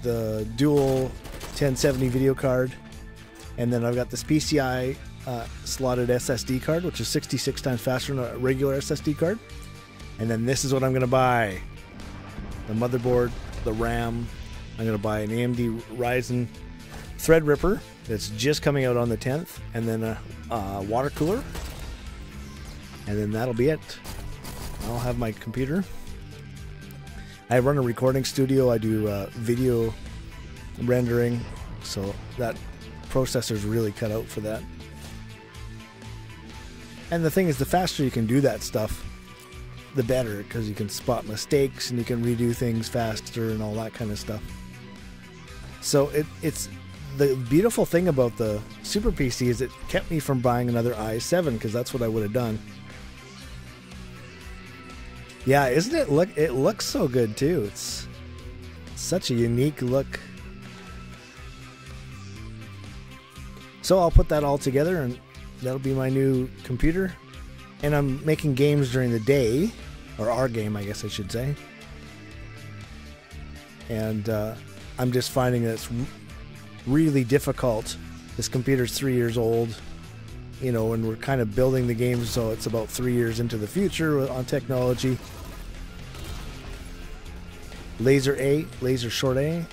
the dual 1070 video card, and then I've got this PCI slotted SSD card, which is 66 times faster than a regular SSD card. And then this is what I'm gonna buy: the motherboard, the RAM. I'm gonna buy an AMD Ryzen Threadripper that's just coming out on the 10th, and then a water cooler, and then that'll be it. I'll have my computer. I run a recording studio. I do video rendering, so that processor's really cut out for that. And the thing is, the faster you can do that stuff, the better, because you can spot mistakes and you can redo things faster and all that kind of stuff. So it's the beautiful thing about the Super PC is it kept me from buying another i7, because that's what I would have done. Yeah, isn't it? Look, it looks so good too. It's such a unique look. So I'll put that all together, and that'll be my new computer. And I'm making games during the day, or our game, I guess I should say. And I'm just finding that it's really difficult This computer's 3 years old, you know, and we're kind of building the game, so it's about 3 years into the future on technology. Laser A, laser short A.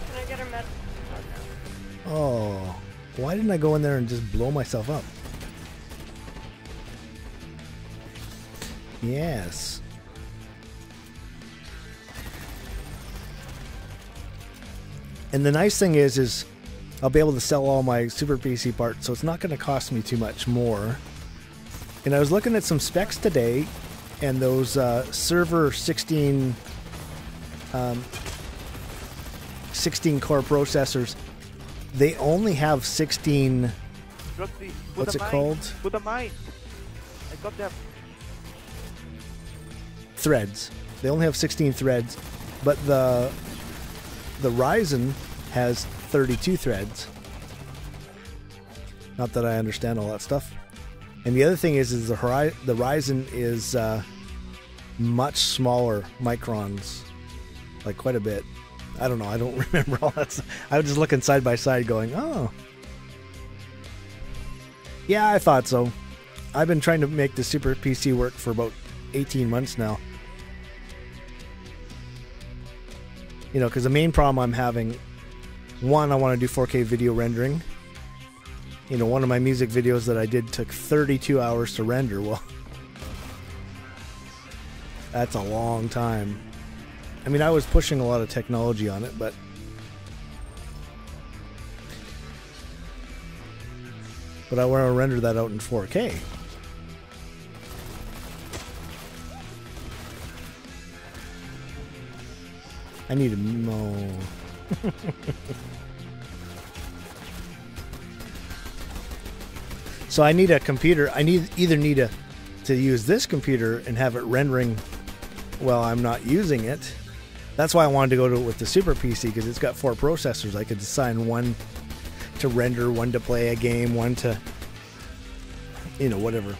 Can I get her med? Oh, why didn't I go in there and just blow myself up? Yes. And the nice thing is I'll be able to sell all my Super PC parts, so it's not going to cost me too much more. And I was looking at some specs today, and those server 16 core processors, they only have 16. What's it called? With a mine. I got them. Threads. They only have 16 threads, but the Ryzen has 32 threads. Not that I understand all that stuff. And the other thing is the Ryzen is much smaller microns, like quite a bit. I don't know. I don't remember all that stuff. I was just looking side by side going, oh. Yeah, I thought so. I've been trying to make the Super PC work for about 18 months now. You know, because the main problem I'm having, one, I want to do 4K video rendering. You know, one of my music videos that I did took 32 hours to render. Well, that's a long time. I mean, I was pushing a lot of technology on it, but I want to render that out in 4K. I need to mow. So I need a computer. I either need to use this computer and have it rendering while I'm not using it. That's why I wanted to go with the Super PC, because it's got 4 processors. I could assign one to render, one to play a game, one to, you know, whatever.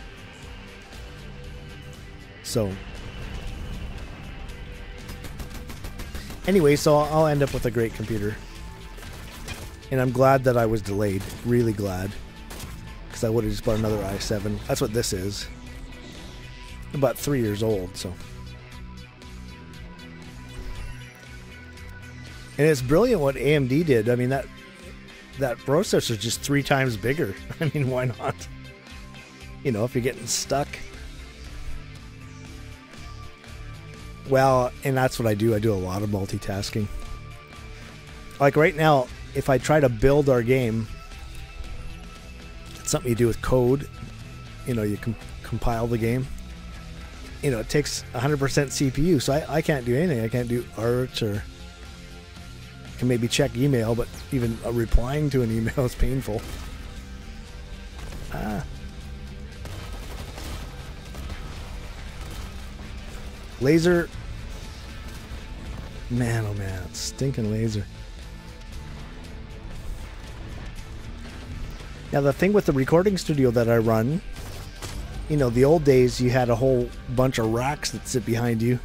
So anyway, so I'll end up with a great computer. And I'm glad that I was delayed. Really glad. Because I would have just bought another i7. That's what this is. About 3 years old, so. And it's brilliant what AMD did. I mean, that processor is just 3 times bigger. I mean, why not? You know, if you're getting stuck. Well, and that's what I do. I do a lot of multitasking. Like right now, if I try to build our game, it's something you do with code. You know, you compile the game. You know, it takes 100% CPU, so I can't do anything. I can't do art, or can maybe check email, but even replying to an email is painful. Laser. Man, oh man, stinking laser. Now the thing with the recording studio that I run, you know, the old days you had a whole bunch of racks that sit behind you.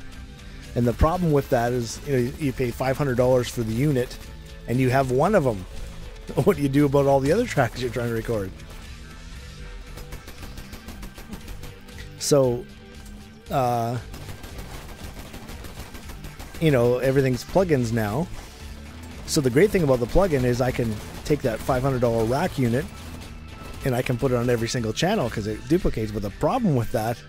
And the problem with that is, you know, you pay $500 for the unit and you have one of them. What do you do about all the other tracks you're trying to record? So, you know, everything's plugins now. So the great thing about the plugin is I can take that $500 rack unit and I can put it on every single channel because it duplicates. But the problem with that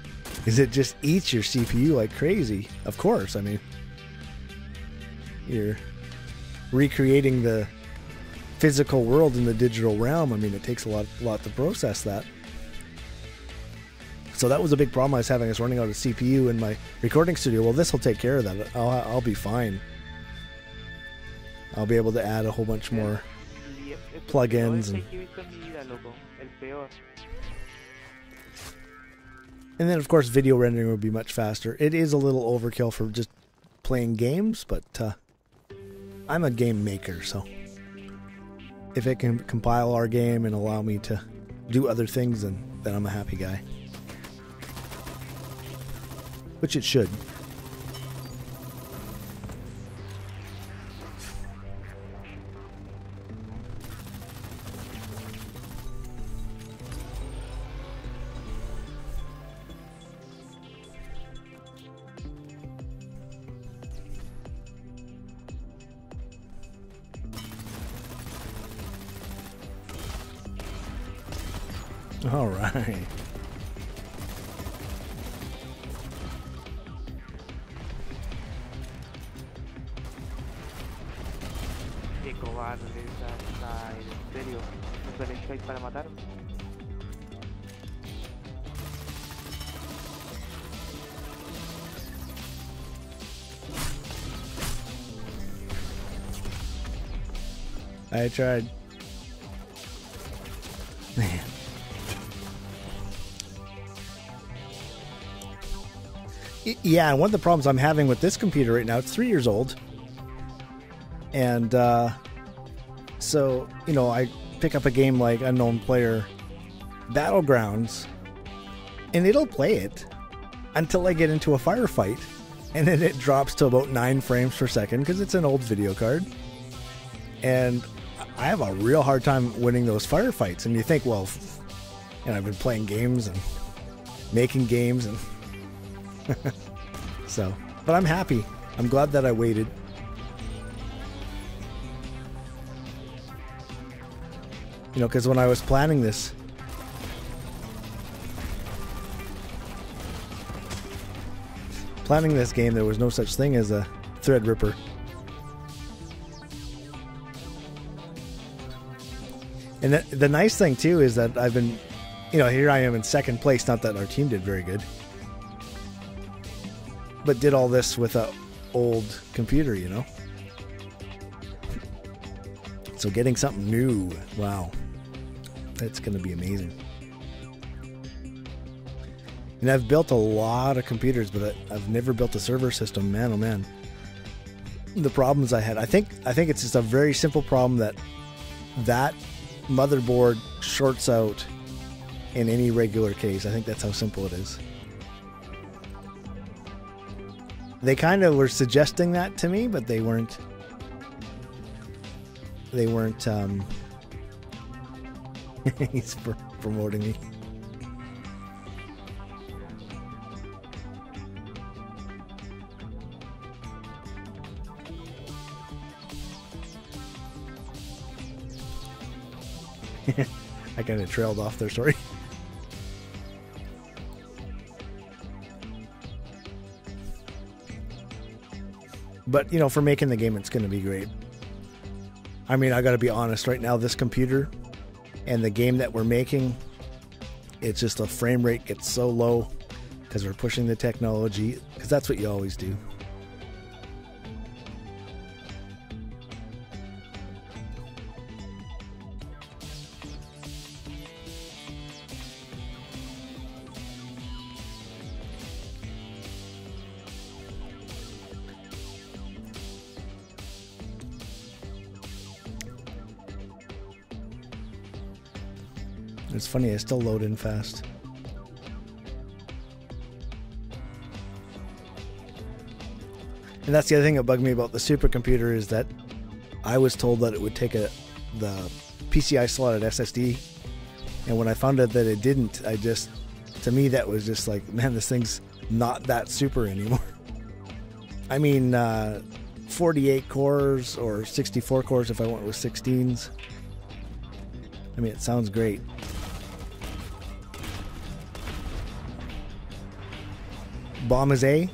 is it just eats your CPU like crazy. Of course, I mean, you're recreating the physical world in the digital realm. I mean, it takes a lot to process that. So that was a big problem I was having. I was running out of CPU in my recording studio. Well, this will take care of that. I'll be fine. I'll be able to add a whole bunch more plugins and then of course video rendering would be much faster. It is a little overkill for just playing games, but I'm a game maker, so if it can compile our game and allow me to do other things, then I'm a happy guy. Which it should. All right. Qué cobarde esa, en serio. ¿No suele estar para matar? I tried. Man. Yeah, and one of the problems I'm having with this computer right now, it's 3 years old. And so, you know, I pick up a game like Unknown Player Battlegrounds, and it'll play it until I get into a firefight. And then it drops to about 9 frames per second because it's an old video card. And I have a real hard time winning those firefights. And you think, well, you know, I've been playing games and making games and so, but I'm happy. I'm glad that I waited. You know, because when I was planning this, game, there was no such thing as a Threadripper. And the nice thing too is that I've been, you know, here I am in second place. Not that our team did very good, but did all this with a old computer, you know. So getting something new, wow, that's going to be amazing. And I've built a lot of computers, but I've never built a server system. Man, oh man, the problems I had. I think it's just a very simple problem that motherboard shorts out in any regular case. I think that's how simple it is. They kind of were suggesting that to me, but they weren't. He's promoting me. I kind of trailed off their story. But, you know, for making the game, it's going to be great. I mean, I got to be honest right now, this computer and the game that we're making, it's just the frame rate gets so low because we're pushing the technology, because that's what you always do. It's funny, I still load in fast. And that's the other thing that bugged me about the supercomputer, is that I was told that it would take the PCI slotted SSD, and when I found out that it didn't, to me that was just like, man, this thing's not that super anymore. I mean, 48 cores or 64 cores if I went with 16s. I mean, it sounds great. Bomb is A.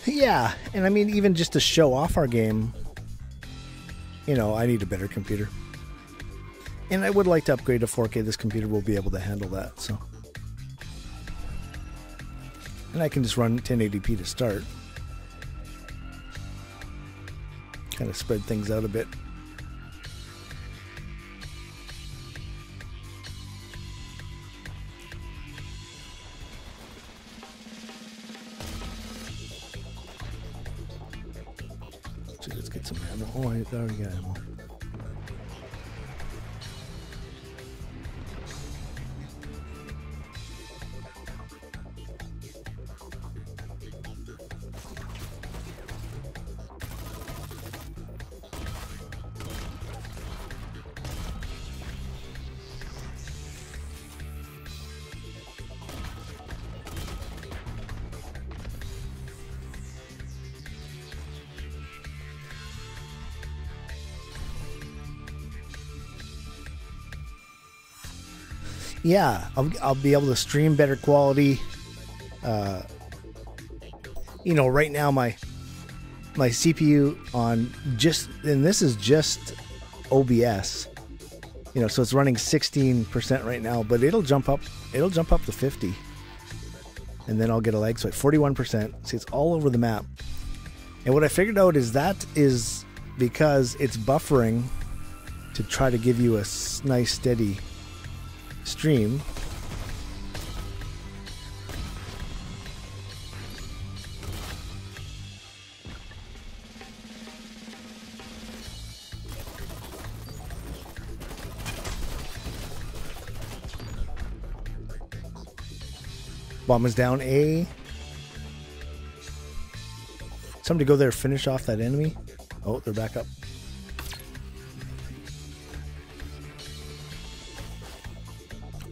Yeah, and I mean, even just to show off our game, you know, I need a better computer. And I would like to upgrade to 4K. This computer will be able to handle that, so. And I can just run 1080p to start. Kind of spread things out a bit. So let's get some ammo. Oh, I already got ammo. Yeah, I'll be able to stream better quality. You know, right now my CPU on and this is just OBS. You know, so it's running 16% right now, but it'll jump up to 50. And then I'll get a lag spike, 41%. See, it's all over the map. And what I figured out is that is because it's buffering to try to give you a nice steady stream. Bomb is down A. Somebody go there, finish off that enemy. Oh, they're back up.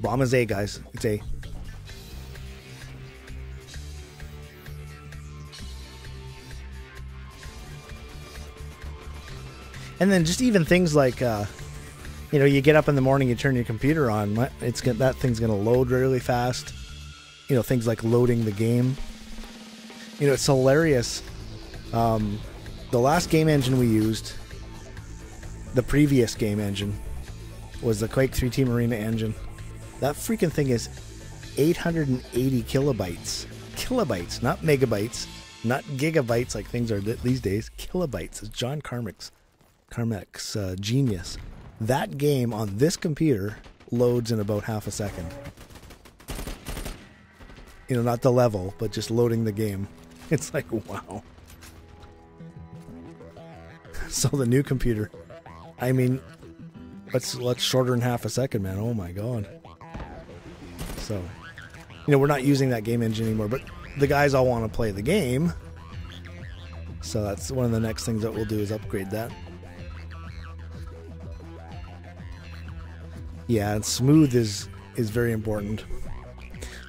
Bomb is A, guys. It's A. And then just even things like, you know, you get up in the morning, you turn your computer on, that thing's going to load really fast. You know, things like loading the game. You know, it's hilarious. The last game engine we used, the previous game engine, was the Quake 3 Team Arena engine. That freaking thing is 880 kilobytes. Kilobytes, not megabytes, not gigabytes like things are these days. Kilobytes. It's John Carmack's genius. That game on this computer loads in about half a second. You know, not the level, but just loading the game. It's like, wow. So the new computer, I mean, let's shorter than half a second, man. Oh my god. So, you know, we're not using that game engine anymore, but the guys all want to play the game. So that's one of the next things that we'll do is upgrade that. Yeah, and smooth is very important.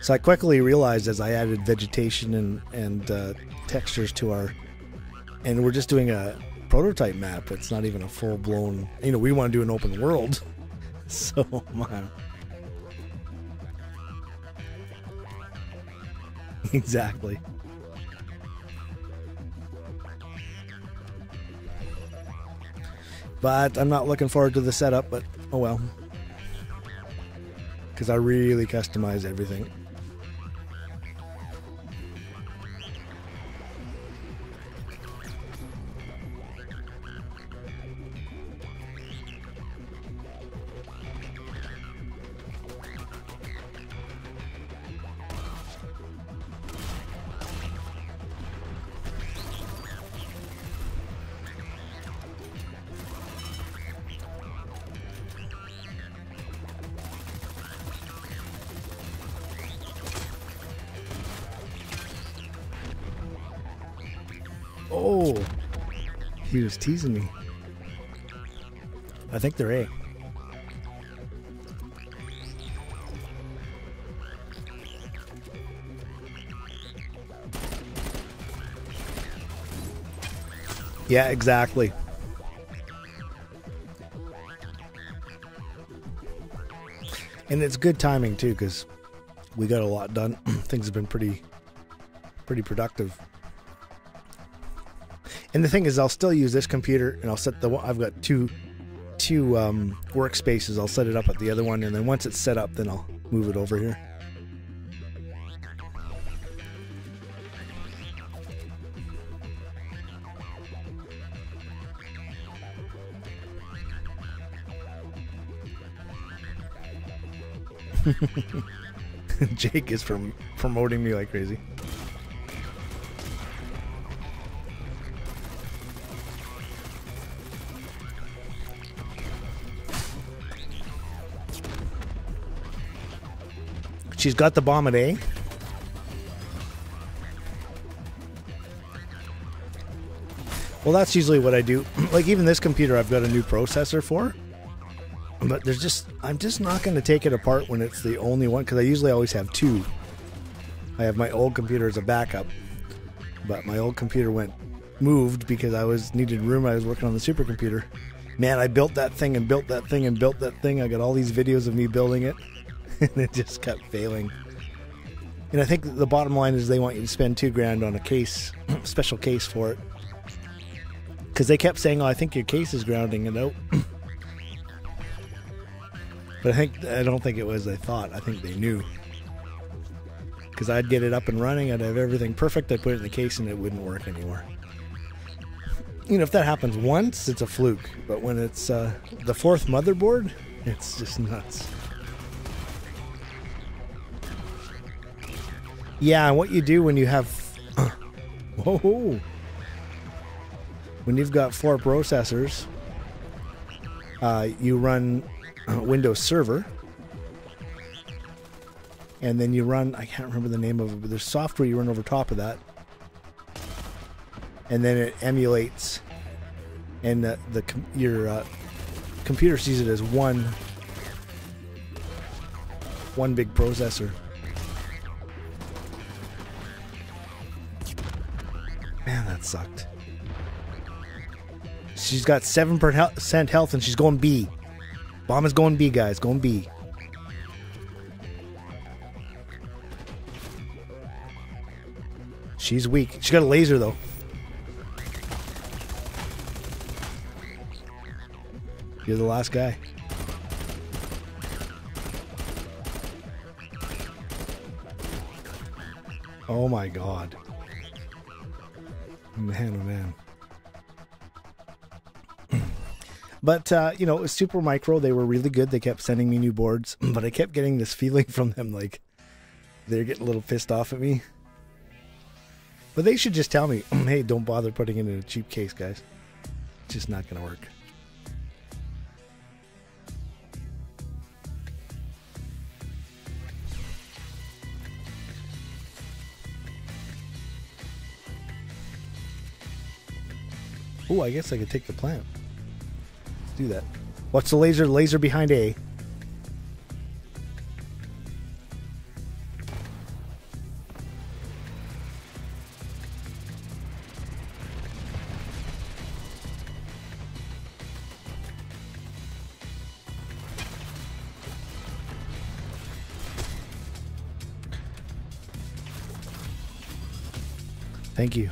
So I quickly realized as I added vegetation and textures to our, and we're just doing a prototype map. It's not even a full-blown, you know, we want to do an open world. So, man. Exactly. But I'm not looking forward to the setup, but oh well. Because I really customize everything. Oh, he was teasing me. I think they're A. Yeah, exactly. And it's good timing too, because we got a lot done. Things have been pretty productive. And the thing is, I'll still use this computer, and I'll set the. I've got two workspaces. I'll set it up at the other one, and then once it's set up, then I'll move it over here. Jake is promoting me like crazy. She's got the bomb at A. Well, that's usually what I do. Like even this computer, I've got a new processor for. But I'm just not going to take it apart when it's the only one, because I usually always have two. I have my old computer as a backup, but my old computer moved because I needed room. I was working on the supercomputer. Man, I built that thing and built that thing and built that thing. I got all these videos of me building it, and it just kept failing. And I think the bottom line is they want you to spend $2,000 on a case, special case for it, because they kept saying, "Oh, I think your case is grounding it out." But I don't think it was they thought. I think they knew. Because I'd get it up and running, I'd have everything perfect, I'd put it in the case and it wouldn't work anymore. You know, if that happens once, it's a fluke. But when it's the fourth motherboard, it's just nuts. Yeah, and what you do when you have... whoa! When you've got 4 processors, you run... Windows Server, and then you run, I can't remember the name of it, but there's software you run over top of that, and then it emulates, and your computer sees it as one big processor. Man, that sucked. She's got 7% health and she's going B. Bomb is going B, guys. Going B. She's weak. She's got a laser, though. You're the last guy. Oh, my God. Man, oh, man. But, you know, it was Super Micro. They were really good. They kept sending me new boards. But I kept getting this feeling from them like they're getting a little pissed off at me. But they should just tell me, hey, don't bother putting it in a cheap case, guys. It's just not going to work. Oh, I guess I could take the plant. Do that. What's the laser? Laser behind A. Thank you.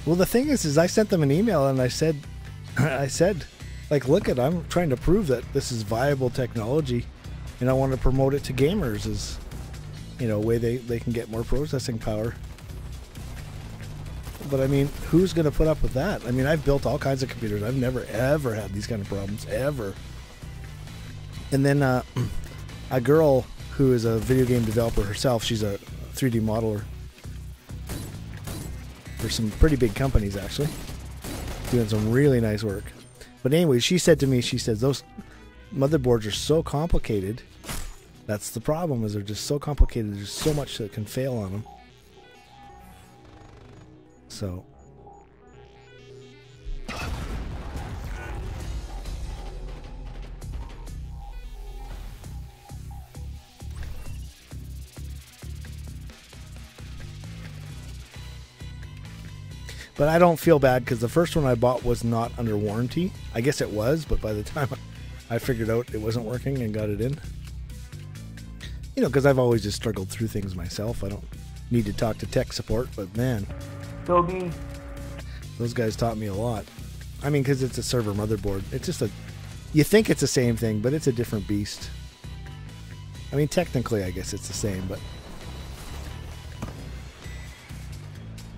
Well, the thing is I sent them an email and I said, like, look at, I'm trying to prove that this is viable technology, and I want to promote it to gamers as, you know, a way they can get more processing power. But I mean, who's going to put up with that? I mean, I've built all kinds of computers. I've never ever had these kind of problems ever. And then a girl who is a video game developer herself, she's a 3D modeler for some pretty big companies, actually, doing some really nice work. But anyway, she said to me, she says, those motherboards are so complicated. That's the problem, is they're just so complicated. There's so much that can fail on them. So But I don't feel bad because the first one I bought was not under warranty. I guess it was, but by the time I figured out it wasn't working and got it in. You know, because I've always just struggled through things myself. I don't need to talk to tech support, but man. Doggy. Those guys taught me a lot. I mean, because it's a server motherboard. It's just a... You think it's the same thing, but it's a different beast. I mean, technically, I guess it's the same, but...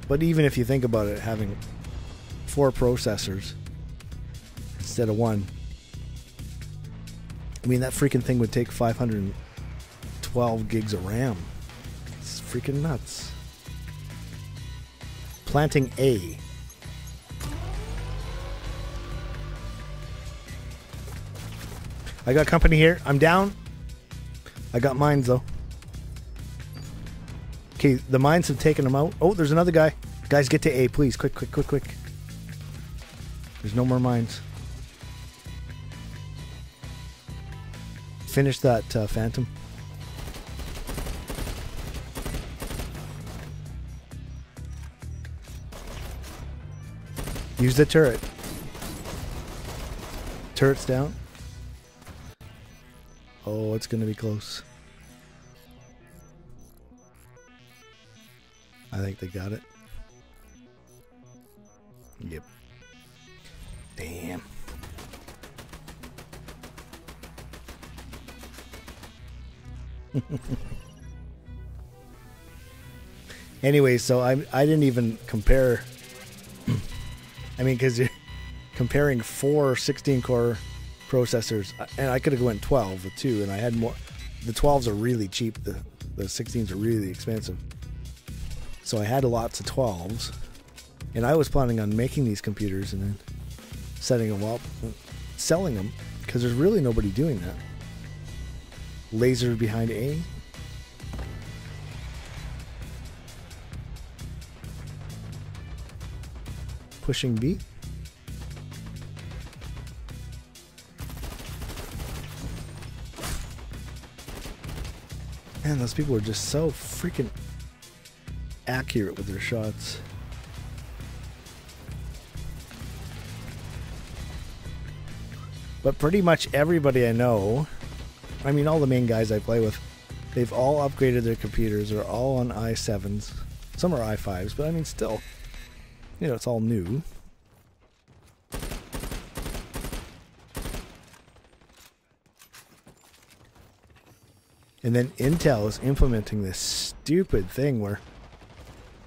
But even if you think about it, having 4 processors instead of 1, I mean, that freaking thing would take 512 gigs of RAM. It's freaking nuts. Planting A. I got company here. I'm down. I got mines, though. Okay, the mines have taken them out. Oh, there's another guy. Guys, get to A, please. Quick, quick, quick, quick. There's no more mines. Finish that Phantom. Use the turret. Turret's down. Oh, it's going to be close. I think they got it. Yep. Damn. Anyway, so I didn't even compare. I mean, because you're comparing 4 16-core processors, and I could have went 12 with 2, and I had more. The 12s are really cheap. The 16s are really expensive. So I had lots of 12s, and I was planning on making these computers and then setting them up, selling them, because there's really nobody doing that. Laser behind A. Pushing B. Man, those people are just so freaking accurate with their shots. But pretty much everybody I know, I mean all the main guys I play with, they've all upgraded their computers. They're all on i7s. Some are i5s, but I mean still, you know, it's all new. And then Intel is implementing this stupid thing where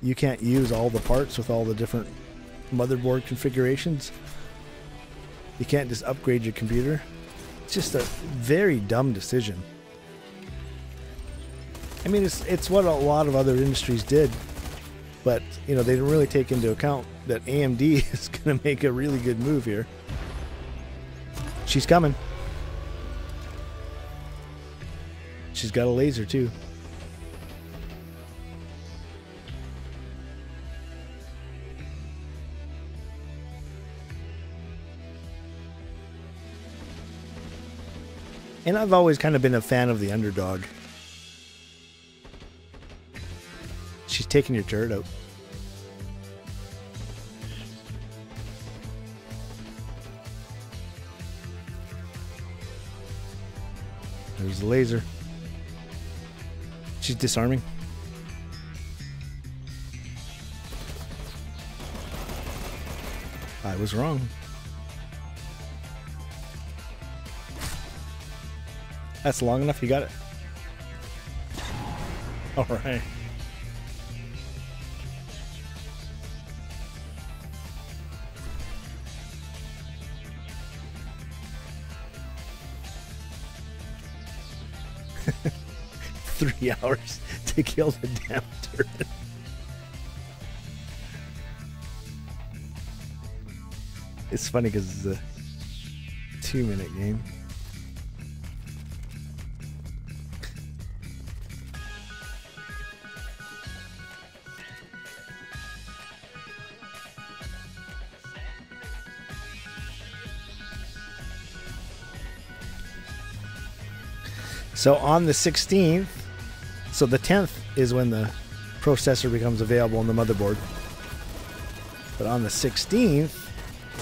you can't use all the parts with all the different motherboard configurations. You can't just upgrade your computer. It's just a very dumb decision. I mean, it's what a lot of other industries did, but you know, they didn't really take into account that AMD is going to make a really good move here. She's coming. She's got a laser too. And I've always kind of been a fan of the underdog. She's taking your turret out. There's the laser. She's disarming. I was wrong. That's long enough, you got it. All right. Three hours to kill the damn turret. It's funny because it's a 2-minute game. So on the 16th, so the 10th is when the processor becomes available on the motherboard. But on the 16th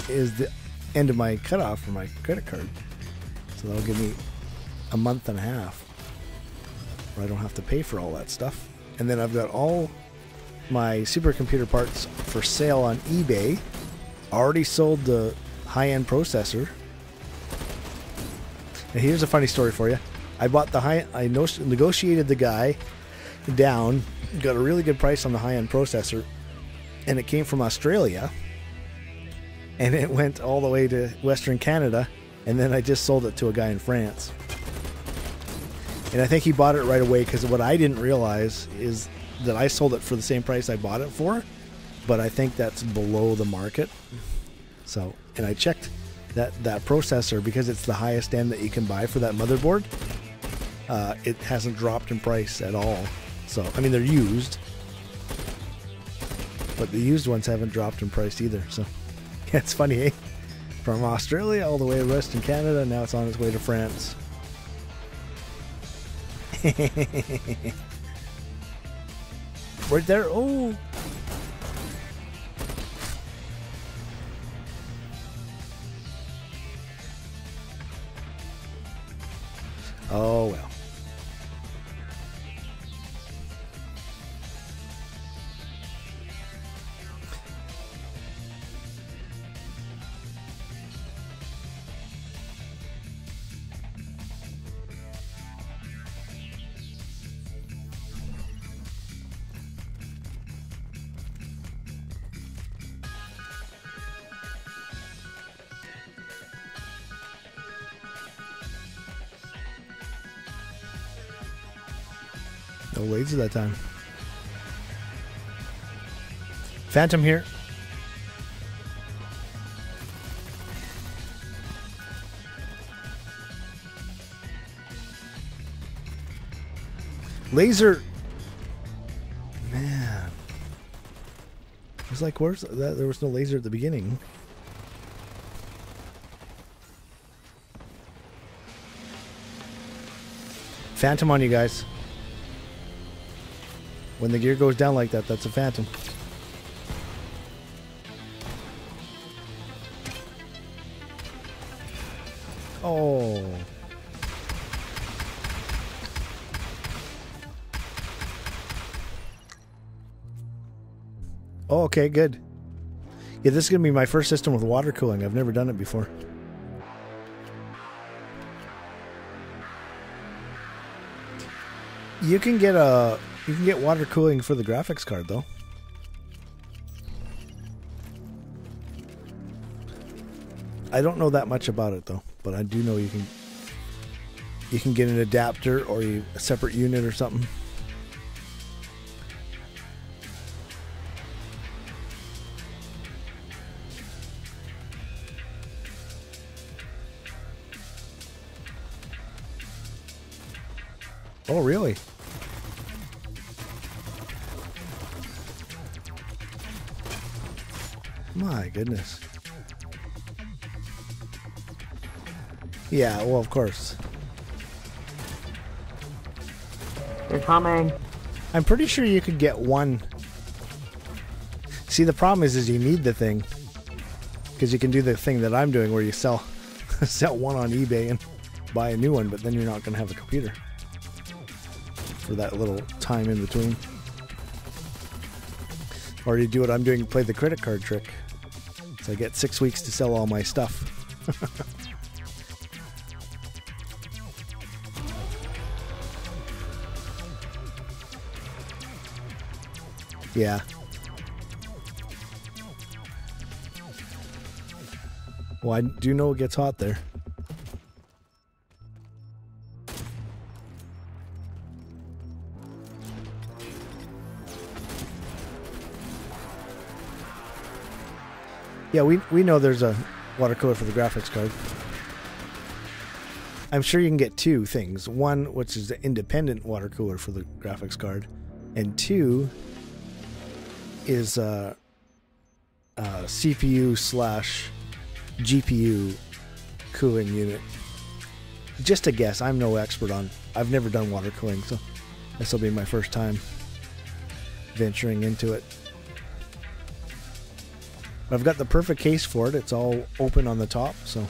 is the end of my cutoff for my credit card. So that'll give me a month and a half where I don't have to pay for all that stuff. And then I've got all my supercomputer parts for sale on eBay. Already sold the high-end processor. And here's a funny story for you. I bought the I negotiated the guy down, got a really good price on the high-end processor, and it came from Australia, and it went all the way to Western Canada, and then I just sold it to a guy in France. And I think he bought it right away, because what I didn't realize is that I sold it for the same price I bought it for, but I think that's below the market. So, and I checked that processor, because it's the highest end that you can buy for that motherboard. It hasn't dropped in price at all. So, I mean, they're used, but the used ones haven't dropped in price either. So, yeah, it's funny, eh? From Australia all the way to Western Canada, now it's on its way to France. Right there. Oh. Oh well. No laser that time. Phantom here. Laser. Man. It was like, where's that? There was no laser at the beginning. Phantom on you guys. When the gear goes down like that, that's a phantom. Oh. Oh, okay, good. Yeah, this is going to be my first system with water cooling. I've never done it before. You can get water cooling for the graphics card though. I don't know that much about it though, but I do know you can get an adapter or a separate unit or something. Oh, really? My goodness. Yeah, well, of course. They're coming. I'm pretty sure you could get one. See, the problem is you need the thing. Because you can do the thing that I'm doing where you sell one on eBay and buy a new one, but then you're not going to have a computer for that little time in between. Or you do what I'm doing, play the credit card trick. So I get 6 weeks to sell all my stuff. Yeah. Well, I do know it gets hot there. Yeah, we know there's a water cooler for the graphics card. I'm sure you can get two things. One, which is the independent water cooler for the graphics card. And two is CPU / GPU cooling unit. Just a guess. I'm no expert on. I've never done water cooling, so this will be my first time venturing into it. I've got the perfect case for it. It's all open on the top, so.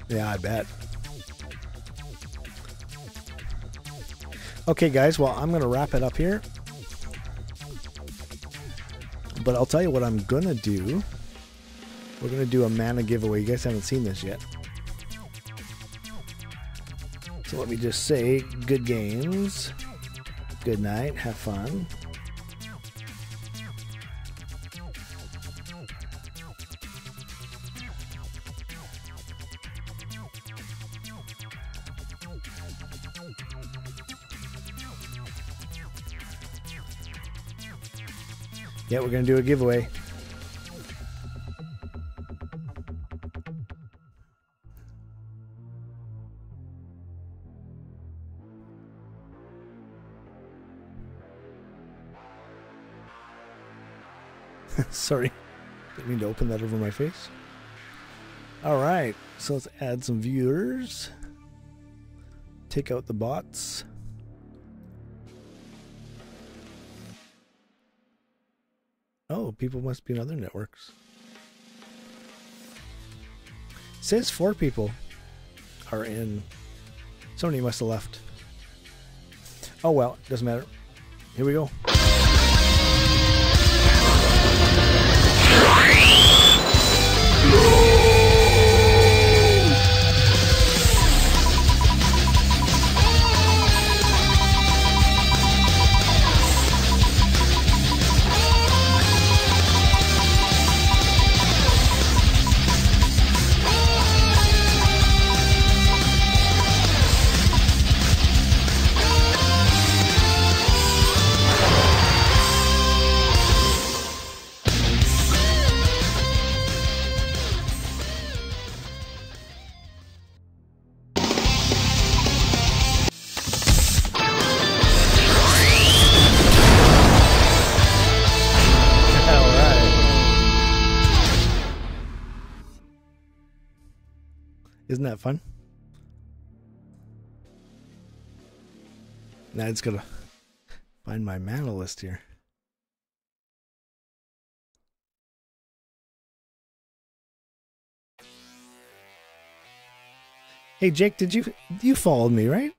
Yeah, I bet. Okay, guys, well, I'm going to wrap it up here. But I'll tell you what I'm going to do. We're going to do a mana giveaway. You guys haven't seen this yet. So let me just say, good games. Good night. Have fun. Yeah, we're going to do a giveaway. Sorry, didn't mean to open that over my face. All right, so let's add some viewers. Take out the bots. Oh, people must be in other networks. Says 4 people are in. Somebody must have left. Oh well, doesn't matter. Here we go. Isn't that fun? Now it's gonna find my mana list here. Hey Jake, did you followed me, right?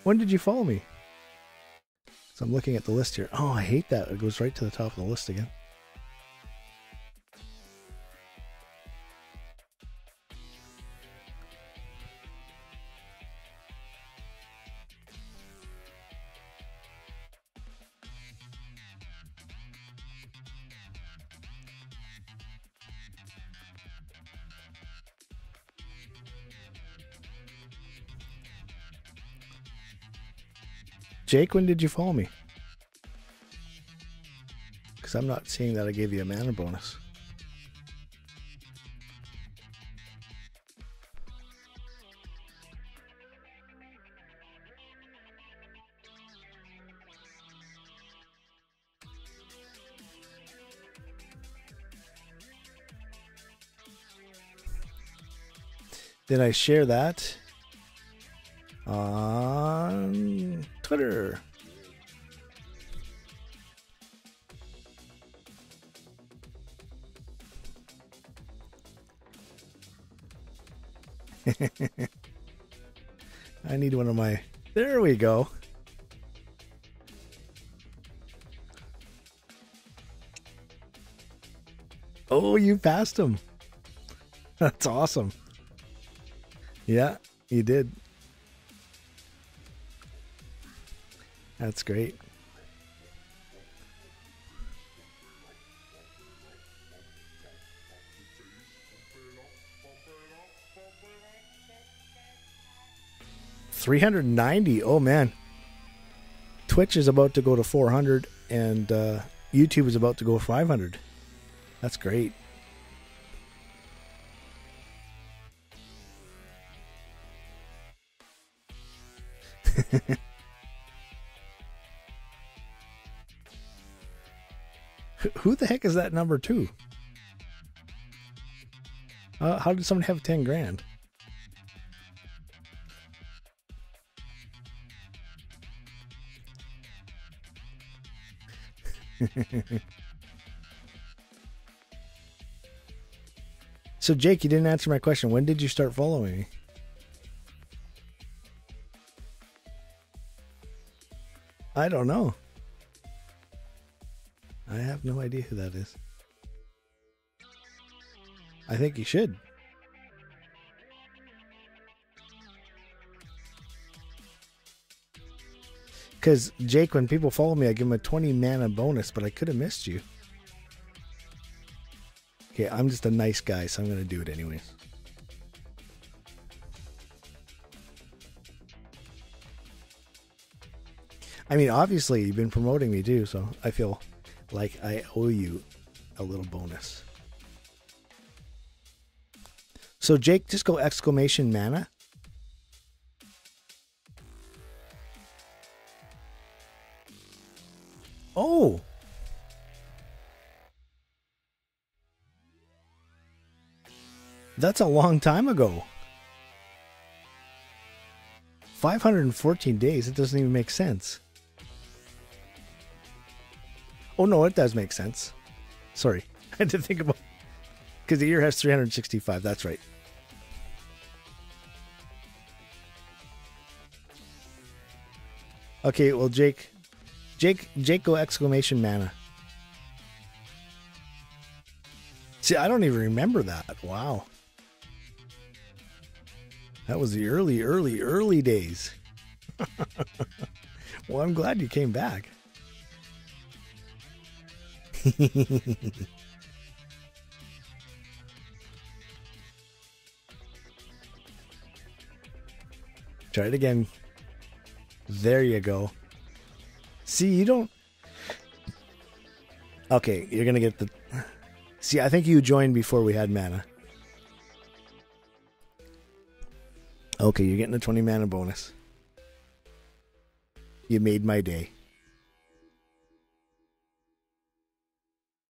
When did you follow me? So I'm looking at the list here. Oh, I hate that. It goes right to the top of the list again. Jake, when did you follow me? Because I'm not seeing that I gave you a mana bonus. Did I share that on Twitter? I need one of my... There we go. Oh, you passed him. That's awesome. Yeah, you did. That's great. $390. Oh man. Twitch is about to go to 400 and YouTube is about to go 500. That's great. Who the heck is that number 2? How did someone have 10 grand? So, Jake, you didn't answer my question. When did you start following me? I don't know. I have no idea who that is. I think you should. Because, Jake, when people follow me, I give them a 20 mana bonus, but I could have missed you. Okay, I'm just a nice guy, so I'm going to do it anyways. I mean, obviously, you've been promoting me too, so I feel like I owe you a little bonus. So, Jake, just go exclamation mana. Oh! That's a long time ago. 514 days. It doesn't even make sense. Oh, no, it does make sense. Sorry. I had to think about... Because the year has 365. That's right. Okay, well, Jake, go exclamation mana. See, I don't even remember that. Wow. That was the early days. Well, I'm glad you came back. Try it again. There you go. See, you don't... Okay, you're going to get the... See, I think you joined before we had mana. Okay, you're getting a 20 mana bonus. You made my day.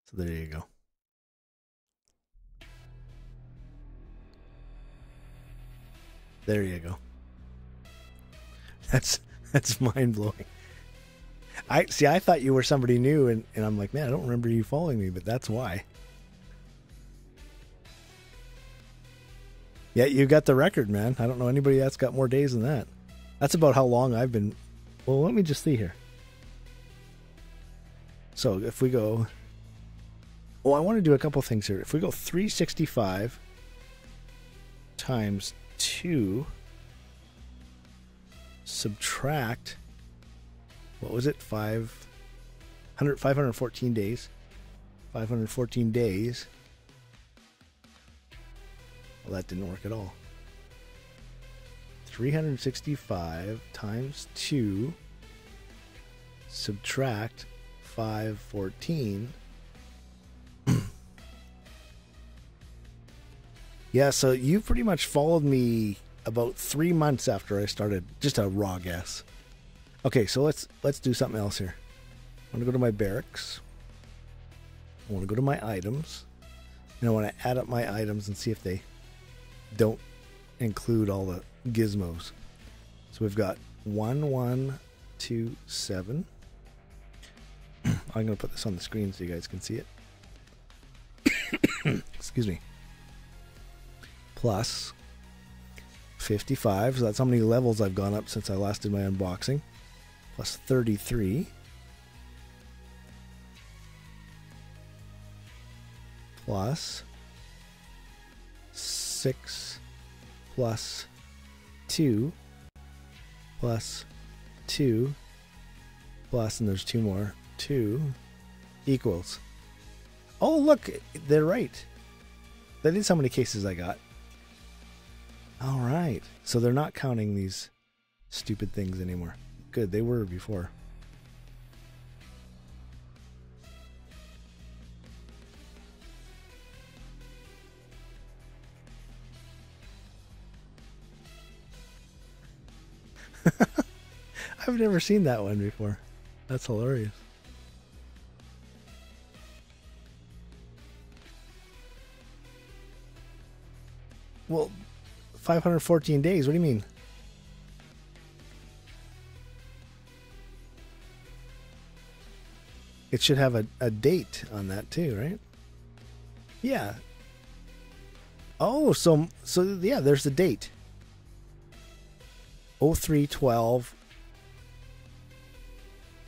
So there you go. There you go. That's mind blowing. I thought you were somebody new, and I'm like, man, I don't remember you following me, but that's why. Yeah, you got the record, man. I don't know anybody that's got more days than that. That's about how long I've been. Well, let me just see here. So if we go... Oh, I want to do a couple things here. If we go 365 times 2, subtract, what was it? 514 days. 514 days. Well, that didn't work at all. 365 times 2, subtract 514. Yeah, so you pretty much followed me about 3 months after I started. Just a raw guess. Okay, so let's do something else here. I want to go to my barracks. I want to go to my items. And I want to add up my items and see if they don't include all the gizmos. So we've got 1127. I'm going to put this on the screen so you guys can see it. Excuse me. Plus 55, so that's how many levels I've gone up since I last did my unboxing. Plus 33. Plus 6 plus 2 plus 2 plus, and there's 2 more, 2 equals. Oh, look, they're right. That is how many cases I got. All right. So they're not counting these stupid things anymore. Good, they were before. I've never seen that one before. That's hilarious. Well, 514 days, what do you mean? It should have a date on that too, right? Yeah. Oh, so yeah, there's the date. 03/12.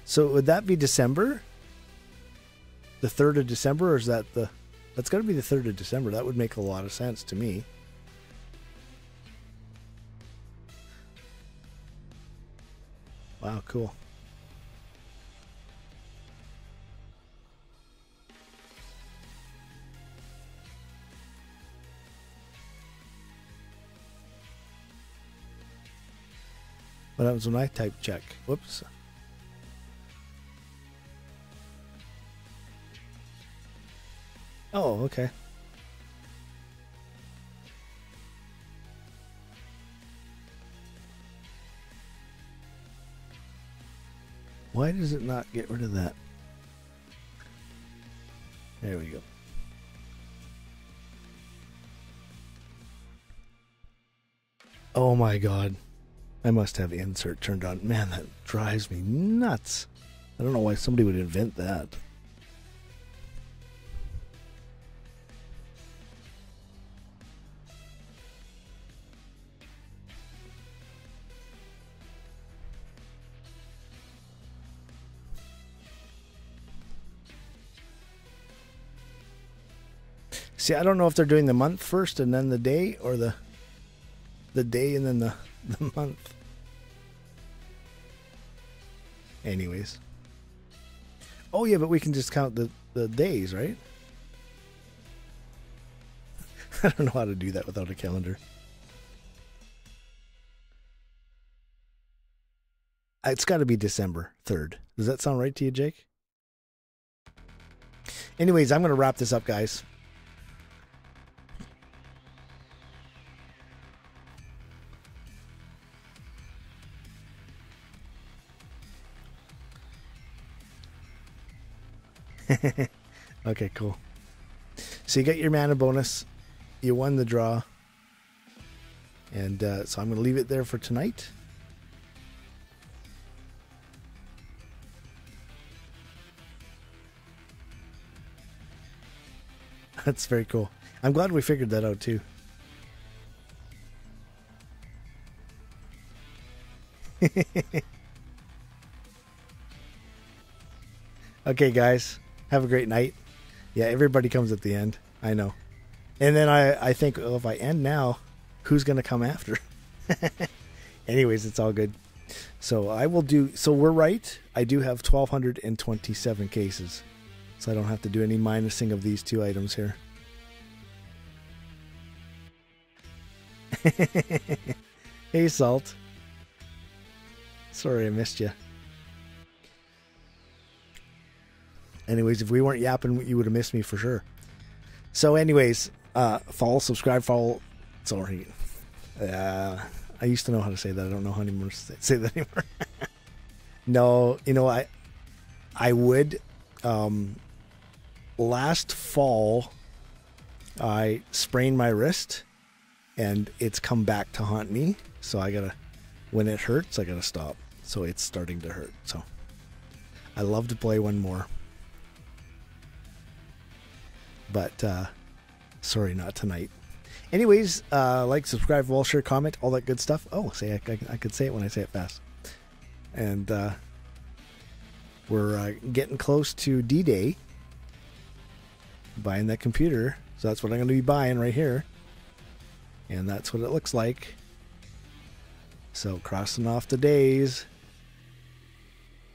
So would that be December? The 3rd of December, or is that the... That's got to be the 3rd of December. That would make a lot of sense to me. Wow, cool. What happens when I type check? Whoops. Oh, okay. Why does it not get rid of that? There we go. Oh my god. I must have insert turned on. Man, that drives me nuts. I don't know why somebody would invent that. See, I don't know if they're doing the month first and then the day, or the day and then the month. Anyways. Oh yeah, but we can just count the days, right? I don't know how to do that without a calendar. It's got to be December 3rd. Does that sound right to you, Jake? Anyways, I'm going to wrap this up, guys. Okay, cool. So you got your mana bonus. You won the draw. And so I'm going to leave it there for tonight. That's very cool. I'm glad we figured that out too. Okay, guys. Have a great night. Yeah, everybody comes at the end. I know. And then I think, well, if I end now, who's going to come after? Anyways, it's all good. So I will do... So we're right. I do have 1,227 cases. So I don't have to do any minusing of these two items here. Hey, Salt. Sorry I missed you. Anyways, if we weren't yapping, you would have missed me for sure. So anyways, follow, subscribe, follow. Sorry. I used to know how to say that. I don't know how to say that anymore. No, you know, I would. Last fall, I sprained my wrist, and it's come back to haunt me. So I gotta, when it hurts, I gotta stop. So it's starting to hurt. So I love to play one more. But, sorry, not tonight. Anyways, like, subscribe, follow, share, comment, all that good stuff. Oh, say I could say it when I say it fast. And we're getting close to D-Day. Buying that computer. So that's what I'm going to be buying right here. And that's what it looks like. So crossing off the days.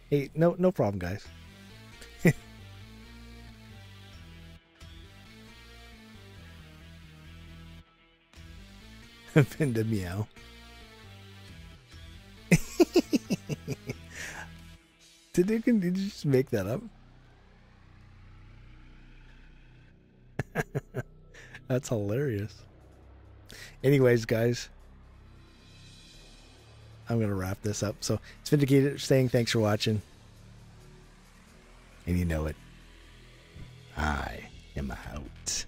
Hey, no problem, guys. Vinda meow. Did you just make that up? That's hilarious. Anyways, guys, I'm going to wrap this up. So it's VindaCator saying thanks for watching. And you know it. I am out.